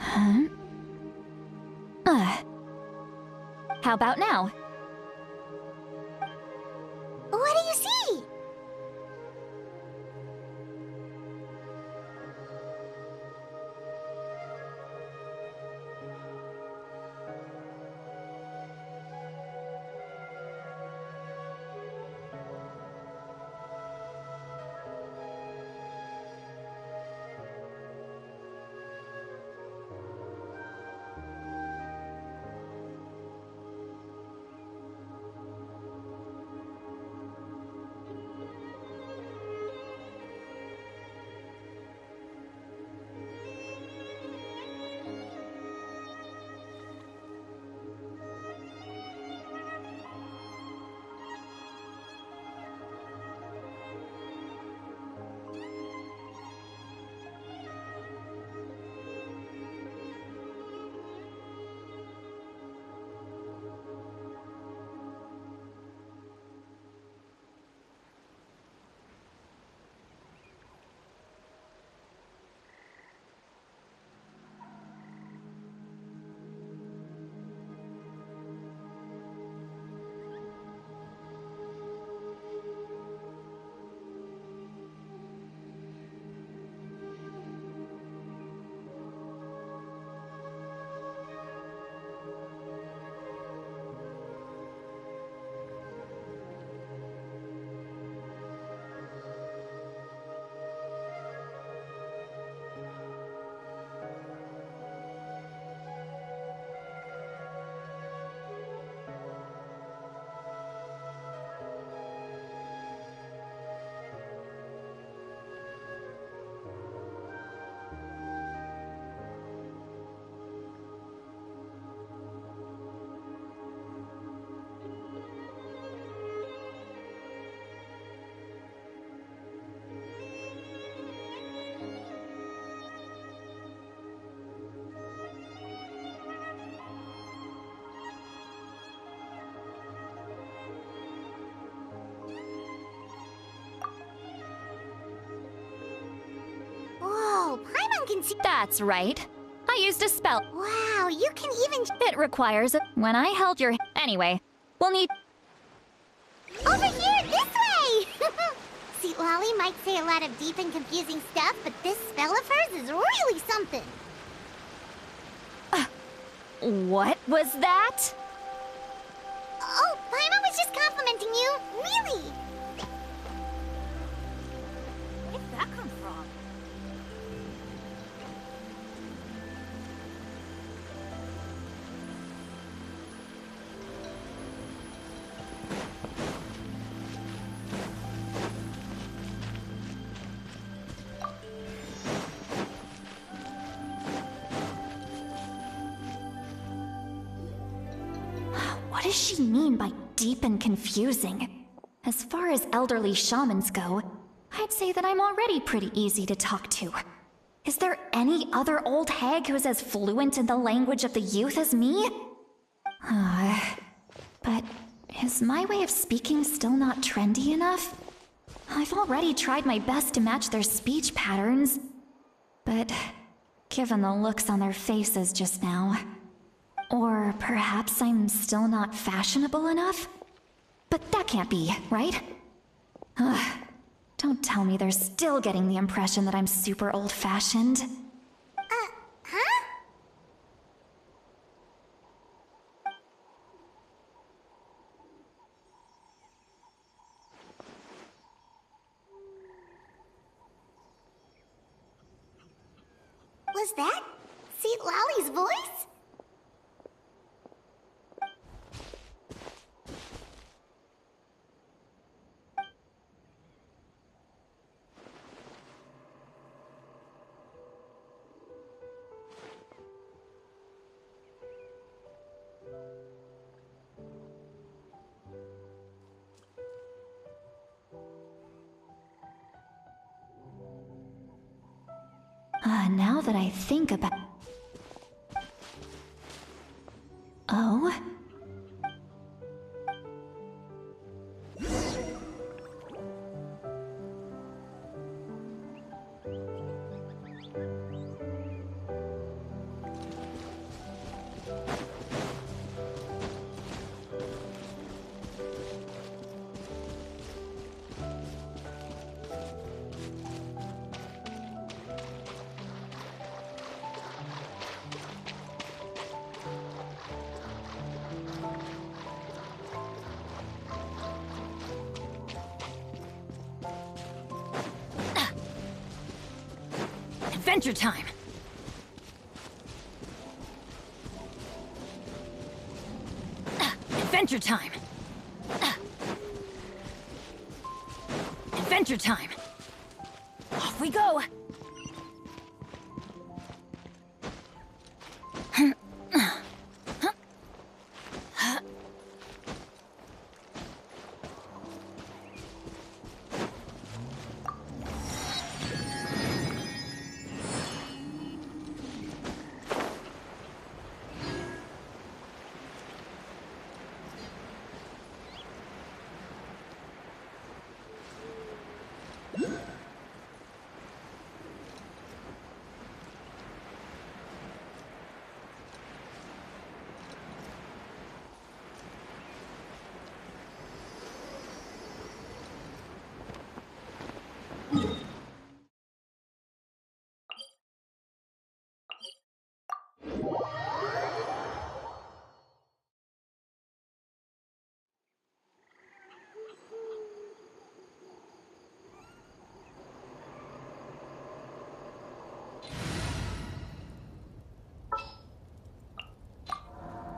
Huh? How about now? What do you see? Paimon can see. That's right. I used a spell. Wow, you can even. It requires a. When I held your. Anyway, we'll need. Over here, this way! See, Lolly might say a lot of deep and confusing stuff, but this spell of hers is really something. What was that? Oh, Paimon was just complimenting you. Really? Where did that come from? does she mean by deep and confusing? As far as elderly shamans go, I'd say that I'm already pretty easy to talk to. Is there any other old hag who's as fluent in the language of the youth as me? But is my way of speaking still not trendy enough? I've already tried my best to match their speech patterns. But given the looks on their faces just now... Or perhaps I'm still not fashionable enough? But that can't be, right? Don't tell me they're still getting the impression that I'm super old-fashioned. Huh? Was that St. Lally's voice? Now that I think about... Oh? Adventure time! Adventure time! Adventure time! Off we go!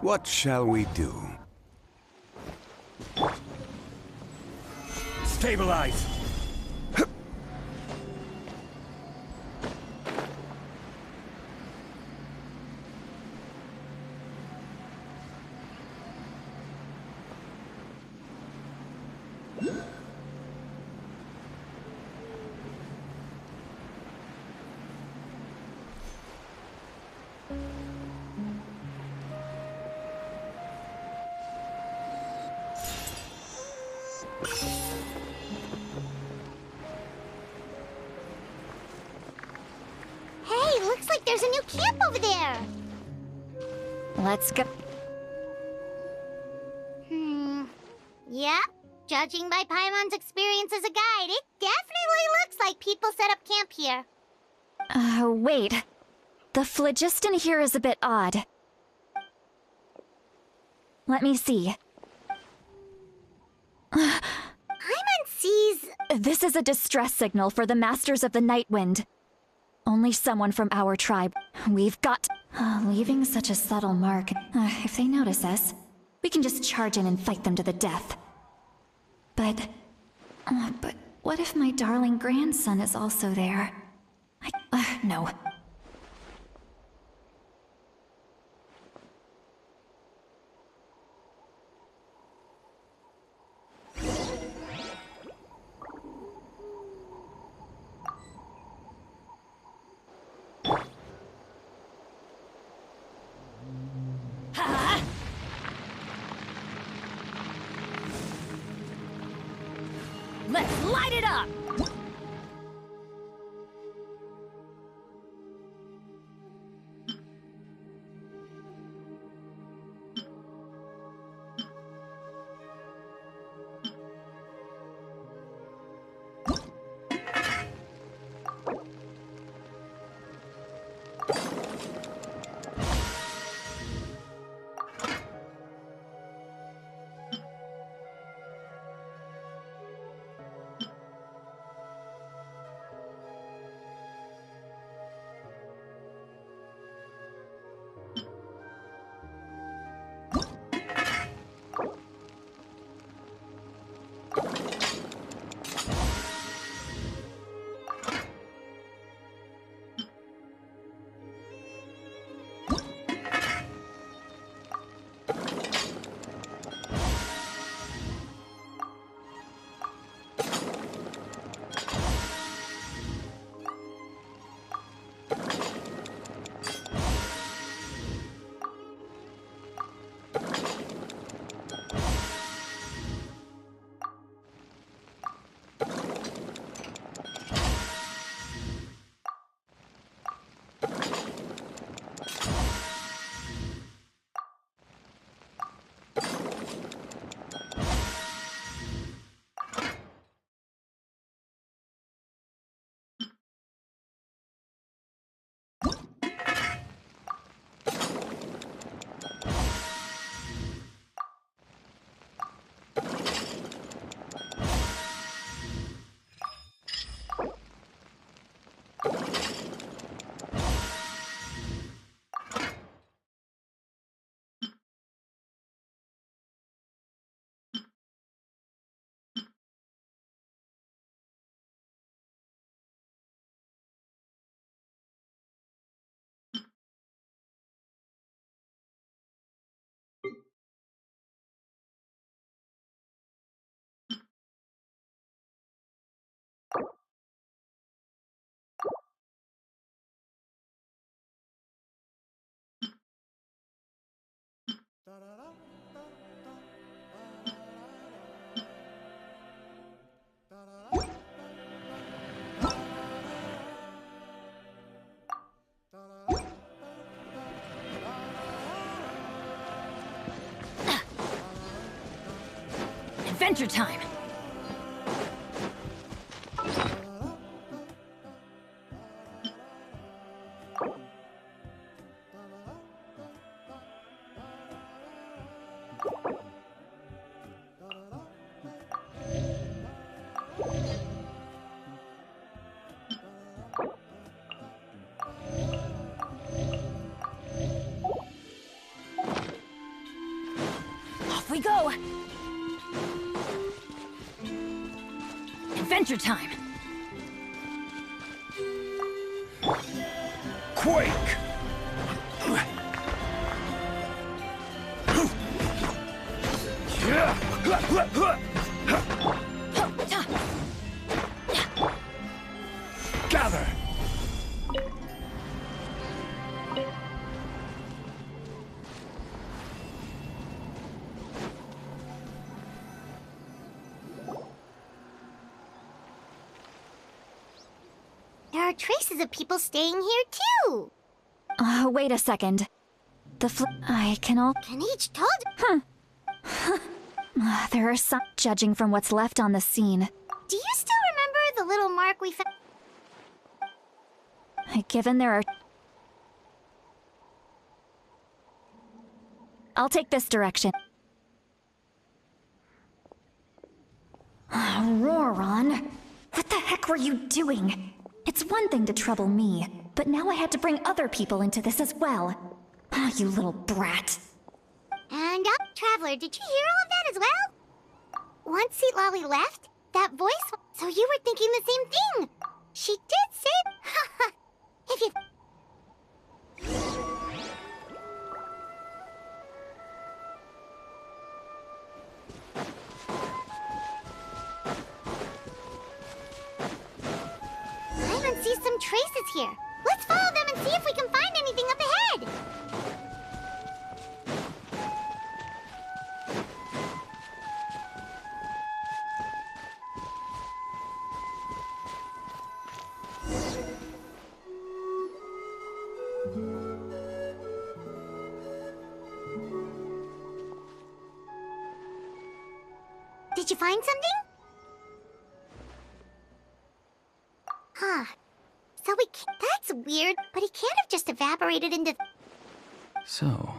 What shall we do? Stabilize! Hey, looks like there's a new camp over there! Let's go. Yep. Judging by Paimon's experience as a guide, it definitely looks like people set up camp here. Wait. The phlogiston here is a bit odd. Let me see. Paimon sees... This is a distress signal for the Masters of the Night Wind. Only someone from our tribe. We've got... leaving such a subtle mark. If they notice us, we can just charge in and fight them to the death. But what if my darling grandson is also there? No. Let's light it up! Adventure time! Off we go! Adventure time! Quake! Gather! There are traces of people staying here too. Wait a second. I can all... Can each told... There are some... Judging from what's left on the scene. Do you still remember the little mark we found? Given there are... I'll take this direction. Roran! What the heck were you doing? It's one thing to trouble me, but now I had to bring other people into this as well. You little brat. And Traveler, did you hear all of that as well? Once Seat Lolly left, that voice... So you were thinking the same thing! She did say... If you... Simon sees some traces here. Let's follow them and see if we can find anything up ahead! Did you find something? Huh. So we can't... That's weird, but he can't have just evaporated into... So...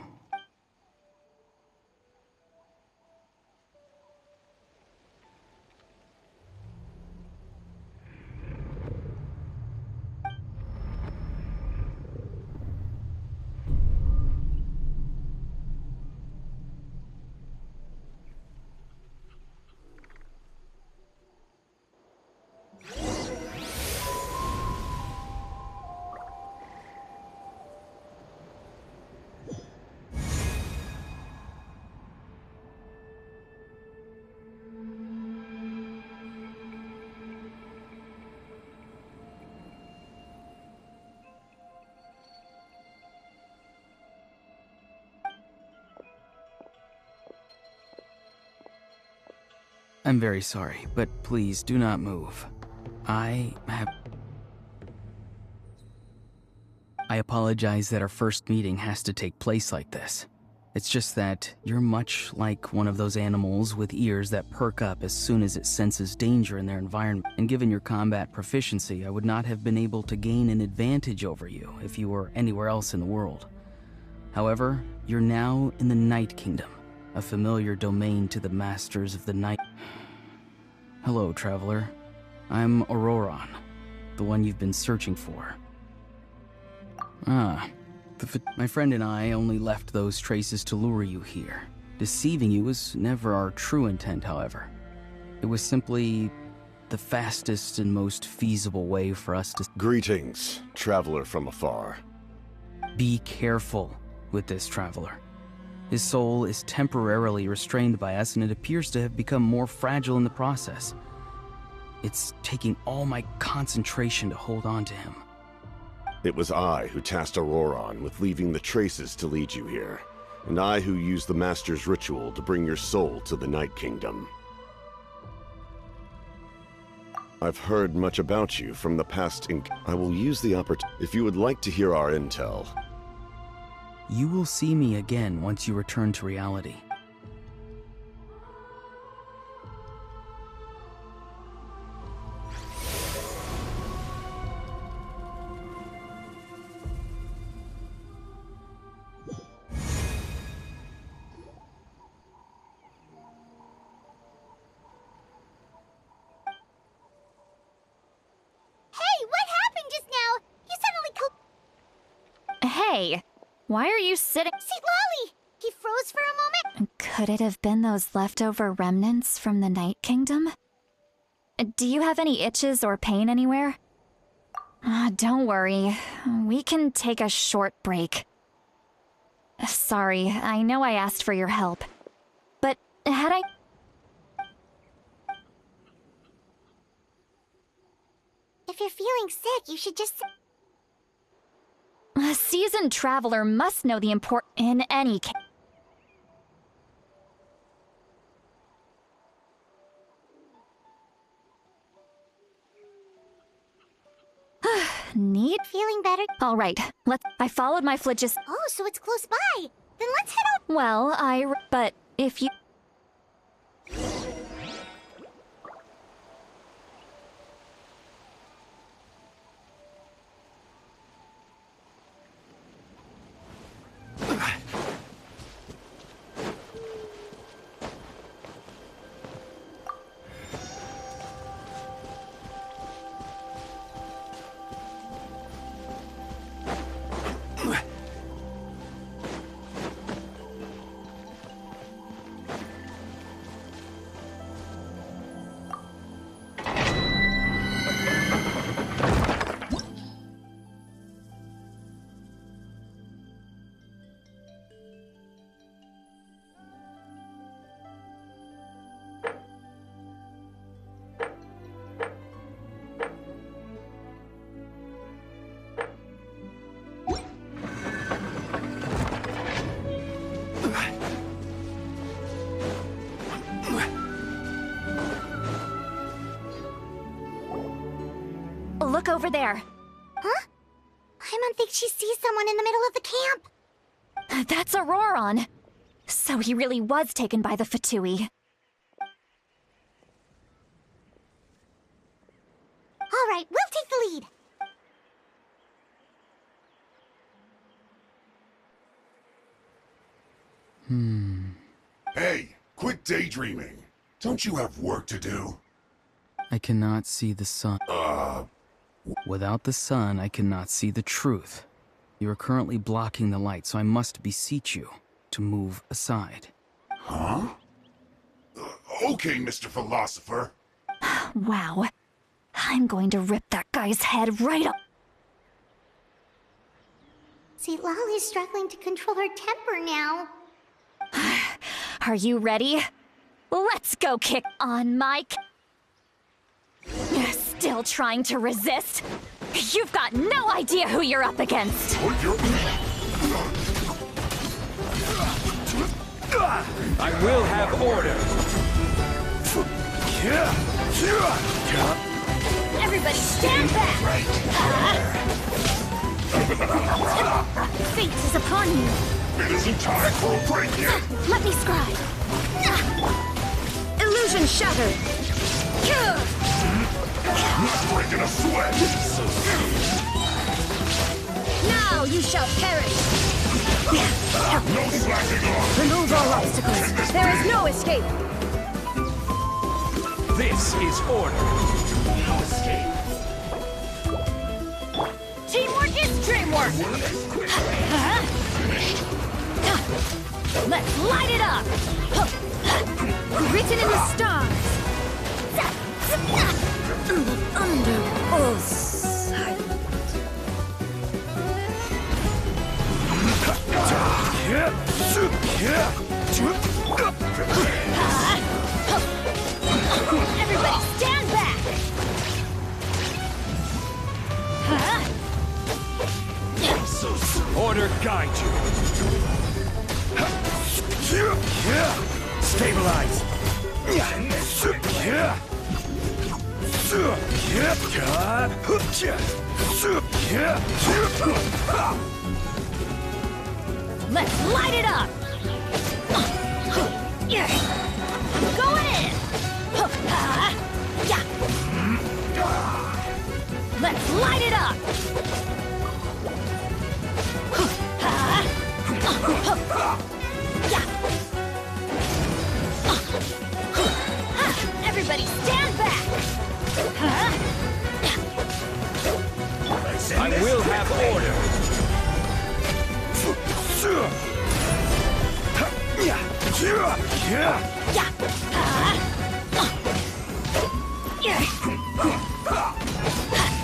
I'm very sorry, but please do not move. I apologize that our first meeting has to take place like this. It's just that you're much like one of those animals with ears that perk up as soon as it senses danger in their environment. And given your combat proficiency, I would not have been able to gain an advantage over you if you were anywhere else in the world. However, you're now in the Night Kingdom, a familiar domain to the masters of the night. Hello, traveler. I'm Auroron, the one you've been searching for. My friend and I only left those traces to lure you here. Deceiving you was never our true intent, however. It was simply the fastest and most feasible way for us to... Greetings, traveler from afar. Be careful with this traveler. His soul is temporarily restrained by us, and it appears to have become more fragile in the process. It's taking all my concentration to hold on to him. It was I who tasked Auroron with leaving the traces to lead you here, and I who used the Master's ritual to bring your soul to the Night Kingdom. I've heard much about you from the past. I will use the opportunity. If you would like to hear our intel, you will see me again once you return to reality. Hey, what happened just now? You suddenly Hey! Why are you sitting— See, Lolly! He froze for a moment. Could it have been those leftover remnants from the Night Kingdom? Do you have any itches or pain anywhere? Don't worry. We can take a short break. Sorry, I know I asked for your help. But had I— If you're feeling sick, you should just... A seasoned traveler must know the in any case. Need? Feeling better? All right, I followed my phlegis. Oh, so it's close by. Then let's head out. Well, but if you... Look over there. Huh? I'm Paimon thinks she sees someone in the middle of the camp. That's Auroron. So he really was taken by the Fatui. All right, we'll take the lead. Hey, quit daydreaming. Don't you have work to do? I cannot see the sun. Without the sun, I cannot see the truth. You are currently blocking the light, so I must beseech you to move aside. Huh? Okay, Mr. Philosopher. Wow. I'm going to rip that guy's head right up. See, Lolly's struggling to control her temper now. Are you ready? Let's go kick on, Mike. Still trying to resist? You've got no idea who you're up against. I will have order. Everybody stand back! Fate is upon you. It isn't time for a break yet. Let me scribe. Illusion shattered. Not breaking a sweat. Now you shall perish. No slacking off. Remove all obstacles. There is no escape. This is order. No escape. Teamwork is dreamwork. Let's light it up. Written in the stars. Under all silence. Everybody stand back! Order guide you. Stabilize. Let's light it up! Going in! Let's light it up! Everybody stand back! I will have order.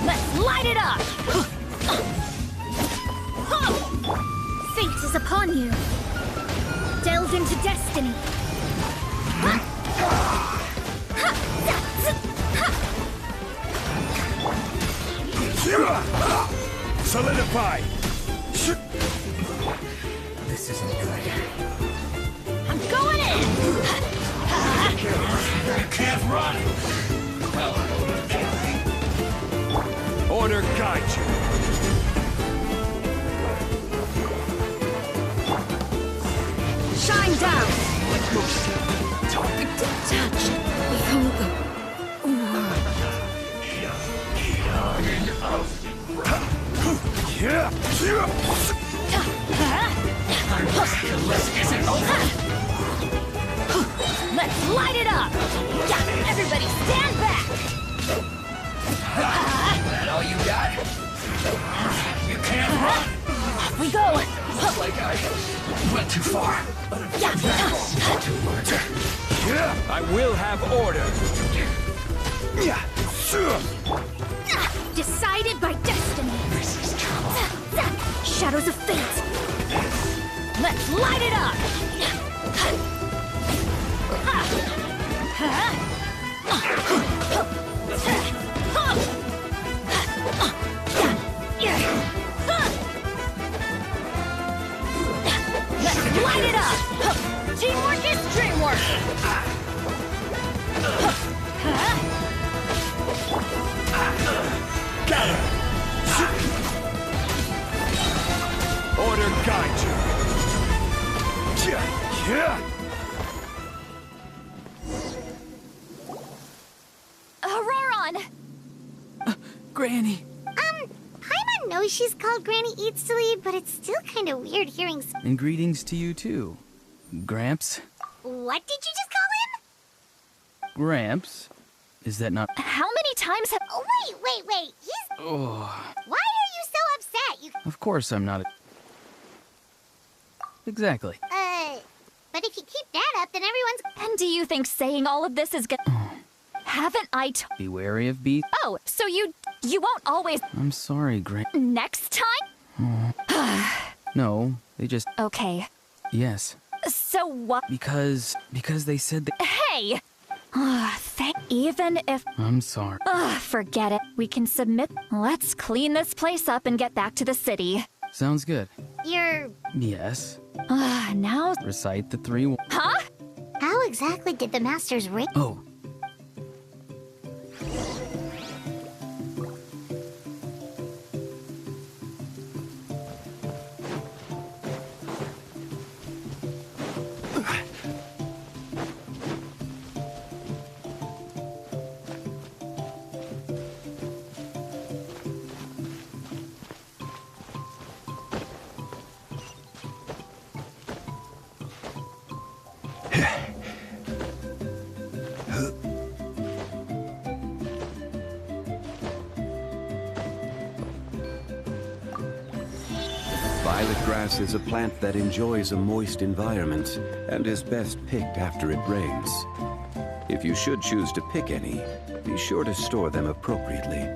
Let's light it up! Fate is upon you. Delve into destiny. Solidify. This isn't good. I'm going in! You can't run. Order guide you. Shine down. Detach from the world. Let's light it up! Everybody stand back! That all you got? You can't run. Off we go! Looks like I went too far. I will have order. Decided by destiny. Shadows of fate. Let's light it up! Let's light it up! Teamwork is dreamwork! Got her. Auroron! Granny! Paimon knows she's called Granny Eats to Lead, but it's still kind of weird hearing And greetings to you too, Gramps. What did you just call him? Gramps? Is that not... How many times have... Oh, wait. He's... Oh... Why are you so upset? You... Of course I'm not... Exactly. But if you keep that up, then everyone's... And do you think saying all of this is gonna... Haven't I Be wary of beasts. Oh, so you won't always... I'm sorry, Gramps. Next time? No, they just... Okay. Yes. So what? Because they said that... Hey! Even if... I'm sorry. Forget it. We can submit... Let's clean this place up and get back to the city. Sounds good. You're... Yes. Now... Recite the 3... Huh? How exactly did the Masters ring? Oh. Violet grass is a plant that enjoys a moist environment and is best picked after it rains. If you should choose to pick any, be sure to store them appropriately.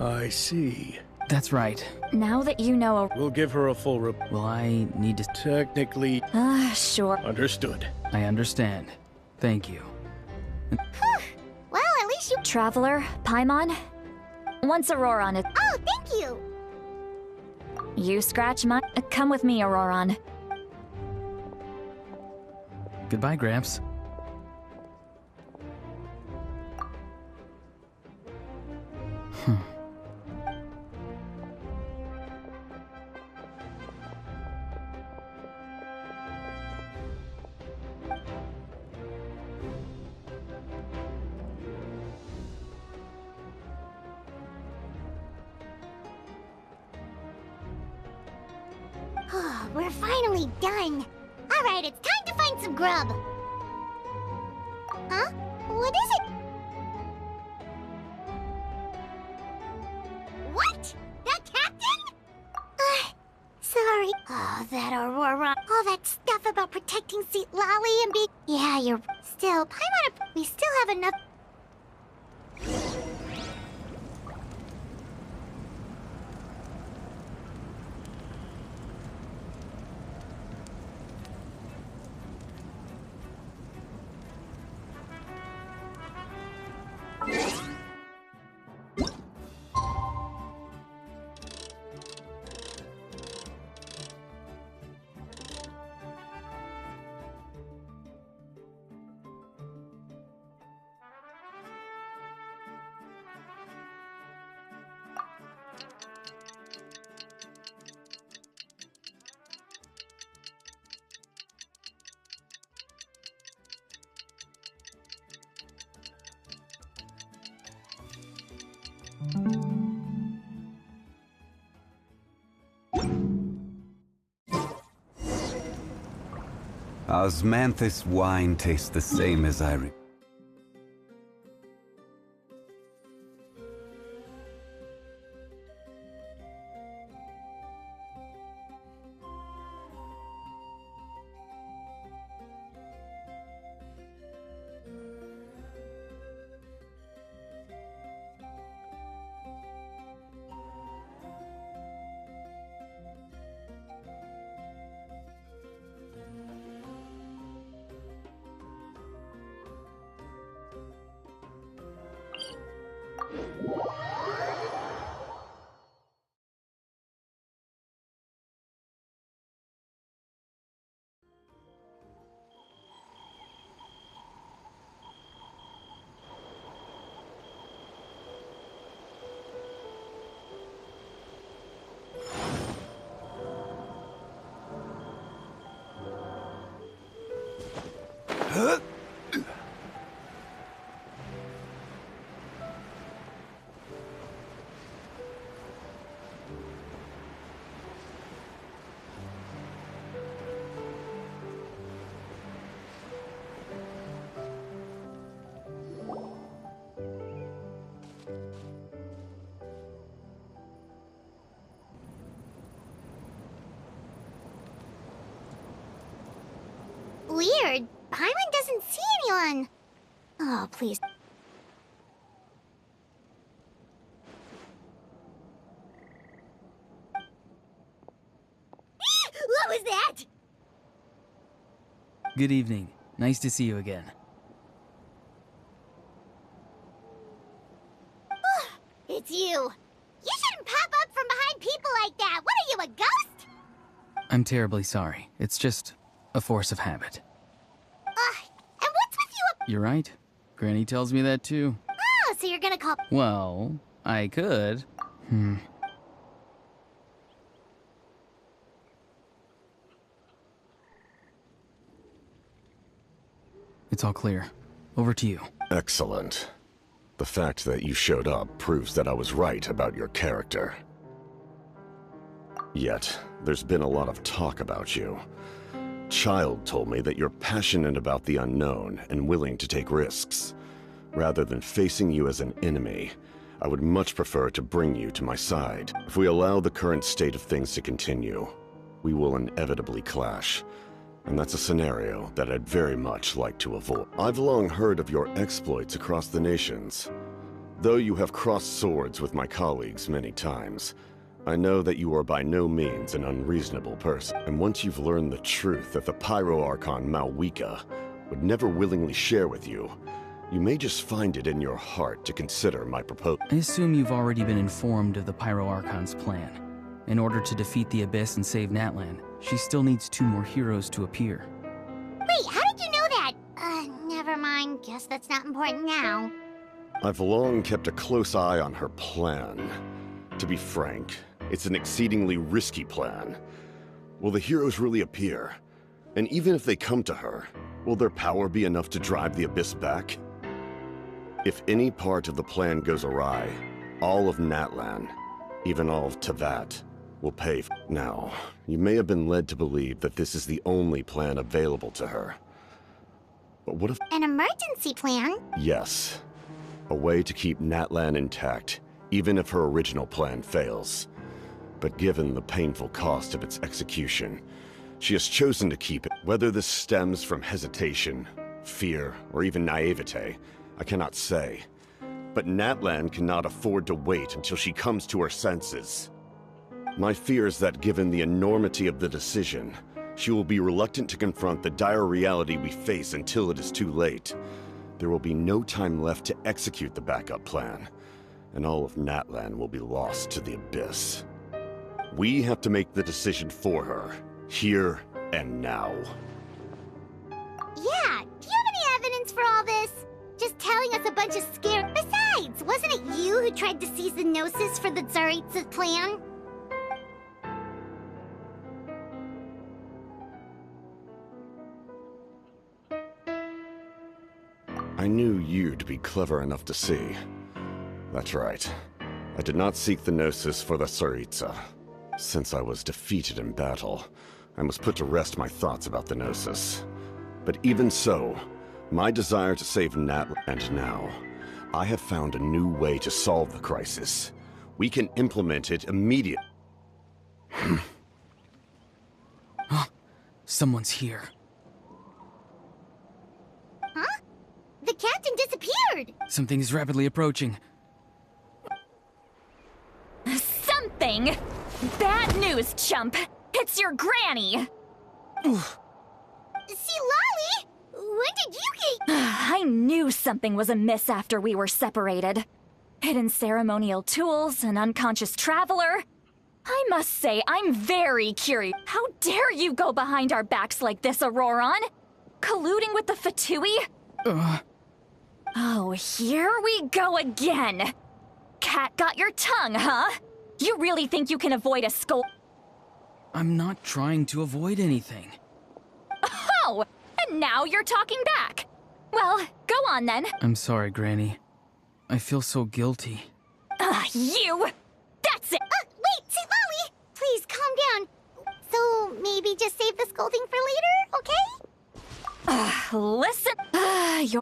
I see. That's right. Now that you know We'll give her a full Will I need to... Technically... sure. Understood. I understand. Thank you. Well, at least you... Traveler, Paimon? Once Auroron is... Oh, thank you! You scratch my... Come with me, Auroron. Goodbye, Gramps. We're finally done. Alright, it's time to find some grub. Huh? What is it? What? The captain? Sorry. Oh, that Aurora. All that stuff about protecting Seat Lolly and be... Yeah, you're... Still, Paimon, we still have enough... Osmanthus wine tastes the same as I Weird. Paimon doesn't see anyone. Oh, please. What was that? Good evening. Nice to see you again. It's you. You shouldn't pop up from behind people like that. What are you, a ghost? I'm terribly sorry. It's just a force of habit. And what's with you? You're right. Granny tells me that too. Oh, so you're gonna call... Well, I could. It's all clear. Over to you. Excellent. The fact that you showed up proves that I was right about your character. Yet, there's been a lot of talk about you. Child told me that you're passionate about the unknown and willing to take risks. Rather than facing you as an enemy, I would much prefer to bring you to my side. If we allow the current state of things to continue, we will inevitably clash. And that's a scenario that I'd very much like to avoid. I've long heard of your exploits across the nations. Though you have crossed swords with my colleagues many times, I know that you are by no means an unreasonable person. And once you've learned the truth that the Pyro Archon Malwika would never willingly share with you, you may just find it in your heart to consider my proposal. I assume you've already been informed of the Pyro Archon's plan. In order to defeat the Abyss and save Natlan, she still needs 2 more heroes to appear. Wait, how did you know that? Never mind. Guess that's not important now. I've long kept a close eye on her plan. To be frank, it's an exceedingly risky plan. Will the heroes really appear? And even if they come to her, will their power be enough to drive the Abyss back? If any part of the plan goes awry, all of Natlan, even all of Tevat, will pay. Now, you may have been led to believe that this is the only plan available to her. But what if— An emergency plan? Yes. A way to keep Natlan intact, even if her original plan fails. But given the painful cost of its execution, she has chosen to keep it. Whether this stems from hesitation, fear, or even naivete, I cannot say. But Natlan cannot afford to wait until she comes to her senses. My fear is that given the enormity of the decision, she will be reluctant to confront the dire reality we face until it is too late. There will be no time left to execute the backup plan, and all of Natlan will be lost to the Abyss. We have to make the decision for her, here and now. Yeah, do you have any evidence for all this? Just telling us a bunch of scare— Besides, wasn't it you who tried to seize the Gnosis for the Tsaritsa's plan? I knew you'd be clever enough to see. That's right. I did not seek the Gnosis for the Tsaritsa. Since I was defeated in battle, I must put to rest my thoughts about the Gnosis. But even so, my desire to save Natlan— And now, I have found a new way to solve the crisis. We can implement it immediately. Someone's here. Huh? The captain disappeared! Something is rapidly approaching. Something? Bad news, chump! It's your granny! See, Lolly? When did you get— I knew something was amiss after we were separated. Hidden ceremonial tools, an unconscious traveler. I must say, I'm very curious. How dare you go behind our backs like this, Auroron? Colluding with the Fatui? Oh, here we go again. Cat got your tongue, huh? You really think you can avoid a scold? I'm not trying to avoid anything. Oh, and now you're talking back. Well, go on then. I'm sorry, Granny. I feel so guilty. You! That's it! Wait, see, Lolly! Please, calm down. So, maybe just save the scolding for later, okay? Listen, you're...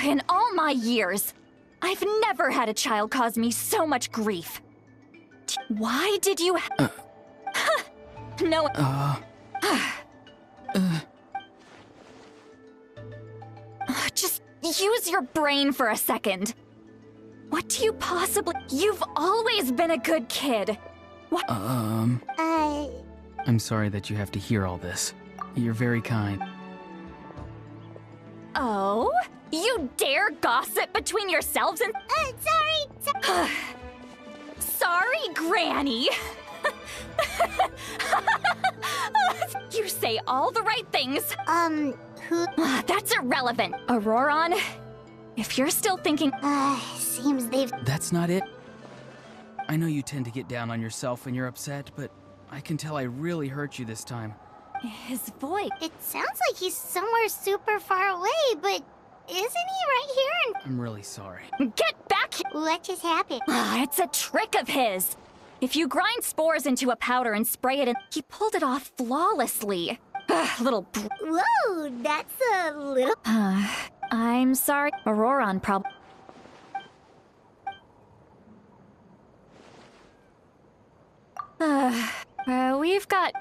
In all my years, I've never had a child cause me so much grief. Why did you No. Just use your brain for a second. What do you possibly— You've always been a good kid. What— I'm sorry that you have to hear all this. You're very kind. Oh? You dare gossip between yourselves and— sorry. Sorry, Granny. You say all the right things. Who— That's irrelevant. Auroron, if you're still thinking— seems they've— That's not it. I know you tend to get down on yourself when you're upset, but I can tell I really hurt you this time. His voice. It sounds like he's somewhere super far away, but isn't he right here? I'm really sorry. Get back here! What just happened? It's a trick of his. If you grind spores into a powder and spray it in, he pulled it off flawlessly. Little. Whoa, that's a little. I'm sorry. Auroron probably. We've got.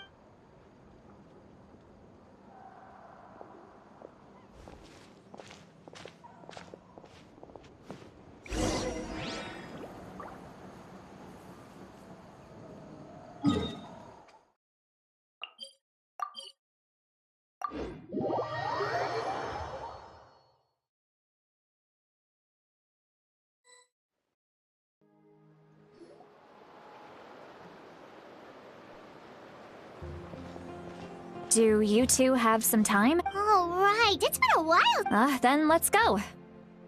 Do you two have some time? Oh, right. It's been a while. Then let's go.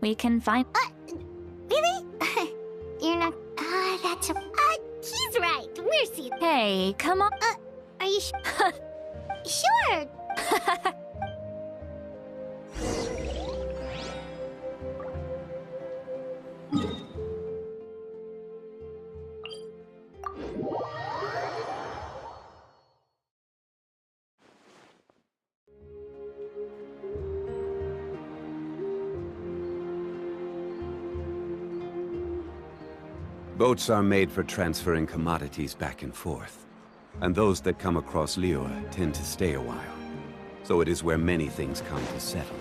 We can find. Really? You're not. That's a. He's right. We're seeing. Hey, come on. Are you sure? Boats are made for transferring commodities back and forth. And those that come across Liyue tend to stay a while. So it is where many things come to settle.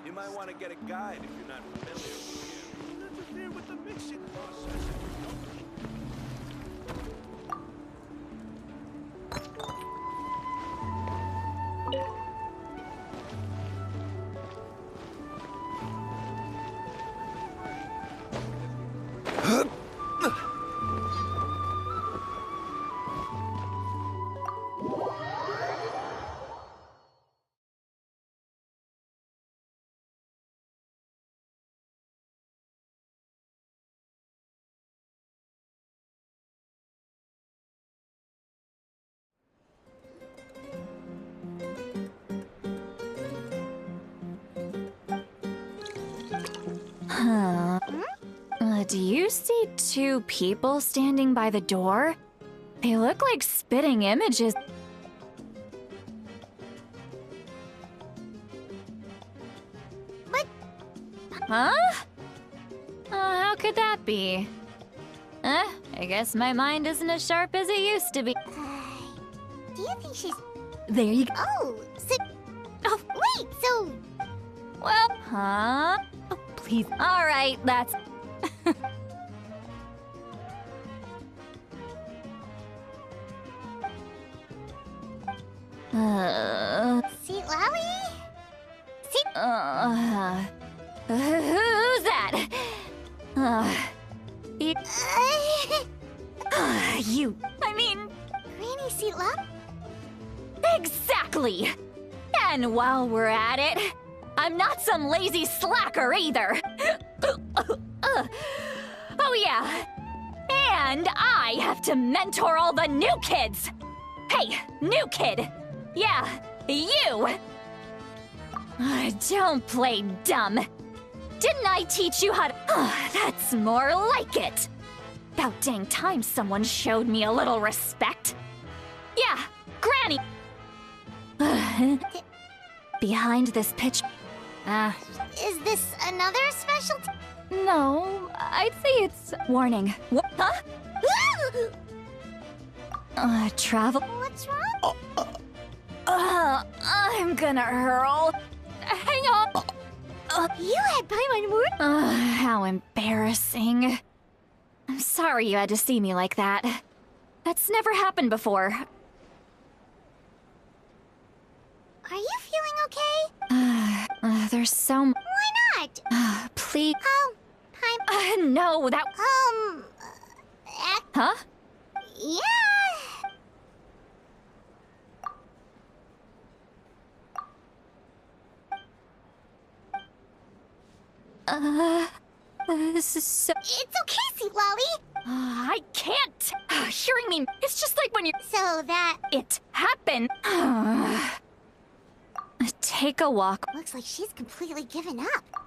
You might want to get a guide if you're not familiar with it. Don't interfere with the mixing process. Do you see two people standing by the door? They look like spitting images. What? Huh? How could that be? I guess my mind isn't as sharp as it used to be. Do you think she's... There you go. Oh, so... Oh, wait, so... Well, huh? Oh, please. All right, that's... See, Lally? See? Who's that? You. I mean... Granny Seat Love? Exactly! And while we're at it, I'm not some lazy slacker either. Oh yeah. And I have to mentor all the new kids. Hey, new kid. Yeah, you. Don't play dumb. Didn't I teach you how to... That's more like it. About dang time someone showed me a little respect. Yeah, Granny. Behind this pitch... Is this another specialty? No, I'd say it's... Warning. What? Huh? Travel... What's wrong? I'm gonna hurl. Hang on. You had Paimon word? How embarrassing. I'm sorry you had to see me like that. That's never happened before. Are you feeling okay? There's so... Why not? Please... Oh, I'm... no, that... Huh? Yeah... This is so... It's okay, Sweet Lolly. I can't. Hearing me, it's just like when you... So that... It happened. Take a walk. Looks like she's completely given up.